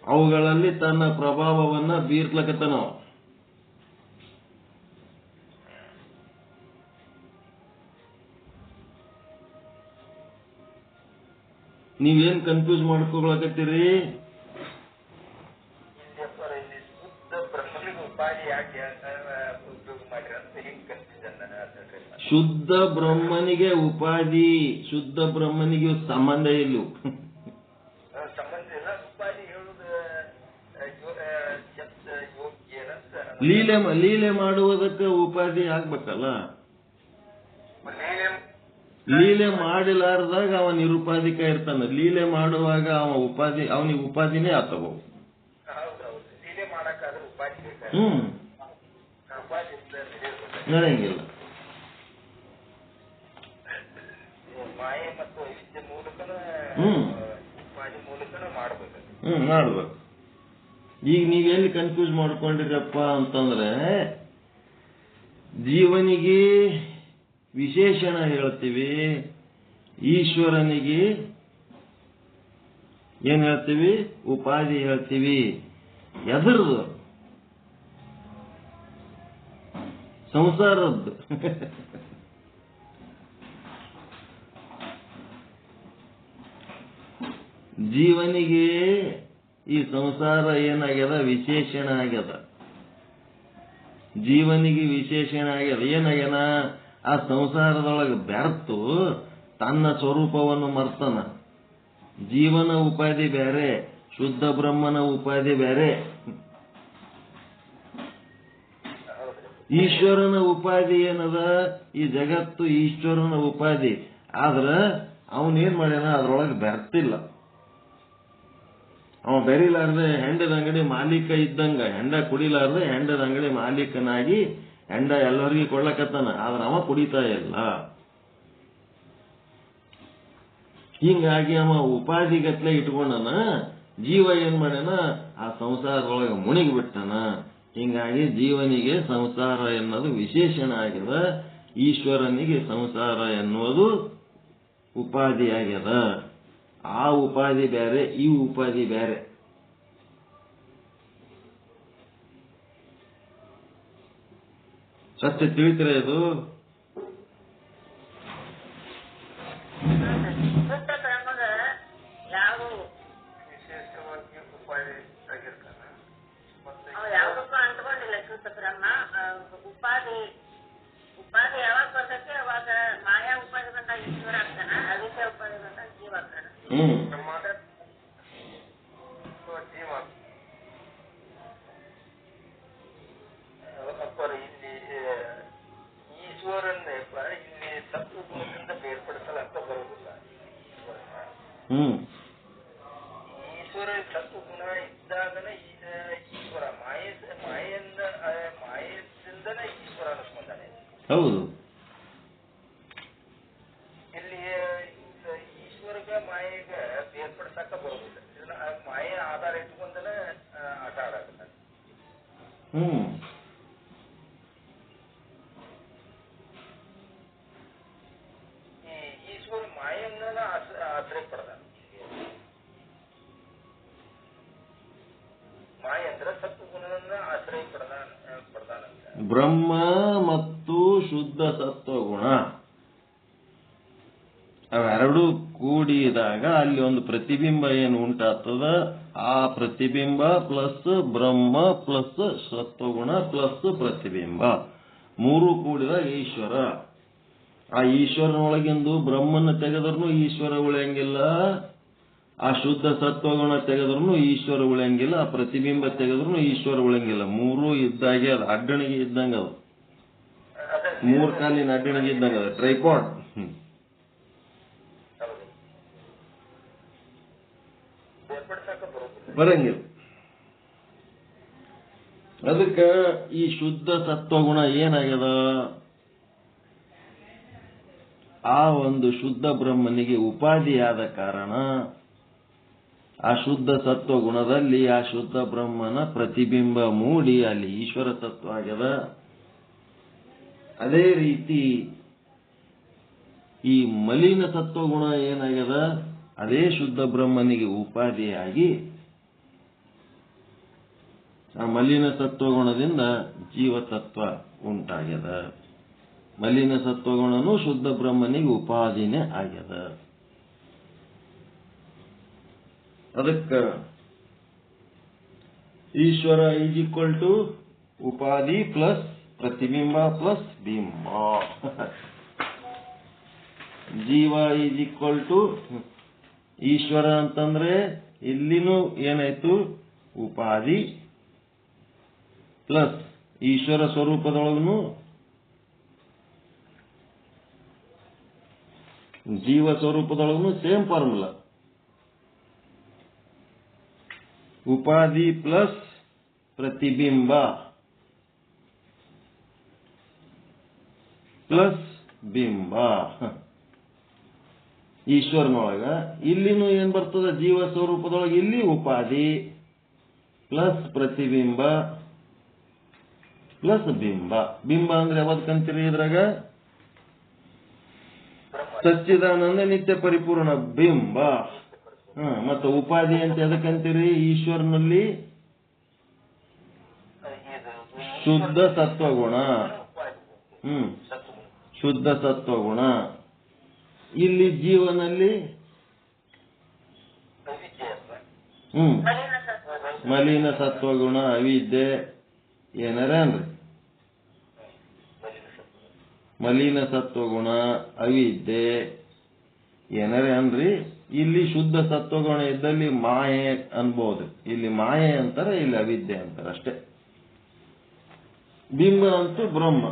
ಅವುಗಳಲ್ಲಿ ತನ್ನ ಪ್ರಭಾವವನ್ನ ಬೀರ್ಲಕತ್ತನ. ನೀವೇನ್ ಕನ್ಫ್ಯೂಸ್ ಮಾಡ್ಕೊಳಕತ್ತೀರಿ? ಶುದ್ಧ ಬ್ರಹ್ಮನಿಗೆ ಉಪಾಧಿ, ಶುದ್ಧ ಬ್ರಹ್ಮನಿಗೆ ಸಂಬಂಧ ಇಲ್ಲ. ಲೀಲೆ ಮಾಡುವುದಕ್ಕೆ ಉಪಾಧಿ ಆಗ್ಬೇಕಲ್ಲ. ಲೀಲೆ ಮಾಡಿಲಾರ್ದಾಗ ಅವ ನಿರುಪಾಧಿಕ ಇರ್ತಾನ. ಲೀಲೆ ಮಾಡುವಾಗ ಅವನಿಗೆ ಉಪಾಧಿನೇ ಆತವ. ನಡೆಯಂಗಿಲ್ಲ. ಮಾಡ್ಬೇಕು. ಈಗ ನೀವೆಲ್ಲಿ ಕನ್ಫ್ಯೂಸ್ ಮಾಡ್ಕೊಂಡಿರಪ್ಪ ಅಂತಂದ್ರೆ, ಜೀವನಿಗೆ ವಿಶೇಷಣ ಹೇಳ್ತೀವಿ, ಈಶ್ವರನಿಗೆ ಏನ್ ಹೇಳ್ತೀವಿ? ಉಪಾಧಿ ಹೇಳ್ತೀವಿ. ಎದರದು? ಸಂಸಾರದ್ದು. ಜೀವನಿಗೆ ಈ ಸಂಸಾರ ಏನಾಗ್ಯದ? ವಿಶೇಷಣ ಆಗ್ಯದ. ಜೀವನಿಗೆ ವಿಶೇಷಣ ಆಗ್ಯದ. ಏನಾಗ್ಯನ? ಆ ಸಂಸಾರದೊಳಗೆ ಬೆರ್ತು ತನ್ನ ಸ್ವರೂಪವನ್ನು ಮರ್ತನ. ಜೀವನ ಉಪಾಧಿ ಬೇರೆ, ಶುದ್ಧ ಬ್ರಹ್ಮನ ಉಪಾಧಿ ಬೇರೆ. ಈಶ್ವರನ ಉಪಾಧಿ ಏನದ? ಈ ಜಗತ್ತು ಈಶ್ವರನ ಉಪಾಧಿ. ಆದ್ರ ಅವನೇನ್ ಮಾಡ್ಯಾನ? ಅದ್ರೊಳಗೆ ಬೆರ್ತಿಲ್ಲ. ಅವ ಬೆರಿಲಾರ್ದೆ ಹೆಂಡದ ಅಂಗಡಿ ಮಾಲೀಕ ಇದ್ದಂಗ, ಹೆಂಡ ಕುಡಿಲಾರ್ದೆ ಹೆಂಡದ ಅಂಗಡಿ ಮಾಲೀಕನಾಗಿ ಹೆಂಡ ಎಲ್ಲರಿಗೂ ಕೊಡ್ಲಕತ್ತಾನ. ಆದ್ರೆ ಅವ ಕುಡಿತಾ ಇಲ್ಲ. ಹಿಂಗಾಗಿ ಅವ ಉಪಾಧಿಗತ್ಲೆ ಇಟ್ಕೊಂಡನ. ಜೀವ ಏನ್ ಮಾಡ್ಯಾನ? ಆ ಸಂಸಾರದೊಳಗೆ ಮುಣಿಗಿ ಬಿಟ್ಟನ. ಹಿಂಗಾಗಿ ಜೀವನಿಗೆ ಸಂಸಾರ ಎನ್ನುವುದು ವಿಶೇಷಣ ಆಗ್ಯದ, ಈಶ್ವರನಿಗೆ ಸಂಸಾರ ಎನ್ನುವುದು ಉಪಾಧಿ ಆಗ್ಯದ. ಆ ಉಪಾಧಿ ಬೇರೆ, ಈ ಉಪಾಧಿ ಬೇರೆ. ಸತ್ಯ ತಿಳಿತೀರ ಇದು? ಶುದ್ಧ ಬ್ರಹ್ಮದ ಯಾವ ವಿಶೇಷವಾಗಿ ಉಪಾಧಿ ಆಗಿರ್ತಾನೆ. ಯಾವುದಕ್ಕೂ ಅಂಟ್ಕೊಂಡಿಲ್ಲ. ಶುದ್ಧ ಬ್ರಹ್ಮ ಉಪಾಧಿ ಯಾವಾಗ ಬರ್ತೈತೆ ಅವಾಗ ಮಾಯಾ ಉಪಾಧಿ ಬಂದಾಗ ಈಶ್ವರ ಆಗ್ತಾನ, ಅವಿದ್ಯಾ ಉಪಾಧಿ ಬಂದಾಗ ಜೀವ ಆಗ್ತಾನ. ಜೀವ ಅಪ್ಪರ ಇಲ್ಲಿ ಈಶ್ವರನ್ನೇ ಇಲ್ಲಿ ತತ್ವ ಗುಣದಿಂದ ಬೇರ್ಪಡಿಸಲಾಗ್ತದೆ. ಈಶ್ವರ ಸತ್ವಗುಣ ಇದ್ದಾಗನ ಈಶ್ವರ ಮಾಯದಿಂದನೇ ಈಶ್ವರ ಅನಿಸ್ಕೊಂಡಾನೆ. ಹೌದು. ಇಲ್ಲಿ ಈಶ್ವರಗ ಮಾಯೆಗ ಬೇರ್ಪಡಿಸಕ ಬರೋದಿಲ್ಲ. ಮಾಯೆ ಆಧಾರ ಇಟ್ಕೊಂಡನೇ ಆಟ ಆಡಾಕತ್ತಾನೆ. ಈ ಈಶ್ವರ ಮಾಯನ್ನ ಆಶ್ರಯ ಪಡೆದ. ಮಾಯ ಅಂದ್ರೆ ಸತ್ವಗುಣವನ್ನ ಆಶ್ರಯ ಪಡೆದಾನಂತ. ಬ್ರಹ್ಮ ಮತ್ತು ಶುದ್ಧ ಸತ್ವಗುಣ ಅವೆರಡು ಕೂಡಿದಾಗ ಅಲ್ಲಿ ಒಂದು ಪ್ರತಿಬಿಂಬ ಏನು ಉಂಟಾಗ್ತದ, ಆ ಪ್ರತಿಬಿಂಬ ಪ್ಲಸ್ ಬ್ರಹ್ಮ ಪ್ಲಸ್ ಸತ್ವಗುಣ ಪ್ಲಸ್ ಪ್ರತಿಬಿಂಬ ಮೂರು ಕೂಡಿದಾಗ ಈಶ್ವರ. ಆ ಈಶ್ವರನೊಳಗಿಂದು ಬ್ರಹ್ಮನ ತೆಗೆದ್ರೂ ಈಶ್ವರ ಉಳಿಯಂಗಿಲ್ಲ, ಆ ಶುದ್ಧ ಸತ್ವಗುಣ ತೆಗೆದ್ರೂ ಈಶ್ವರ ಉಳಿಯಂಗಿಲ್ಲ, ಆ ಪ್ರತಿಬಿಂಬ ತೆಗೆದ್ರೂ ಈಶ್ವರ ಉಳಿಯಂಗಿಲ್ಲ. ಮೂರು ಇದ್ದಾಗೆ ಅದು ಅಡ್ಡಣಿಗೆ ಇದ್ದಂಗ, ಅದು ಮೂರ್ ಕಾಲಿನ ಅಡ್ಡಣಿಗೆ ಇದ್ದಂಗ, ಅದು ಟ್ರೈಪಾಡ್ ಬರಂಗಿಲ್ಲ. ಅದಕ್ಕೆ ಈ ಶುದ್ಧ ಸತ್ವಗುಣ ಏನಾಗ್ಯದ, ಆ ಒಂದು ಶುದ್ಧ ಬ್ರಹ್ಮನಿಗೆ ಉಪಾಧಿಯಾದ ಕಾರಣ ಆ ಶುದ್ಧ ಸತ್ವಗುಣದಲ್ಲಿ ಆ ಶುದ್ಧ ಬ್ರಹ್ಮನ ಪ್ರತಿಬಿಂಬ ಮೂಡಿ ಅಲ್ಲಿ ಈಶ್ವರ ತತ್ವ ಆಗ್ಯದ. ಅದೇ ರೀತಿ ಈ ಮಲಿನ ಸತ್ವಗುಣ ಏನಾಗ್ಯದ, ಅದೇ ಶುದ್ಧ ಬ್ರಹ್ಮನಿಗೆ ಉಪಾಧಿಯಾಗಿ ಆ ಮಲಿನ ಸತ್ವಗುಣದಿಂದ ಜೀವತತ್ವ ಉಂಟಾಗ್ಯದ. ಮಲಿನ ಸತ್ವಗುಣನು ಶುದ್ಧ ಬ್ರಹ್ಮನಿಗೆ ಉಪಾಧಿನೇ ಆಗ್ಯದ. ಅದಕ್ಕೆ ಈಶ್ವರ ಈಸ್ ಈಕ್ವಲ್ ಟು ಉಪಾಧಿ ಪ್ಲಸ್ ಪ್ರತಿಬಿಂಬ ಪ್ಲಸ್ ಬಿಂಬ. ಜೀವ ಈಸ್ ಈಕ್ವಲ್ ಟು ಈಶ್ವರ ಅಂತಂದ್ರೆ ಇಲ್ಲಿನೂ ಏನಾಯ್ತು, ಉಪಾಧಿ ಪ್ಲಸ್ ಈಶ್ವರ ಸ್ವರೂಪದೊಳಗೂ ಜೀವ ಸ್ವರೂಪದೊಳಗೂ ಸೇಮ್ ಫಾರ್ಮುಲಾ. ಉಪಾಧಿ ಪ್ಲಸ್ ಪ್ರತಿಬಿಂಬ ಪ್ಲಸ್ ಬಿಂಬ. ಈಶ್ವರನೊಳಗ ಇಲ್ಲಿನೂ ಏನ್ ಬರ್ತದ, ಜೀವ ಸ್ವರೂಪದೊಳಗೆ ಇಲ್ಲಿ ಉಪಾಧಿ ಪ್ಲಸ್ ಪ್ರತಿಬಿಂಬ ಪ್ಲಸ್ ಬಿಂಬ. ಬಿಂಬ ಅಂದ್ರೆ ಯಾವತ್ ಕಂತೀರಿ ಇದ್ರಾಗ, ಸಚ್ಚಿದಾನಂದ ನಿತ್ಯ ಪರಿಪೂರ್ಣ ಬಿಂಬ. ಮತ್ತು ಉಪಾಧಿ ಅಂತ ಎದಕ್ಕಂತೀರಿ, ಈಶ್ವರನಲ್ಲಿ ಶುದ್ಧ ಸತ್ವಗುಣ, ಶುದ್ಧ ಸತ್ವಗುಣ. ಇಲ್ಲಿ ಜೀವನಲ್ಲಿ ಮಲಿನ ಸತ್ವಗುಣ ಅವಿದ್ಯೆ ಏನಾರ ಅನ್ರಿ, ಮಲಿನ ಸತ್ವಗುಣ ಅವಿದ್ಯೆ ಏನಾರ ಅನ್ರಿ. ಇಲ್ಲಿ ಶುದ್ಧ ಸತ್ವಗುಣ ಇದ್ದಲ್ಲಿ ಮಾಯೆ ಅನ್ಬೋದು. ಇಲ್ಲಿ ಮಾಯೆ ಅಂತಾರೆ, ಇಲ್ಲಿ ಅವಿದ್ಯೆ ಅಂತಾರೆ ಅಷ್ಟೇ. ಬಿಂಬ ಅಂತೂ ಬ್ರಹ್ಮ.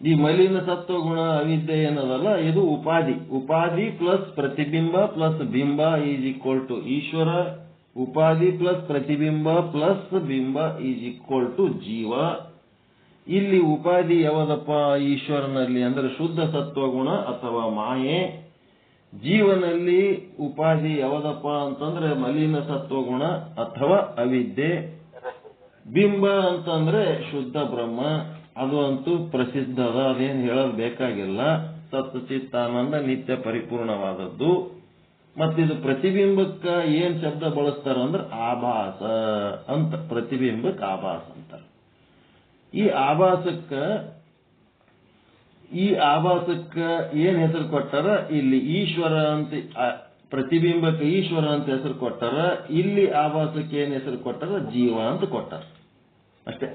ಈ ಮಲಿನ ಸತ್ವಗುಣ ಅವಿದ್ಯೆ ಏನದಲ್ಲ, ಇದು ಉಪಾಧಿ. ಉಪಾಧಿ ಪ್ಲಸ್ ಪ್ರತಿಬಿಂಬ plus Bimba is equal to Ishwara. ಉಪಾಧಿ ಪ್ಲಸ್ ಪ್ರತಿಬಿಂಬ plus Bimba is equal to ಜೀವ. ಇಲ್ಲಿ ಉಪಾಧಿ ಯಾವದಪ್ಪ, ಈಶ್ವರನಲ್ಲಿ ಅಂದ್ರೆ ಶುದ್ಧ ಸತ್ವಗುಣ ಅಥವಾ ಮಾಯೆ. ಜೀವನಲ್ಲಿ ಉಪಾಧಿ ಯಾವದಪ್ಪ ಅಂತಂದ್ರೆ ಮಲಿನ ಸತ್ವಗುಣ ಅಥವಾ ಅವಿದ್ಯೆ. ಬಿಂಬ ಅಂತಂದ್ರೆ ಶುದ್ಧ ಬ್ರಹ್ಮ. ಅದು ಅಂತೂ ಪ್ರಸಿದ್ಧ ಅದ, ಅದೇನು ಹೇಳೋದು ಬೇಕಾಗಿಲ್ಲ. ಸತ್ ಚಿತ್ತಾನಂದ ನಿತ್ಯ ಪರಿಪೂರ್ಣವಾದದ್ದು. ಮತ್ತಿದು ಪ್ರತಿಬಿಂಬಕ್ಕ ಏನ್ ಶಬ್ದ ಬಳಸ್ತಾರ ಅಂದ್ರೆ ಆಭಾಸ ಅಂತ. ಪ್ರತಿಬಿಂಬಕ್ಕೆ ಆಭಾಸ ಅಂತಾರೆ. ಈ ಆಭಾಸಕ್ಕ ಏನ್ ಹೆಸರು ಕೊಟ್ಟಾರ, ಇಲ್ಲಿ ಈಶ್ವರ ಅಂತ, ಪ್ರತಿಬಿಂಬಕ್ಕೆ ಈಶ್ವರ ಅಂತ ಹೆಸರು ಕೊಟ್ಟಾರ. ಇಲ್ಲಿ ಆಭಾಸಕ್ಕೆ ಏನ್ ಹೆಸರು ಕೊಟ್ಟಾರ, ಜೀವ ಅಂತ ಕೊಟ್ಟಾರ ಅಷ್ಟೇ.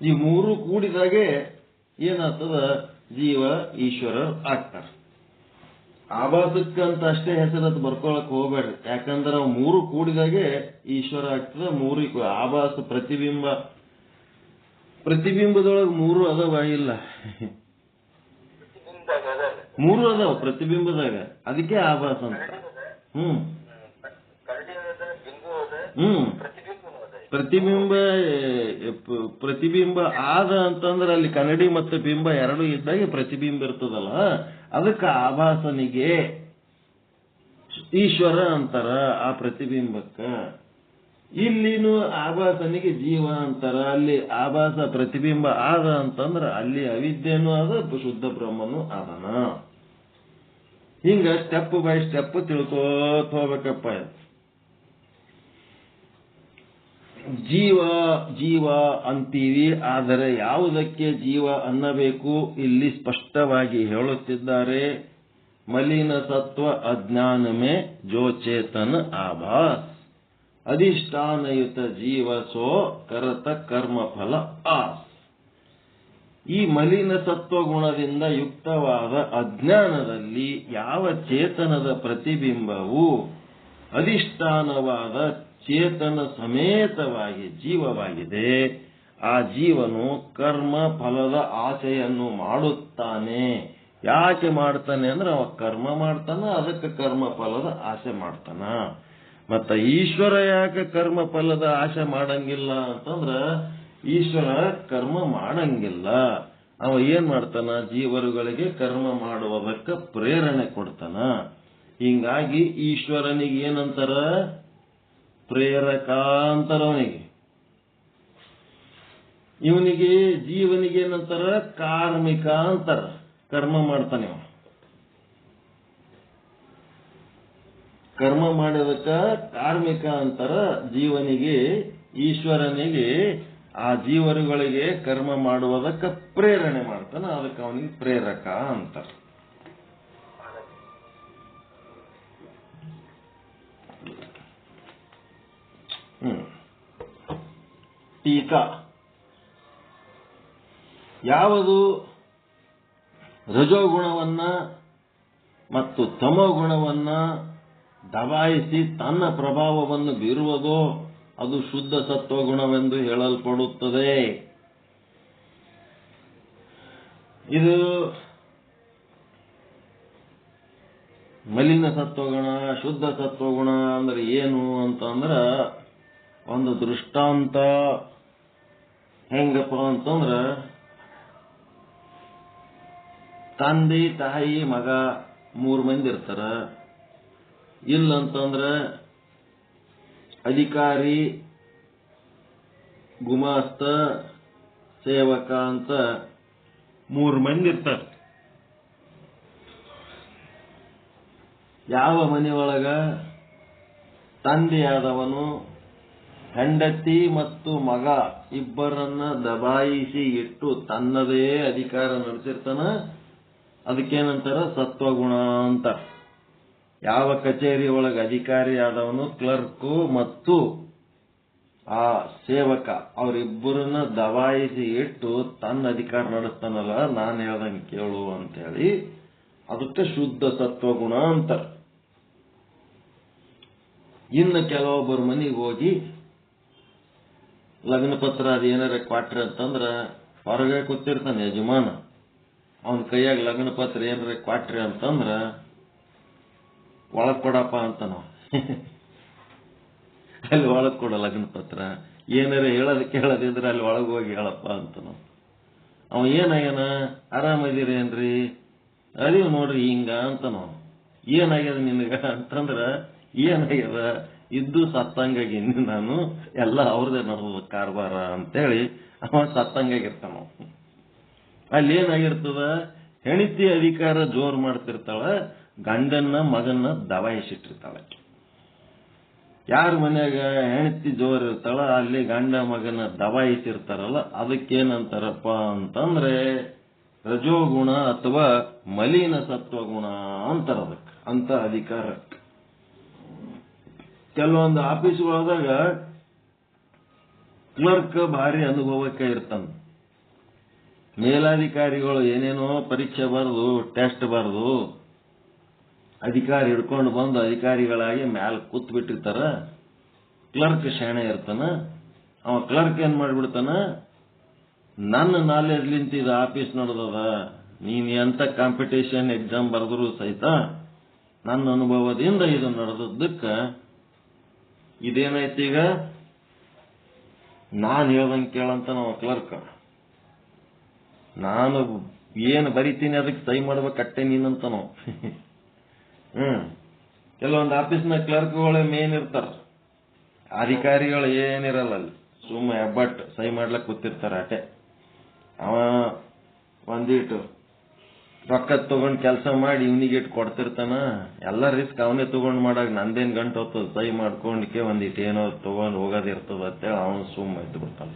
ಈ ಮೂರು ಕೂಡಿದಾಗೆ ಏನಾಗ್ತದ, ಜೀವ ಈಶ್ವರ ಆಗ್ತಾರ. ಆಭಾಸಕ್ಕಂತ ಅಷ್ಟೇ ಹೆಸರತ್ ಬರ್ಕೊಳಕ್ ಹೋಗ್ಬೇಡ್ರಿ. ಯಾಕಂದ್ರೆ ಅವು ಮೂರು ಕೂಡಿದಾಗೆ ಈಶ್ವರ ಆಗ್ತದ. ಮೂರು ಆಭಾಸ ಪ್ರತಿಬಿಂಬ, ಪ್ರತಿಬಿಂಬದೊಳಗೆ ಮೂರು ಅದಾವ ಇಲ್ಲ, ಮೂರು ಅದಾವ ಪ್ರತಿಬಿಂಬದಾಗ, ಅದಕ್ಕೆ ಆಭಾಸ ಅಂತ. ಕರಡಿ ಅದ, ಬಿಂಬು ಅದ, ಪ್ರತಿಬಿಂಬನೂ ಅದ. ಪ್ರತಿಬಿಂಬ ಆದ ಅಂತಂದ್ರೆ ಅಲ್ಲಿ ಕನ್ನಡಿ ಮತ್ತು ಬಿಂಬ ಎರಡು ಇದ್ದಾಗ ಪ್ರತಿಬಿಂಬ ಇರ್ತದಲ್ಲ, ಅದಕ್ಕೆ ಆಭಾಸನಿಗೆ ಈಶ್ವರ ಅಂತಾರ ಆ ಪ್ರತಿಬಿಂಬಕ್ಕ. ಇಲ್ಲಿನೂ ಆಭಾಸನಿಗೆ ಜೀವ ಅಂತಾರ. ಅಲ್ಲಿ ಆಭಾಸ ಪ್ರತಿಬಿಂಬ ಆದ ಅಂತಂದ್ರ ಅಲ್ಲಿ ಅವಿದ್ಯೆನೂ ಅದ, ಶುದ್ಧ ಬ್ರಹ್ಮನೂ ಅದನ. ಹಿಂಗ ಸ್ಟೆಪ್ ಬೈ ಸ್ಟೆಪ್ ತಿಳ್ಕೋತ ಹೋಗ್ಬೇಕಪ್ಪ. ಜೀವ ಜೀವ ಅಂತೀವಿ, ಆದರೆ ಯಾವುದಕ್ಕೆ ಜೀವ ಅನ್ನಬೇಕು ಇಲ್ಲಿ ಸ್ಪಷ್ಟವಾಗಿ ಹೇಳುತ್ತಿದ್ದಾರೆ. ಮಲಿನ ಸತ್ವ ಅಜ್ಞಾನಮೇ ಜೋ ಚೇತನ ಆಭಾಸ್, ಅಧಿಷ್ಠಾನಯುತ ಜೀವ ಸೋ ಕರತ ಕರ್ಮ ಫಲ ಆಸ್. ಈ ಮಲಿನ ಸತ್ವ ಗುಣದಿಂದ ಯುಕ್ತವಾದ ಅಜ್ಞಾನದಲ್ಲಿ ಯಾವ ಚೇತನದ ಪ್ರತಿಬಿಂಬವು ಅಧಿಷ್ಠಾನವಾದ ಚೇತನ ಸಮೇತವಾಗಿ ಜೀವವಾಗಿದೆ, ಆ ಜೀವನು ಕರ್ಮ ಫಲದ ಆಸೆಯನ್ನು ಮಾಡುತ್ತಾನೆ. ಯಾಕೆ ಮಾಡ್ತಾನೆ ಅಂದ್ರೆ ಅವ ಕರ್ಮ ಮಾಡ್ತಾನ, ಅದಕ್ಕೆ ಕರ್ಮ ಫಲದ ಆಸೆ ಮಾಡ್ತಾನ. ಮತ್ತ ಈಶ್ವರ ಯಾಕೆ ಕರ್ಮ ಫಲದ ಆಸೆ ಮಾಡಂಗಿಲ್ಲ ಅಂತಂದ್ರ ಈಶ್ವರ ಕರ್ಮ ಮಾಡಂಗಿಲ್ಲ. ಅವ ಏನ್ ಮಾಡ್ತಾನ, ಜೀವರುಗಳಿಗೆ ಕರ್ಮ ಮಾಡುವುದಕ್ಕೆ ಪ್ರೇರಣೆ ಕೊಡ್ತಾನ. ಹಿಂಗಾಗಿ ಈಶ್ವರನಿಗೆ ಏನಂತಾರ, ಪ್ರೇರಕ ಅಂತಾರ ಅವನಿಗೆ. ಇವನಿಗೆ ಜೀವನಿಗೆ ಏನಂತಾರ, ಕಾರ್ಮಿಕ ಅಂತಾರ. ಕರ್ಮ ಮಾಡ್ತಾನೆ ಇವ. ಕರ್ಮ ಮಾಡಿದಕ್ಕ ಕಾರ್ಮಿಕ ಅಂತಾರ. ಜೀವನಿಗೆ ಈಶ್ವರನಿಗೆ ಆ ಜೀವರುಗಳಿಗೆ ಕರ್ಮ ಮಾಡುವುದಕ್ಕೆ ಪ್ರೇರಣೆ ಮಾಡ್ತಾನ, ಅದಕ್ಕೆ ಅವನಿಗೆ ಪ್ರೇರಕ ಅಂತಾರ. ಟೀಕಾ. ಯಾವುದು ರಜೋಗುಣವನ್ನ ಮತ್ತು ತಮೋಗುಣವನ್ನ ದಬಾಯಿಸಿ ತನ್ನ ಪ್ರಭಾವವನ್ನು ಬೀರುವುದೋ ಅದು ಶುದ್ಧ ಸತ್ವಗುಣವೆಂದು ಹೇಳಲ್ಪಡುತ್ತದೆ. ಇದು ಮಲಿನ ಸತ್ವಗುಣ, ಶುದ್ಧ ಸತ್ವಗುಣ ಅಂದ್ರೆ ಏನು ಅಂತಂದ್ರ ಒಂದು ದೃಷ್ಟಾಂತ ಹೆಂಗಪ್ಪ ಅಂತಂದ್ರ, ತಂದೆ ತಾಯಿ ಮಗ 3 ಮಂದಿ ಇರ್ತಾರ. ಇಲ್ಲಂತಂದ್ರ ಅಧಿಕಾರಿ, ಗುಮಾಸ್ತ, ಸೇವಕ ಅಂತ 3 ಮಂದಿ ಇರ್ತಾರ. ಯಾವ ಮನೆಯೊಳಗ ತಂದೆಯಾದವನು ಹೆಂಡತಿ ಮತ್ತು ಮಗ ಇಬ್ಬರನ್ನ ದಬಾಯಿಸಿ ಇಟ್ಟು ತನ್ನದೇ ಅಧಿಕಾರ ನಡೆಸಿರ್ತಾನ, ಅದಕ್ಕೇನಂತಾರ ಸತ್ವಗುಣ ಅಂತ. ಯಾವ ಕಚೇರಿ ಒಳಗೆ ಅಧಿಕಾರಿ ಆದವನು ಕ್ಲರ್ಕು ಮತ್ತು ಆ ಸೇವಕ ಅವರಿಬ್ಬರನ್ನ ದಬಾಯಿಸಿ ಇಟ್ಟು ತನ್ನ ಅಧಿಕಾರ ನಡೆಸ್ತಾನಲ್ಲ, ನಾನು ಹೇಳ್ದಂಗೆ ಕೇಳು ಅಂತೇಳಿ, ಅದಕ್ಕೆ ಶುದ್ಧ ಸತ್ವಗುಣ ಅಂತಾರ. ಇನ್ನು ಕೆಲವೊಬ್ಬರು ಮನೆಗೆ ಹೋಗಿ ಲಗ್ನ ಪತ್ರ ಅದು ಏನಾರ ಕ್ವಾಟ್ರಿ ಅಂತಂದ್ರ ಹೊರಗೆ ಕೂತಿರ್ತಾನೆ ಯಜಮಾನ. ಅವನ ಕೈಯಾಗ ಲಗ್ನ ಪತ್ರ ಏನಾರ ಕ್ವಾಟ್ರಿ ಅಂತಂದ್ರ ಒಳಗ್ ಕೊಡಪ್ಪ ಅಂತ ನಾವು ಅಲ್ಲಿ ಒಳಗ್ ಕೊಡ ಲಗ್ನ ಪತ್ರ. ಏನಾರ ಹೇಳದಿದ್ರೆ ಅಲ್ಲಿ ಒಳಗೆ ಹೋಗಿ ಹೇಳಪ್ಪ ಅಂತ ನಾವು. ಅವ ಏನಾಗ್ಯಾನ, ಆರಾಮದಿರೇನ್ರಿ, ಅದೀವ್ ನೋಡ್ರಿ ಹಿಂಗ ಅಂತ ನಾವು. ಏನಾಗ್ಯದ ನಿನಗ ಅಂತಂದ್ರ, ಏನಾಗ್ಯದ ಇದ್ದು ಸತ್ತಂಗಾಗಿನಿ ನಾನು, ಎಲ್ಲ ಅವ್ರದೇ ನಡೆದ ಕಾರ್ಬಾರ ಅಂತೇಳಿ ಅವ ಸತ್ತಂಗಾಗಿರ್ತಾನ. ಅಲ್ಲಿ ಏನಾಗಿರ್ತದ, ಹೆಂಡತಿ ಅಧಿಕಾರ ಜೋರ್ ಮಾಡ್ತಿರ್ತಾಳ, ಗಂಡನ್ನ ಮಗನ್ನ ದಬಾಯಿಸಿಟ್ಟಿರ್ತಾಳ. ಯಾರ ಮನ್ಯಾಗ ಹೆಂಡತಿ ಜೋರ್ ಇರ್ತಾಳ ಅಲ್ಲಿ ಗಂಡ ಮಗನ ದಬಾಯಿಸಿರ್ತಾರಲ್ಲ, ಅದಕ್ಕೇನಂತಾರಪ್ಪ ಅಂತಂದ್ರೆ ರಜೋಗುಣ ಅಥವಾ ಮಲಿನ ಸತ್ವಗುಣ ಅಂತಾರ. ಅದಕ್ಕೆ ಅಂತ ಅಧಿಕಾರ. ಕೆಲವೊಂದು ಆಫೀಸ್ಗಳಾದಾಗ ಕ್ಲರ್ಕ್ ಭಾರಿ ಅನುಭವಕ್ಕೆ ಇರ್ತಾನ. ಮೇಲಾಧಿಕಾರಿಗಳು ಏನೇನೋ ಪರೀಕ್ಷೆ ಬರೆದು ಟೆಸ್ಟ್ ಬರೆದು ಅಧಿಕಾರಿ ಹಿಡ್ಕೊಂಡು ಬಂದು ಅಧಿಕಾರಿಗಳಾಗಿ ಮ್ಯಾಲ ಕೂತ್ ಬಿಟ್ಟಿರ್ತಾರ. ಕ್ಲರ್ಕ್ ಶಾಣೆ ಇರ್ತಾನ. ಅವ ಕ್ಲರ್ಕ್ ಏನ್ ಮಾಡ್ಬಿಡ್ತಾನ, ನನ್ನ ನಾಲೆಡ್ಲಿಂತ ಇದು ಆಫೀಸ್ ನಡೆದದ, ನೀನು ಎಂತ ಕಾಂಪಿಟೇಷನ್ ಎಕ್ಸಾಮ್ ಬರೆದ್ರು ಸಹಿತ ನನ್ನ ಅನುಭವದಿಂದ ಇದು ನಡೆದದ್ದಕ್ಕೆ ಇದೇನಾಯ್ತು ಈಗ ನಾನು ಹೇಳ್ದಂಗೆ ಕೇಳಂತ ನಾವು ಕ್ಲರ್ಕ್ ನಾನು ಏನು ಬರಿತೀನಿ ಅದಕ್ಕೆ ಸಹಿ ಮಾಡ್ಬೇಕಟ್ಟೆ ನೀನಂತ ನಾವು ಕೆಲವೊಂದು ಆಫೀಸ್ನ ಕ್ಲರ್ಕ್ಗಳೇ ಮೇನ್ ಇರ್ತಾರ, ಅಧಿಕಾರಿಗಳು ಏನಿರಲ್ಲ ಅಲ್ಲಿ, ಸುಮ್ಮ ಹೆಬ್ಬಟ್ ಸಹಿ ಮಾಡ್ಲಕ್ ಕೂತಿರ್ತಾರ ಅಟೆ. ಅವ ಒಂದಿಟ್ಟು ರೊಕ್ಕ ತಗೊಂಡ್ ಕೆಲಸ ಮಾಡಿ ಇವನಿಗೆ ಇಟ್ಟು ಕೊಡ್ತಿರ್ತಾನ, ಎಲ್ಲ ರಿಸ್ಕ್ ಅವನೇ ತಗೊಂಡ್ ಮಾಡಾಗ ನಂದೇನ್ ಗಂಟು ಹೋಗ್ತದ, ಸಹಿ ಮಾಡ್ಕೊಂಡ್ಕೆ ಒಂದಿಟ್ಟು ಏನೋ ತಗೊಂಡ್ ಹೋಗೋದಿರ್ತದ ಅಂತೇಳಿ ಅವನು ಸುಮ್ಮ ಇದ್ದು ಬಿಡ್ತಾನ.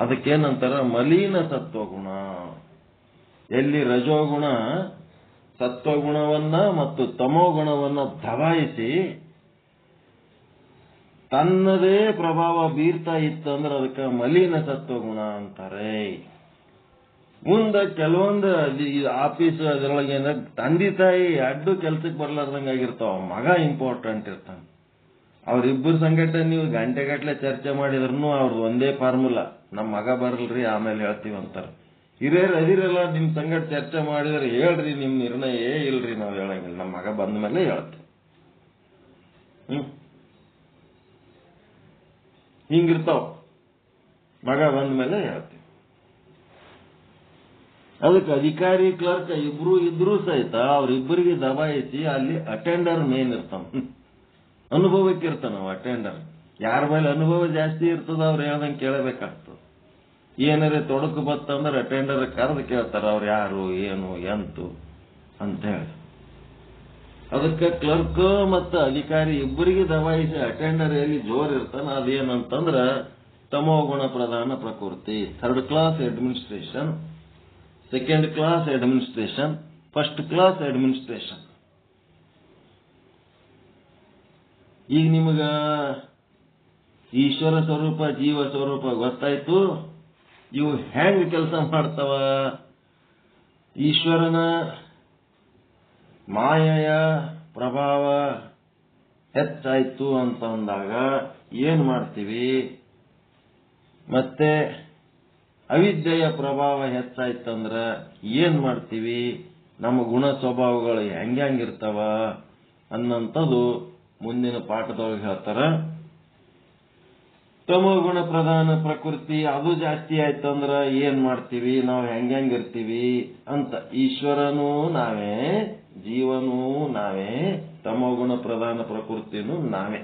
ಅದಕ್ಕೇನಂತಾರ ಮಲೀನ ಸತ್ವಗುಣ. ಎಲ್ಲಿ ರಜೋಗುಣ ಸತ್ವಗುಣವನ್ನ ಮತ್ತು ತಮೋಗುಣವನ್ನ ದಬಾಯಿಸಿ ತನ್ನದೇ ಪ್ರಭಾವ ಬೀರ್ತಾ ಇತ್ತಂದ್ರೆ ಅದಕ್ಕೆ ಮಲೀನ ಸತ್ವಗುಣ ಅಂತಾರೆ. ಮುಂದೆ ಕೆಲವೊಂದು ಆಫೀಸ್ ಅದರೊಳಗೆ ತಂದೆ ತಾಯಿ ಅಡ್ಡು ಕೆಲ್ಸಕ್ಕೆ ಬರ್ಲಾರ್ದಂಗ ಆಗಿರ್ತಾವ, ಮಗ ಇಂಪಾರ್ಟೆಂಟ್ ಇರ್ತಾನ. ಅವ್ರಿಬ್ಬರು ಸಂಗಟ ನೀವು ಗಂಟೆಗಟ್ಲೆ ಚರ್ಚೆ ಮಾಡಿದ್ರು ಅವ್ರದ್ದು ಒಂದೇ ಫಾರ್ಮುಲಾ, ನಮ್ಮ ಮಗ ಬರಲ್ರಿ ಆಮೇಲೆ ಹೇಳ್ತೀವಿ ಅಂತಾರ. ಹಿರಿಯರು ಅದಿರಲ್ಲ, ನಿಮ್ ಸಂಗಟ ಚರ್ಚೆ ಮಾಡಿದ್ರೆ ಹೇಳ್ರಿ ನಿಮ್ ನಿರ್ಣಯ ಇಲ್ರಿ ನಾವ್ ಹೇಳಂಗಿಲ್ಲ, ನಮ್ಮ ಮಗ ಬಂದ ಮೇಲೆ ಹೇಳ್ತೀವಿ. ಹಿಂಗಿರ್ತಾವ, ಮಗ ಬಂದ ಮೇಲೆ ಹೇಳ್ತೀವಿ. ಅದಕ್ಕೆ ಅಧಿಕಾರಿ ಕ್ಲರ್ಕ್ ಇಬ್ರು ಇದ್ರೂ ಸಹಿತ ಅವ್ರಿಬ್ಬರಿಗೆ ದಬಾಯಿಸಿ ಅಲ್ಲಿ ಅಟೆಂಡರ್ ಮೇನ್ ಇರ್ತಾನ, ಅನುಭವಕ್ಕೆ ಇರ್ತಾನ ಅಟೆಂಡರ್. ಯಾರ ಮೇಲೆ ಅನುಭವ ಜಾಸ್ತಿ ಇರ್ತದ ಅವ್ರು ಹೇಳ್ದಂಗೆ ಕೇಳಬೇಕಾಗ್ತದ. ಏನಾರೇ ತೊಡಕು ಬತ್ತಂದ್ರೆ ಅಟೆಂಡರ್ ಕರೆದು ಕೇಳ್ತಾರ, ಅವ್ರು ಯಾರು ಏನು ಎಂತು ಅಂತ ಹೇಳಿ. ಅದಕ್ಕೆ ಕ್ಲರ್ಕ್ ಮತ್ತು ಅಧಿಕಾರಿ ಇಬ್ಬರಿಗೆ ದಬಾಯಿಸಿ ಅಟೆಂಡರ್ ಎಲ್ಲಿ ಜೋರ್ ಇರ್ತಾನ ಅದೇನಂತಂದ್ರ ತಮೋಗುಣ ಪ್ರಧಾನ ಪ್ರಕೃತಿ. Third class administration, second class administration, first class administration. ಈಗ ನಿಮಗ ಈಶ್ವರ ಸ್ವರೂಪ ಜೀವ ಸ್ವರೂಪ ಗೊತ್ತಾಯ್ತು. ಇವು ಹೆಂಗ್ ಕೆಲಸ ಮಾಡ್ತಾವ? ಈಶ್ವರನ ಮಾಯೆಯ ಪ್ರಭಾವ ಹೆಚ್ಚಾಯ್ತು ಅಂತ ಅಂದಾಗ ಏನ್ ಮಾಡ್ತೀವಿ? ಮತ್ತೆ ಅವಿದ್ಯೆಯ ಪ್ರಭಾವ ಹೆಚ್ಚಾಯ್ತಂದ್ರ ಏನ್ ಮಾಡ್ತೀವಿ? ನಮ್ಮ ಗುಣ ಸ್ವಭಾವಗಳು ಹೆಂಗಿರ್ತಾವ ಅನ್ನಂಥದ್ದು ಮುಂದಿನ ಪಾಠದೊಳಗೆ ಹೇಳ್ತಾರ. ತಮೋಗುಣ ಪ್ರಧಾನ ಪ್ರಕೃತಿ ಅದು ಜಾಸ್ತಿ ಆಯ್ತಂದ್ರ ಏನ್ ಮಾಡ್ತೀವಿ, ನಾವು ಹೆಂಗಿರ್ತೀವಿ ಅಂತ. ಈಶ್ವರನೂ ನಾವೇ, ಜೀವನೂ ನಾವೇ, ತಮೋಗುಣ ಪ್ರಧಾನ ಪ್ರಕೃತಿನೂ ನಾವೇ.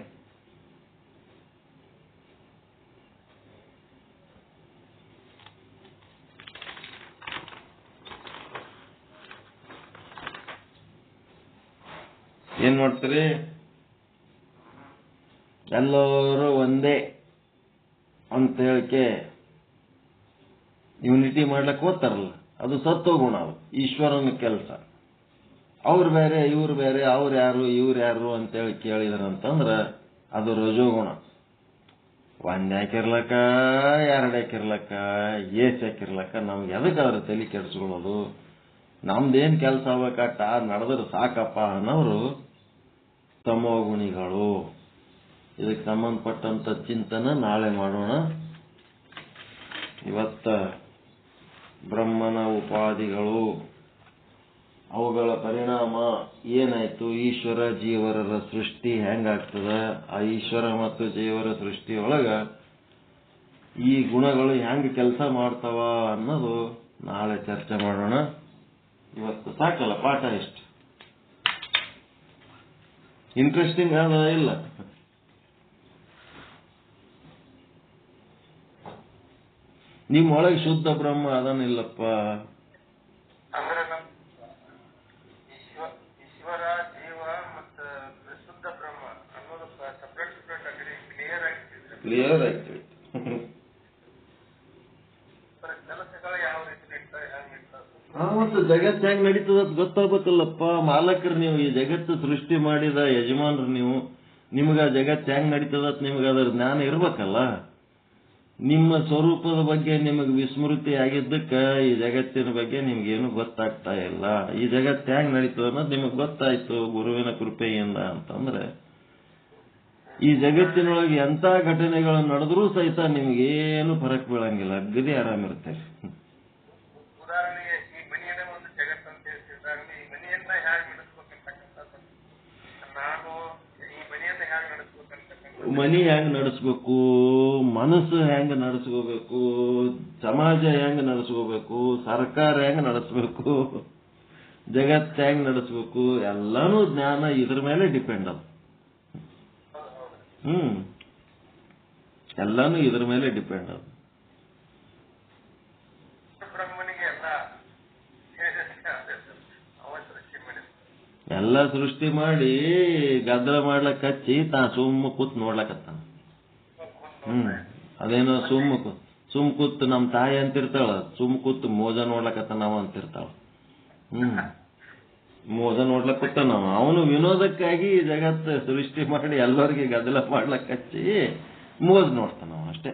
ಏನ್ ಮಾಡ್ತೀರಿ? ಎಲ್ಲರೂ ಒಂದೇ ಅಂತ ಹೇಳಿಕೆ ಯೂನಿಟಿ ಮಾಡ್ಲಕ್ಕೆ ಹೋಗ್ತಾರಲ್ಲ, ಅದು ಸತ್ವಗುಣ. ಅದು ಈಶ್ವರನ ಕೆಲಸ. ಅವ್ರು ಬೇರೆ ಇವ್ರು ಬೇರೆ, ಅವ್ರು ಯಾರು ಇವ್ರು ಯಾರು ಅಂತೇಳಿ ಕೇಳಿದ್ರಂತಂದ್ರ ಅದು ರಜೋಗುಣ. ಒಂದ್ ಯಾಕಿರ್ಲಕ್ಕ, ಎರಡು ಯಾಕಿರ್ಲಕ್ಕ, ಏಸ್ ಯಾಕಿರ್ಲಕ್ಕ, ನಮ್ಗೆ ಎದಕ್ಕಾದ್ರೆ ತಲೆ ಕೆಡಿಸ್ಕೊಳ್ಳೋದು? ನಮ್ದೇನ್ ಕೆಲಸ ಆಗ್ಬೇಕಟ್ಟ ನಡೆದ್ರೆ ಸಾಕಪ್ಪ ಅನ್ನೋರು ತಮೋಗುಣಿಗಳು. ಇದಕ್ಕೆ ಸಂಬಂಧಪಟ್ಟಂತ ಚಿಂತನೆ ನಾಳೆ ಮಾಡೋಣ. ಇವತ್ತ ಬ್ರಹ್ಮನ ಉಪಾಧಿಗಳು, ಅವುಗಳ ಪರಿಣಾಮ ಏನಾಯ್ತು, ಈಶ್ವರ ಜೀವರರ ಸೃಷ್ಟಿ ಹೆಂಗಾಗ್ತದ, ಆ ಈಶ್ವರ ಮತ್ತು ಜೀವರ ಸೃಷ್ಟಿಯೊಳಗ ಈ ಗುಣಗಳು ಹೆಂಗ್ ಕೆಲಸ ಮಾಡ್ತಾವ ಅನ್ನೋದು ನಾಳೆ ಚರ್ಚೆ ಮಾಡೋಣ. ಇವತ್ತು ಸಾಕಲ್ಲ ಪಾಠ? ಇಷ್ಟು ಇಂಟ್ರೆಸ್ಟಿಂಗ್ ಅದ ಇಲ್ಲ? ನಿಮ್ಮೊಳಗೆ ಶುದ್ಧ ಬ್ರಹ್ಮ ಅದನ್ನಿಲ್ಲಪ್ಪ. ಅಂದ್ರೆ ನಮ್ ಈಶ್ವರ ಜೀವ ಮತ್ತು ಶುದ್ಧ ಬ್ರಹ್ಮ ಅನ್ನೋದು ಸಪ್ರೇಟ್ ಸಪ್ರೇಟ್ ಆಗಿ ಕ್ಲಿಯರ್ ಆಗ್ತದೆ. ಕೆಲಸಗಳು ಯಾವ ರೀತಿ ನಡೀತಾರೆ, ಹೆಂಗ್ ನಡೀತಾರೆ, ಮತ್ತು ಜಗತ್ತು ಹೆಂಗ್ ನಡೀತದ ಗೊತ್ತಾಗ್ಬೇಕಲ್ಲಪ್ಪ. ಮಾಲಕರು ನೀವು, ಈ ಜಗತ್ತು ಸೃಷ್ಟಿ ಮಾಡಿದ ಯಜಮಾನ್ರು ನೀವು. ನಿಮ್ಗ ಜಗತ್ತು ಹೆಂಗ್ ನಡೀತದ ನಿಮ್ಗೆ ಅದರ ಜ್ಞಾನ ಇರ್ಬೇಕಲ್ಲ. ನಿಮ್ಮ ಸ್ವರೂಪದ ಬಗ್ಗೆ ನಿಮಗೆ ವಿಸ್ಮೃತಿ ಆಗಿದ್ದಕ್ಕೆ ಈ ಜಗತ್ತಿನ ಬಗ್ಗೆ ನಿಮ್ಗೇನು ಗೊತ್ತಾಗ್ತಾ ಇಲ್ಲ. ಈ ಜಗತ್ತು ಹೆಂಗ್ ನಡೀತದ ಅನ್ನೋದು ನಿಮಗ್ ಗೊತ್ತಾಯ್ತು ಗುರುವಿನ ಕೃಪೆಯಿಂದ ಅಂತಂದ್ರೆ, ಈ ಜಗತ್ತಿನೊಳಗೆ ಎಂತ ಘಟನೆಗಳು ನಡೆದ್ರೂ ಸಹಿತ ನಿಮ್ಗೇನು ಫರಕ್ ಬೀಳಂಗಿಲ್ಲ, ಅಗದಿ ಆರಾಮಿರ್ತೀರಿ. ಉದಾಹರಣೆಗೆ ಈ ಮನೆಯನ್ನೇ ಒಂದು ಮನಿ ಹೆಂಗ್ ನಡೆಸ್ಬೇಕು, ಮನಸ್ಸು ಹೆಂಗ್ ನಡೆಸ್ಕೋಬೇಕು, ಸಮಾಜ ಹೆಂಗ್ ನಡೆಸ್ಕೋಬೇಕು, ಸರ್ಕಾರ ಹೆಂಗ್ ನಡೆಸ್ಬೇಕು, ಜಗತ್ತು ಹೆಂಗ್ ನಡೆಸ್ಬೇಕು, ಎಲ್ಲಾನು ಜ್ಞಾನ ಇದ್ರ ಮೇಲೆ ಡಿಪೆಂಡ್ ಅದ. ಎಲ್ಲಾನು ಇದ್ರ ಮೇಲೆ ಡಿಪೆಂಡ್ ಅದ. ಬ್ರಹ್ಮನಿಗೆ ಎಲ್ಲ ಸೃಷ್ಟಿ ಮಾಡಿ ಗದ್ದಲ ಮಾಡ್ಲಕ್ ಹಚ್ಚಿ ತಾ ಸುಮ್ಮ ಕೂತ್ ನೋಡ್ಲಕತ್ತಾನ. ಅದೇನೋ ಸುಮ್ ಕೂತ್ ನಮ್ ತಾಯಿ ಅಂತಿರ್ತಾಳ, ಸುಮ್ ಕೂತ್ ಮೋಜ ನೋಡ್ಲಕತ್ತ ನಾವ್ ಅಂತಿರ್ತಾಳ. ಮೋಜ ನೋಡ್ಲಕ್ ಕೂತಾನ ಅವನು ವಿನೋದಕ್ಕಾಗಿ ಜಗತ್ತು ಸೃಷ್ಟಿ ಮಾಡಿ ಎಲ್ಲರಿಗೆ ಗದ್ದಲ ಮಾಡ್ಲಕ್ ಹಚ್ಚಿ ಮೋಜ್ ನೋಡ್ತಾನ ಅಷ್ಟೇ.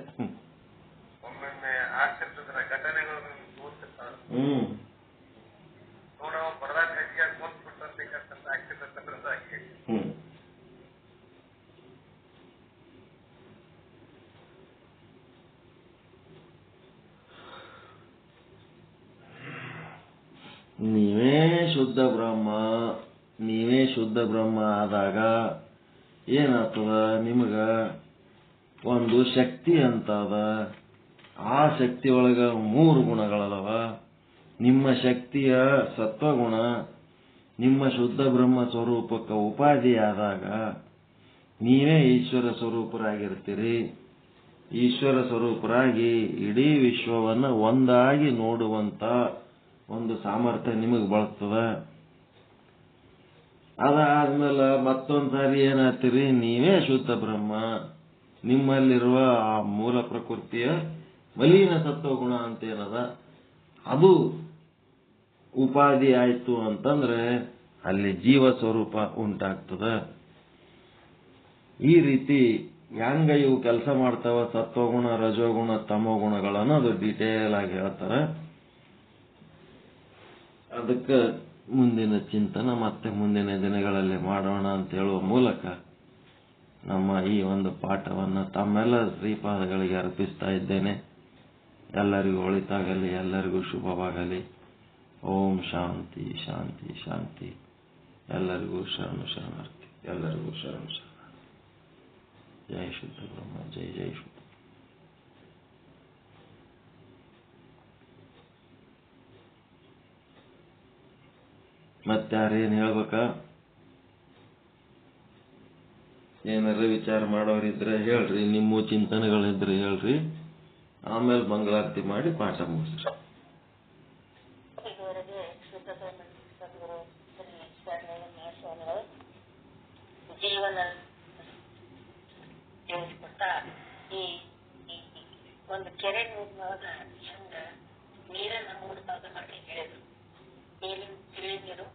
ಒಮ್ಮೊಮ್ಮೆ ಆಗ್ತಿರ್ತದ ಘಟನೆಗಳು ತೋರಿಸ್ತಿರ್ತಾರ. ನೋಡವ ಬರದಾಗ ಕೈಗೆ ಕೂತ್ಬಿಟ್ಟಂತ ಆಗ್ತಿರ್ತಕ್ಕಂಥದ್ದಾಗಿ. ನೀವೇ ಶುದ್ಧ ಬ್ರಹ್ಮ ಆದಾಗ ಏನಾಗ್ತದ, ನಿಮಗ ಒಂದು ಶಕ್ತಿ ಅಂತ ಅದ. ಆ ಶಕ್ತಿ ಒಳಗ 3 ಗುಣಗಳದವ. ನಿಮ್ಮ ಶಕ್ತಿಯ ಸತ್ವಗುಣ ನಿಮ್ಮ ಶುದ್ಧ ಬ್ರಹ್ಮ ಸ್ವರೂಪಕ್ಕೆ ಉಪಾಧಿಯಾದಾಗ ನೀವೇ ಈಶ್ವರ ಸ್ವರೂಪರಾಗಿರ್ತೀರಿ. ಈಶ್ವರ ಸ್ವರೂಪರಾಗಿ ಇಡೀ ವಿಶ್ವವನ್ನ ಒಂದಾಗಿ ನೋಡುವಂತ ಒಂದು ಸಾಮರ್ಥ್ಯ ನಿಮಗೆ ಬಳಸ್ತದ. ಅದಾದ್ಮೇಲೆ ಮತ್ತೊಂದ್ಸಾರಿ ಏನಾಗ್ತೀರಿ, ನೀವೇ ಶುದ್ಧ ಬ್ರಹ್ಮ. ನಿಮ್ಮಲ್ಲಿರುವ ಆ ಮೂಲ ಪ್ರಕೃತಿಯ ಮಲೀನ ಸತ್ವಗುಣ ಅಂತ ಏನದ ಅದು ಉಪಾಧಿ ಆಯ್ತು ಅಂತಂದ್ರೆ ಅಲ್ಲಿ ಜೀವ ಸ್ವರೂಪ ಉಂಟಾಗ್ತದ. ಈ ರೀತಿ ಹೆಂಗ ಇವು ಕೆಲಸ ಮಾಡ್ತಾವ, ಸತ್ವಗುಣ, ರಜೋಗುಣ, ತಮೋಗುಣಗಳನ್ನು ಅದು ಡೀಟೇಲ್ ಆಗಿ ಹೇಳ್ತಾರೆ. ಅದಕ್ಕೆ ಮುಂದಿನ ಚಿಂತನ ಮತ್ತೆ ಮುಂದಿನ ದಿನಗಳಲ್ಲಿ ಮಾಡೋಣ ಅಂತ ಹೇಳುವ ಮೂಲಕ ನಮ್ಮ ಈ ಒಂದು ಪಾಠವನ್ನು ತಮ್ಮೆಲ್ಲ ಶ್ರೀಪಾದಗಳಿಗೆ ಅರ್ಪಿಸ್ತಾ ಇದ್ದೇನೆ. ಎಲ್ಲರಿಗೂ ಒಳಿತಾಗಲಿ, ಎಲ್ಲರಿಗೂ ಶುಭವಾಗಲಿ. ಓಂ ಶಾಂತಿ ಶಾಂತಿ ಶಾಂತಿ. ಎಲ್ಲರಿಗೂ ಶರಣಾರ್ಥಿ, ಎಲ್ಲರಿಗೂ ಶರಣಾರ್ಥಿ. ಜೈ ಶುದ್ಧ ಬ್ರಹ್ಮ, ಜೈ ಜೈ ಶುದ್ಧ. ಮತ್ತಾರೇನು ಹೇಳ್ಬೇಕಾ? ಏನಾರ ವಿಚಾರ ಮಾಡೋರಿದ್ರೆ ಹೇಳ್ರಿ, ನಿಮ್ಮ ಚಿಂತನೆಗಳಿದ್ರೆ ಹೇಳ್ರಿ. ಆಮೇಲೆ ಮಂಗಳಾರತಿ ಮಾಡಿ ಪಾಠ ಮುಗಿಸ್ರಿ. ಇದುವರೆಗೆ ಶುದ್ಧ ಸದ್ಗುರು ಶ್ರೀ ಶರಣಯ್ಯ ಸ್ವಾಮಿಗಳು ಜೀವನ ತಿಳಿಸ್ಕೊಟ್ಟ ಈ ಒಂದು ಕೆರೆ ನೀರಿನೊಳಗ ಹೆಂಗ ನೀರನ್ನ 3 ಭಾಗ ಮಾಡಿ ಹೇಳಿದ್ರು. ಮೇಲಿನ ತಿಳಿ ನೀರು,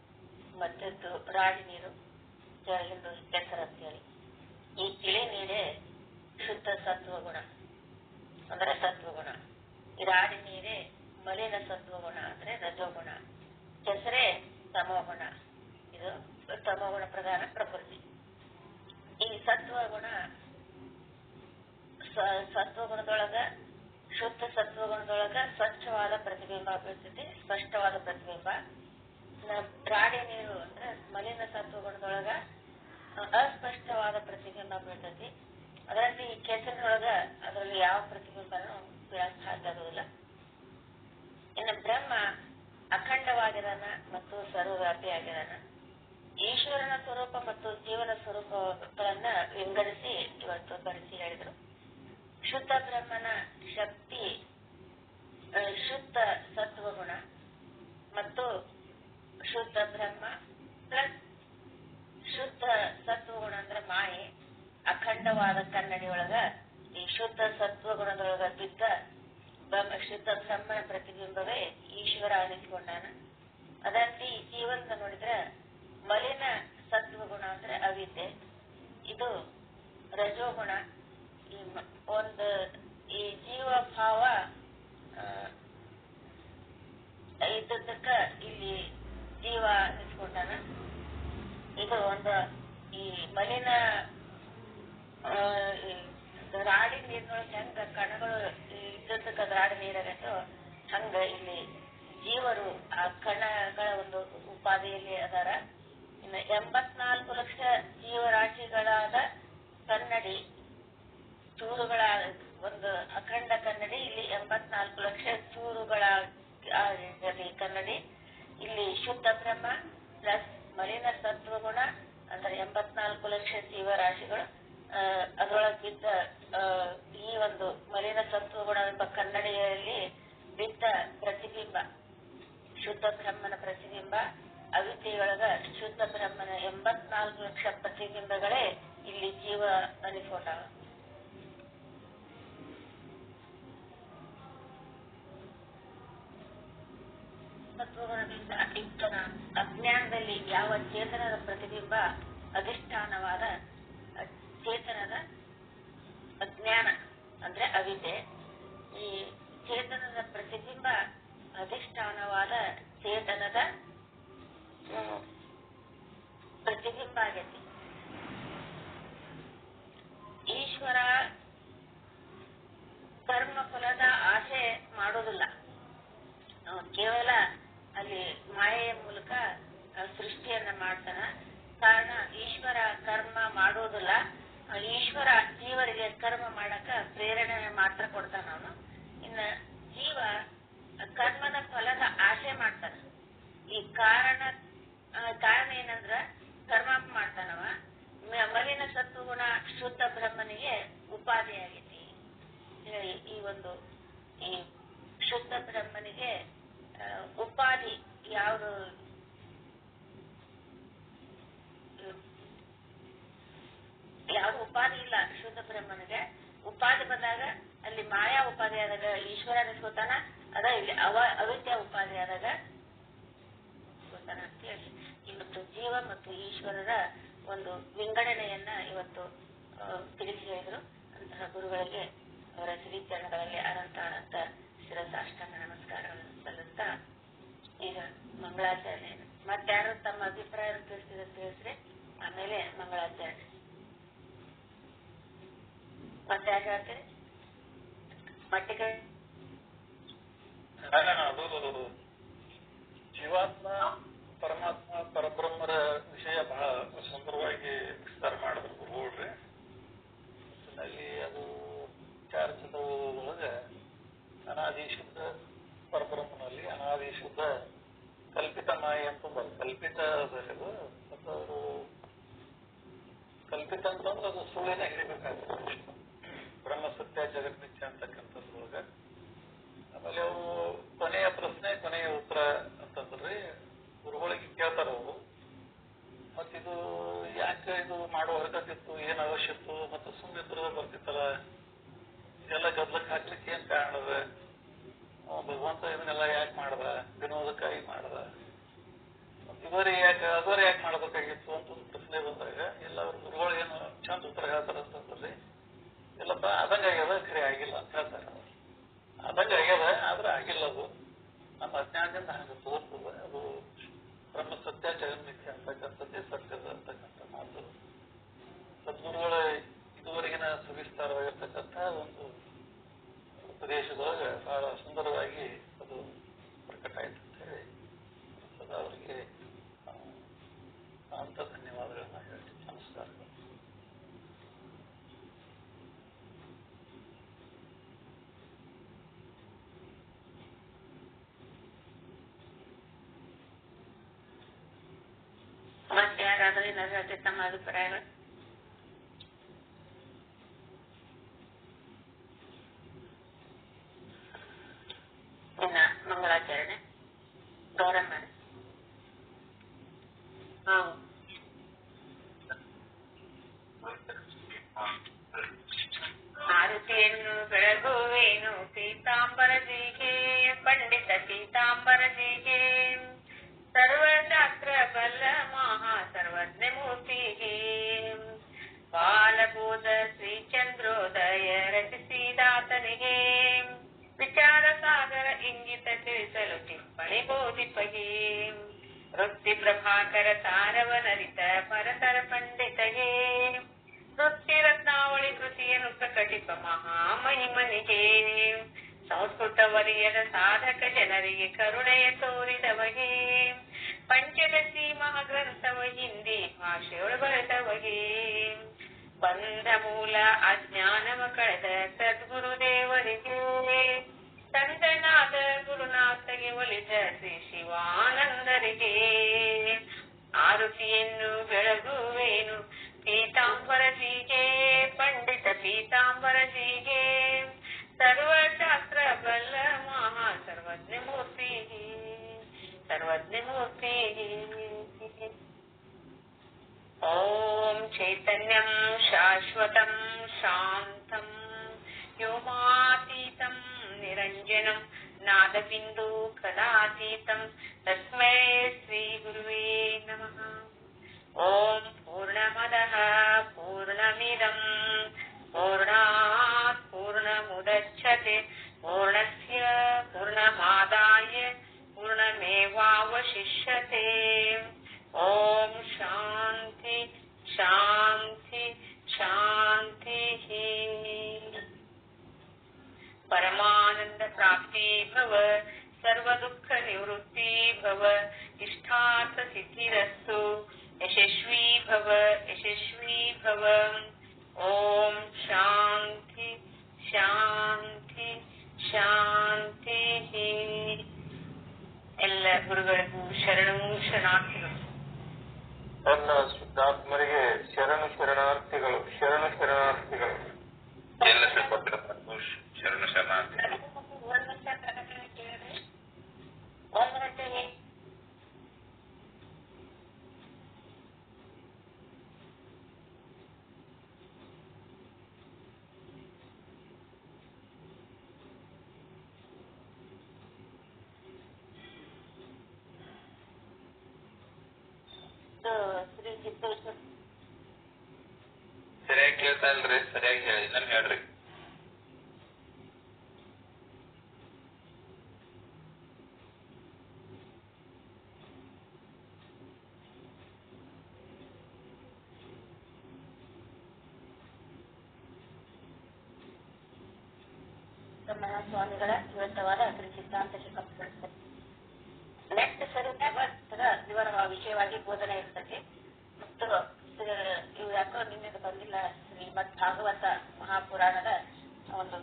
ಮತ್ತದ್ದು ರಾಡಿ ನೀರು, ಕೆಳಗಿಂದು ಕೆಸರು ಅಂತೇಳಿ. ಈ ತಿಳಿ ನೀರೇ ಶುದ್ಧ ಸತ್ವಗುಣ ಅಂದ್ರೆ ಸತ್ವಗುಣ. ಈ ರಾಡಿ ನೀರೇ ಮಲಿನ ಸತ್ವಗುಣ ಅಂದ್ರೆ ರಜೋಗುಣ. ಕೆಸರೇ ತಮೋಗುಣ, ಇದು ತಮೋಗುಣ ಪ್ರಧಾನ ಪ್ರಕೃತಿ. ಈ ಸತ್ವಗುಣದೊಳಗ ಶುದ್ಧ ಸತ್ವಗುಣದೊಳಗ ಸ್ವಚ್ಛವಾದ ಪ್ರತಿಬಿಂಬ ಬೀಳ್ತೈತಿ, ಸ್ಪಷ್ಟವಾದ ಪ್ರತಿಬಿಂಬ. ರಾಡಿ ನೀರು ಅಂದ್ರೆ ಮಲಿನ ಸತ್ವಗುಣದೊಳಗ ಅಸ್ಪಷ್ಟವಾದ ಪ್ರತಿಬಿಂಬ ಬೀಳ್ತೈತಿ. ಅದರಲ್ಲಿ ಕೆಸರಿನೊಳಗ ಅದರಲ್ಲಿ ಯಾವ ಪ್ರತಿಬಿಂಬನೂ ಬೀಳಕ್ ಸಾಧ್ಯ ಆಗುದಿಲ್ಲ. ಇನ್ನು ಬ್ರಹ್ಮ ಅಖಂಡವಾಗಿರೋಣ ಮತ್ತು ಸರ್ವವ್ಯಾಪಿಯಾಗಿರೋಣ. ಈಶ್ವರನ ಸ್ವರೂಪ ಮತ್ತು ಜೀವನ ಸ್ವರೂಪಗಳನ್ನ ವಿಂಗಡಿಸಿ ಇವತ್ತು ಬರೆಸಿ ಹೇಳಿದರು. ಶುದ್ಧ ಬ್ರಹ್ಮನ ಶಕ್ತಿ ಶುದ್ಧ ಸತ್ವಗುಣ ಮತ್ತು ಶುದ್ಧ ಬ್ರಹ್ಮ ಪ್ಲಸ್ ಶುದ್ಧ ಸತ್ವಗುಣ ಅಂದ್ರೆ ಮಾಯೆ. ಅಖಂಡವಾದ ಕನ್ನಡಿಯೊಳಗ ಈ ಶುದ್ಧ ಸತ್ವಗುಣದೊಳಗ ಬಿದ್ದ ಶುದ್ಧ ಬ್ರಹ್ಮನ ಪ್ರತಿಬಿಂಬವೇ ಈಶ್ವರ ಅನಿಸಿಕೊಂಡಾನ. ಅದಂತೆ ಈ ಜೀವಂತ ನೋಡಿದ್ರೆ ಮಲಿನ ಸತ್ವಗುಣ ಅಂದ್ರೆ ಅವಿದ್ಯೆ, ಇದು ರಜೋಗುಣ. ಈ ಜೀವ ಭಾವ ಇದ್ದಕ್ಕ ಇಲ್ಲಿ ಜೀವ ಅನಿಸ್ಕೊಂಡಾನ. ಇದು ಒಂದು ಈ ಮಲಿನ ರಾಡಿ ನೀರಿನೊಳಗೆ ಹೆಂಗ ಕಣಗಳು ಇದ್ದಕ್ಕ ರಾಡಿ ನೀರಾಗತ್ತೋ ಹಂಗ ಇಲ್ಲಿ ಜೀವರು ಆ ಕಣಗಳ ಒಂದು ಉಪಾಧಿಯಲ್ಲಿ ಅದಾರ. ಇನ್ನು 84 ಲಕ್ಷ ಜೀವರಾಶಿಗಳಾದ ಕನ್ನಡಿ ಚೂರುಗಳ ಒಂದು ಅಖಂಡ ಕನ್ನಡಿ, ಇಲ್ಲಿ 84 ಲಕ್ಷ ಚೂರುಗಳ ಕನ್ನಡಿ, ಇಲ್ಲಿ ಶುದ್ಧ ಬ್ರಹ್ಮ ಪ್ಲಸ್ ಮಲಿನ ಸತ್ವಗುಣ ಅಂದ್ರೆ 84 ಲಕ್ಷ ಜೀವರಾಶಿಗಳು ಅದರೊಳಗೆ ಬಿದ್ದ ಈ ಒಂದು ಮಲಿನ ಸತ್ವಗುಣವೆಂಬ ಕನ್ನಡಿಯಲ್ಲಿ ಬಿದ್ದ ಪ್ರತಿಬಿಂಬ ಶುದ್ಧ ಬ್ರಹ್ಮನ ಪ್ರತಿಬಿಂಬ, ಅವಿದ್ಯೆಯೊಳಗ ಶುದ್ಧ ಬ್ರಹ್ಮನ 84 ಲಕ್ಷ ಪ್ರತಿಬಿಂಬಗಳೇ ಇಲ್ಲಿ ಜೀವ ಅನಿಫೋಟ. ಸತ್ವಗುಣದಿಂದ ಯುಕ್ತನ ಅಜ್ಞಾನದಲ್ಲಿ ಯಾವ ಚೇತನದ ಪ್ರತಿಬಿಂಬ ಅಧಿಷ್ಠಾನವಾದ ಚೇತನದ ಅಜ್ಞಾನ ಅಂದ್ರೆ ಅವಿದ್ಯೆ, ಈ ಚೇತನದ ಪ್ರತಿಬಿಂಬ ಅಧಿಷ್ಠಾನವಾದ ಚೇತನದ ಪ್ರತಿಬಿಂಬ ಆಗೈತಿ. ಈಶ್ವರ ಕರ್ಮ ಫಲದ ಆಸೆ ಮಾಡೋದಿಲ್ಲ, ಕೇವಲ ಅಲ್ಲಿ ಮಾಯೆಯ ಮೂಲಕ ಸೃಷ್ಟಿಯನ್ನ ಮಾಡ್ತಾನ. ಕಾರಣ ಈಶ್ವರ ಕರ್ಮ ಮಾಡೋದಿಲ್ಲ, ಈಶ್ವರ ಜೀವರಿಗೆ ಕರ್ಮ ಮಾಡಕ ಪ್ರೇರಣೆ ಮಾತ್ರ ಕೊಡ್ತಾನ ಅವನು. ಇನ್ನ ಜೀವ ಕರ್ಮದ ಫಲದ ಆಸೆ ಮಾಡ್ತಾನ. ಈ ಕಾರಣ ಏನಂದ್ರ ಕರ್ಮ ಮಾಡ್ತಾನವ. ಮಲಿನ ಸತ್ವಗುಣ ಶುದ್ಧ ಬ್ರಹ್ಮನಿಗೆ ಉಪಾಧಿಯಾಗೈತಿ. ಈ ಒಂದು ಈ ಶುದ್ಧ ಬ್ರಹ್ಮನಿಗೆ ಉಪಾಧಿ ಯಾವುದು ಉಪಾಧಿ ಇಲ್ಲ. ಶುದ್ಧ ಬ್ರಹ್ಮನಿಗೆ ಉಪಾಧಿ ಬಂದಾಗ ಅಲ್ಲಿ ಮಾಯಾ ಉಪಾಧಿ ಆದಾಗ ಈಶ್ವರ ಅನಿಸ್ಕೋತಾನ, ಅದ ಇಲ್ಲಿ ಅವಿದ್ಯಾ ಉಪಾಧಿ ಆದಾಗ ಗೊತ್ತಾನ ಅಂತ ಹೇಳಿ ಇವತ್ತು ಜೀವ ಮತ್ತು ಈಶ್ವರರ ಒಂದು ವಿಂಗಡಣೆಯನ್ನ ಇವತ್ತು ತಿಳಿಸಿ ಹೇಳಿದ್ರು. ಅಂತಹ ಗುರುಗಳಿಗೆ ಅವರ ಶ್ರೀಚರಣಗಳಲ್ಲಿ ಅನಂತ ಅನಂತ ಶಿರಸಾಷ್ಟಾಂಗ ನಮಸ್ಕಾರಗಳನ್ನು ಸಲ್ಲಿಸ್ತಾ ಈಗ ಮಂಗಳಾಚರಣೆ ಮತ್ತಾರು ತಮ್ಮ ಅಭಿಪ್ರಾಯ ತಿಳಿಸ್ರಿ, ಆಮೇಲೆ ಮಂಗಳಾಚರಣೆ ಮತ್ತೆ ಯಾಕೆ ಹೇಳ್ತೀರಿ ಮಟ್ಟಿಗೆ ಅದು ಜೀವಾತ್ಮ ಪರಮಾತ್ಮ ಪರಬ್ರಹ್ಮರ ವಿಷಯ ಬಹಳ ಸುಂದರವಾಗಿ ವಿಸ್ತಾರ ಮಾಡಿದ್ರು ಗುರುಗಳ್ರಿ. ಅಲ್ಲಿ ಅದು ವಿಚಾರಿಸಿದೊಳಗೆ ಅನಾದಿ ಶುದ್ಧ ಪರಬ್ರಹ್ಮನಲ್ಲಿ ಅನಾದಿ ಶುದ್ಧ ಕಲ್ಪಿತ ಮಾಯೆ ಅಂತ ಕಲ್ಪಿತ ಅದು ಮತ್ತು ಅವರು ಕಲ್ಪಿತ ಅಂತಂದ್ರೆ ಅದು ಸುಳ್ಳಿನ ಹಿಡಿಬೇಕಾಗ್ತದೆ. ಬ್ರಹ್ಮ ಸತ್ಯ ಜಗನ್ಮಿಥ್ಯ ಅಂತಕ್ಕಂಥದ್ರೊಳಗ ಆಮೇಲೆ ಅವರು ಕೊನೆಯ ಪ್ರಶ್ನೆ ಕೊನೆಯ ಉತ್ತರ ಅಂತಂದ್ರಿ ಗುರುಗಳಿಗೆ ಕೇಳ್ತಾರ ಅವರು. ಮತ್ತಿದು ಯಾಕೆ ಇದು ಮಾಡೋ ಹೊರಗತ್ತಿತ್ತು, ಏನ್ ಅವಶ್ಯತ್ತು, ಮತ್ತು ಸುಮ್ಮನೆ ಬರ್ತಿತ್ತಲ್ಲ, ಇದೆಲ್ಲ ಗದ್ಲಕ್ಕೆ ಹಾಕ್ಲಿಕ್ಕೆ ಏನ್ ಕಾರಣ ಅದ, ಭಗವಂತ ಇದನ್ನೆಲ್ಲ ಯಾಕೆ ಮಾಡ್ದ, ವಿನೋದಕ್ಕಾಗಿ ಮಾಡ್ದ, ಇವರೇ ಯಾಕೆ ಅದರೇ ಯಾಕೆ ಮಾಡ್ಬೇಕಾಗಿತ್ತು ಅಂತ ಒಂದು ಪ್ರಶ್ನೆ ಬಂದಾಗ ಎಲ್ಲ ಅವ್ರ ಗುರುಗಳು ಏನು ಚಂದ ಉತ್ತರ ಹೇಳ್ತಾರಂತಂದ್ರಿ, ಇಲ್ಲಪ್ಪ ಆದಂಗ ಆಗ್ಯದ ಖರೆ ಆಗಿಲ್ಲ ಅಂತ ಹೇಳ್ತಾರೆ. ಆದಂಗ ಆಗ್ಯದ ಆದ್ರೆ ಆಗಿಲ್ಲ, ಅದು ನಮ್ಮ ಅಜ್ಞಾನದಿಂದ ಹಂಗೆ ತೋರ್ತದೆ. ಅದು ಬ್ರಹ್ಮ ಸತ್ಯ ಜಗನ್ಮಿಥ್ಯ ಅಂತಕ್ಕಂಥದ್ದೇ ಸತ್ಯದ ಅಂತಕ್ಕಂಥ ಮಾತು ಸದ್ಗುರುಗಳ ಇದುವರೆಗಿನ ಸವಿಸ್ತಾರವಾಗಿರ್ತಕ್ಕಂಥ ಒಂದು ಉಪದೇಶದೊಳಗೆ ಬಹಳ ಸುಂದರವಾಗಿ ಅದು ಪ್ರಕಟ ಆಯ್ತು ಅಂತ ಹೇಳಿ ಸದಾ ಅವರಿಗೆ ಅಂತ ಧನ್ಯವಾದಗಳನ್ನ ಹೇಳ್ತೀನಿ. ನಮಸ್ಕಾರಗಳು. ಮತ್ತೆ ಯಾರಾದ್ರೂ ಏನಾದ್ರು ಹೇಳ್ತೀವಿ ತಮ್ಮ ಅಭಿಪ್ರಾಯಗಳು? ಇನ್ನ ಮಂಗಳಾಚರಣೆ ಗೌರಮ್ಮ ಆರತಿಯನ್ನು ಬೆಳಗುವೇನು ಪೀತಾಂಬರಜಿಗೆ, ಪಂಡಿತ ಪೀತಾಂಬರಜಿಗೆ, ಸರ್ವಶಾಸ್ತ್ರ ಬಲ್ಲ ಮಹಾ ಸರ್ವಜ್ಞ ಮೂರ್ತಿಗೆ, ಬಾಲಬೋಧ ಶ್ರೀ ಚಂದ್ರೋದಯ ರಚಿಸಿದಾತನಿಗೆ, ವಿಚಾರ ಸಾಗರ ಇಂಗಿತ ತಿಳಿಸಲು ಟಿಪ್ಪಣಿ ಬೋಧಿಪಗೆ, ವೃತ್ತಿ ಪ್ರಭಾಕರ ಸಾರವನರಿತ ಪರತರ ಪಂಡಿತಗೆ, ವೃತ್ತಿ ರತ್ನಾವಳಿ ಕೃತಿಯನ್ನು ಪ್ರಕಟಿಪ ಮಹಾಮಹಿಮನಿಗೆ, ಸಂಸ್ಕೃತ ವರಿಯದ ಸಾಧಕ ಜನರಿಗೆ ಕರುಣೆಯ ತೋರಿದವಗೆ, ಪಂಚದಶಿ ಮಹಾಗ್ರಂಥವ ಹಿಂದಿ ಭಾಷೆಯೊಳ ಬರೆದವಗೆ, ಬಂದ ಮೂಲ ಅಜ್ಞಾನವ ಕಳೆದ ಸದ್ಗುರುದೇವರಿಗೆ ತಂದನಾದ ಗುರುನಾಥಗೆ ಒಲಿದ ಶ್ರೀ ಶಿವಾನಂದರಿಗೆ ಆರುತಿಯನ್ನು ಬೆಳಗುವೇನು ಪೀತಾಂಬರಜಿಗೆ ಪಂಡಿತ ಪೀತಾಂಬರಜಿಗೆ ಸರ್ವಶಾಸ್ತ್ರ ಬಲ್ಲ ಮಹಾ ಸರ್ವಜ್ಞ ಮೂರ್ತಿಗೆ ಓಂ ಚೈತನ್ಯಂ ಶಾಶ್ವತಂ ಶಾಂತಂ ವ್ಯೋಮಾತೀತಂ ನಿರಂಜನಂ ನಾದಬಿಂದು ಕಲಾತೀತಂ ತಸ್ಮೈ ಶ್ರೀ ಗುರುವೇ ನಮಃ. ಓಂ ಪೂರ್ಣಮದಃ ಪೂರ್ಣಮಿದಂ ಪೂರ್ಣಾತ್ ಪೂರ್ಣಮುದಚ್ಯತೆ ಪೂರ್ಣಸ್ಯ ಪೂರ್ಣಮಾದಾಯ ಪೂರ್ಣಮೇವಾವಶಿಷ್ಯತೆ. ಓಂ ಶಾಂತಿ ಶಾಂತಿ ಶಾಂತಿ. ಪರಮಾನಂದ ಪ್ರಾಪ್ತಿ ಭವ, ಸರ್ವ ದುಃಖ ನಿವೃತ್ತಿ ಭವ, ಇಷ್ಟಾರ್ಥ ಸಿದ್ಧಿರಸ್ತು, ಯಶಸ್ವಿ ಭವ ಯಶಸ್ವಿ ಭವ. ಓಂ ಶಾಂತಿ ಶಾಂತಿ ಶಾಂತಿ. ಎಲ್ಲ ಗುರುಗಳಿಗೂ ಶರಣು ಶರಣಾರ್ಥಿಗಳು. ಎಲ್ಲ ಶುದ್ಧಾತ್ಮರಿಗೆ ಶರಣು ಶರಣಾರ್ಥಿಗಳು. ಶರಣು ಶರಣಾರ್ಥಿಗಳು. ಎಲ್ಲ ಶರಣು ಶರಣಾರ್ಥಿಗಳು. ಸರಿಯಾಗಿ ಕೇಳ್ತಾ ಇಲ್ರಿ, ಸರಿಯಾಗಿ ಹೇಳಿ, ಇನ್ನೊಮ್ಮೆ ಹೇಳ್ರಿ. ಸ್ವಾಮಿಗಳ ವಿವರವಾದ ಶ್ರೀ ಸಿದ್ಧಾಂತ ನೆಕ್ಸ್ಟ್ ಸರಿ ಇವರ ವಿಷಯವಾಗಿ ಬೋಧನೆ ಇರ್ತದೆ. ಮತ್ತು ಇವು ಯಾಕೋ ನಿನ್ನೆ ಬಂದಿಲ್ಲ, ಶ್ರೀಮದ್ ಭಾಗವತ ಮಹಾಪುರಾಣದ ಒಂದು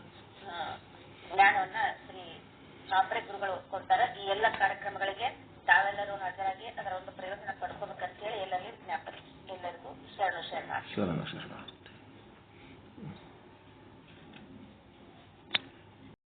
ಜ್ಞಾನವನ್ನ ಶ್ರೀ ಶಾಸ್ತ್ರಿ ಗುರುಗಳು ಕೊಡ್ತಾರೆ. ಈ ಎಲ್ಲ ಕಾರ್ಯಕ್ರಮಗಳಿಗೆ ತಾವೆಲ್ಲರೂ ಹಾಜರಾಗಿ ಅದರ ಒಂದು ಪ್ರಯೋಜನ ಪಡ್ಕೋಬೇಕಂತ ಹೇಳಿ ಎಲ್ಲರಿಗೂ ಜ್ಞಾಪನೆ. ಎಲ್ಲರಿಗೂ ಶರಣ ಶರಣ.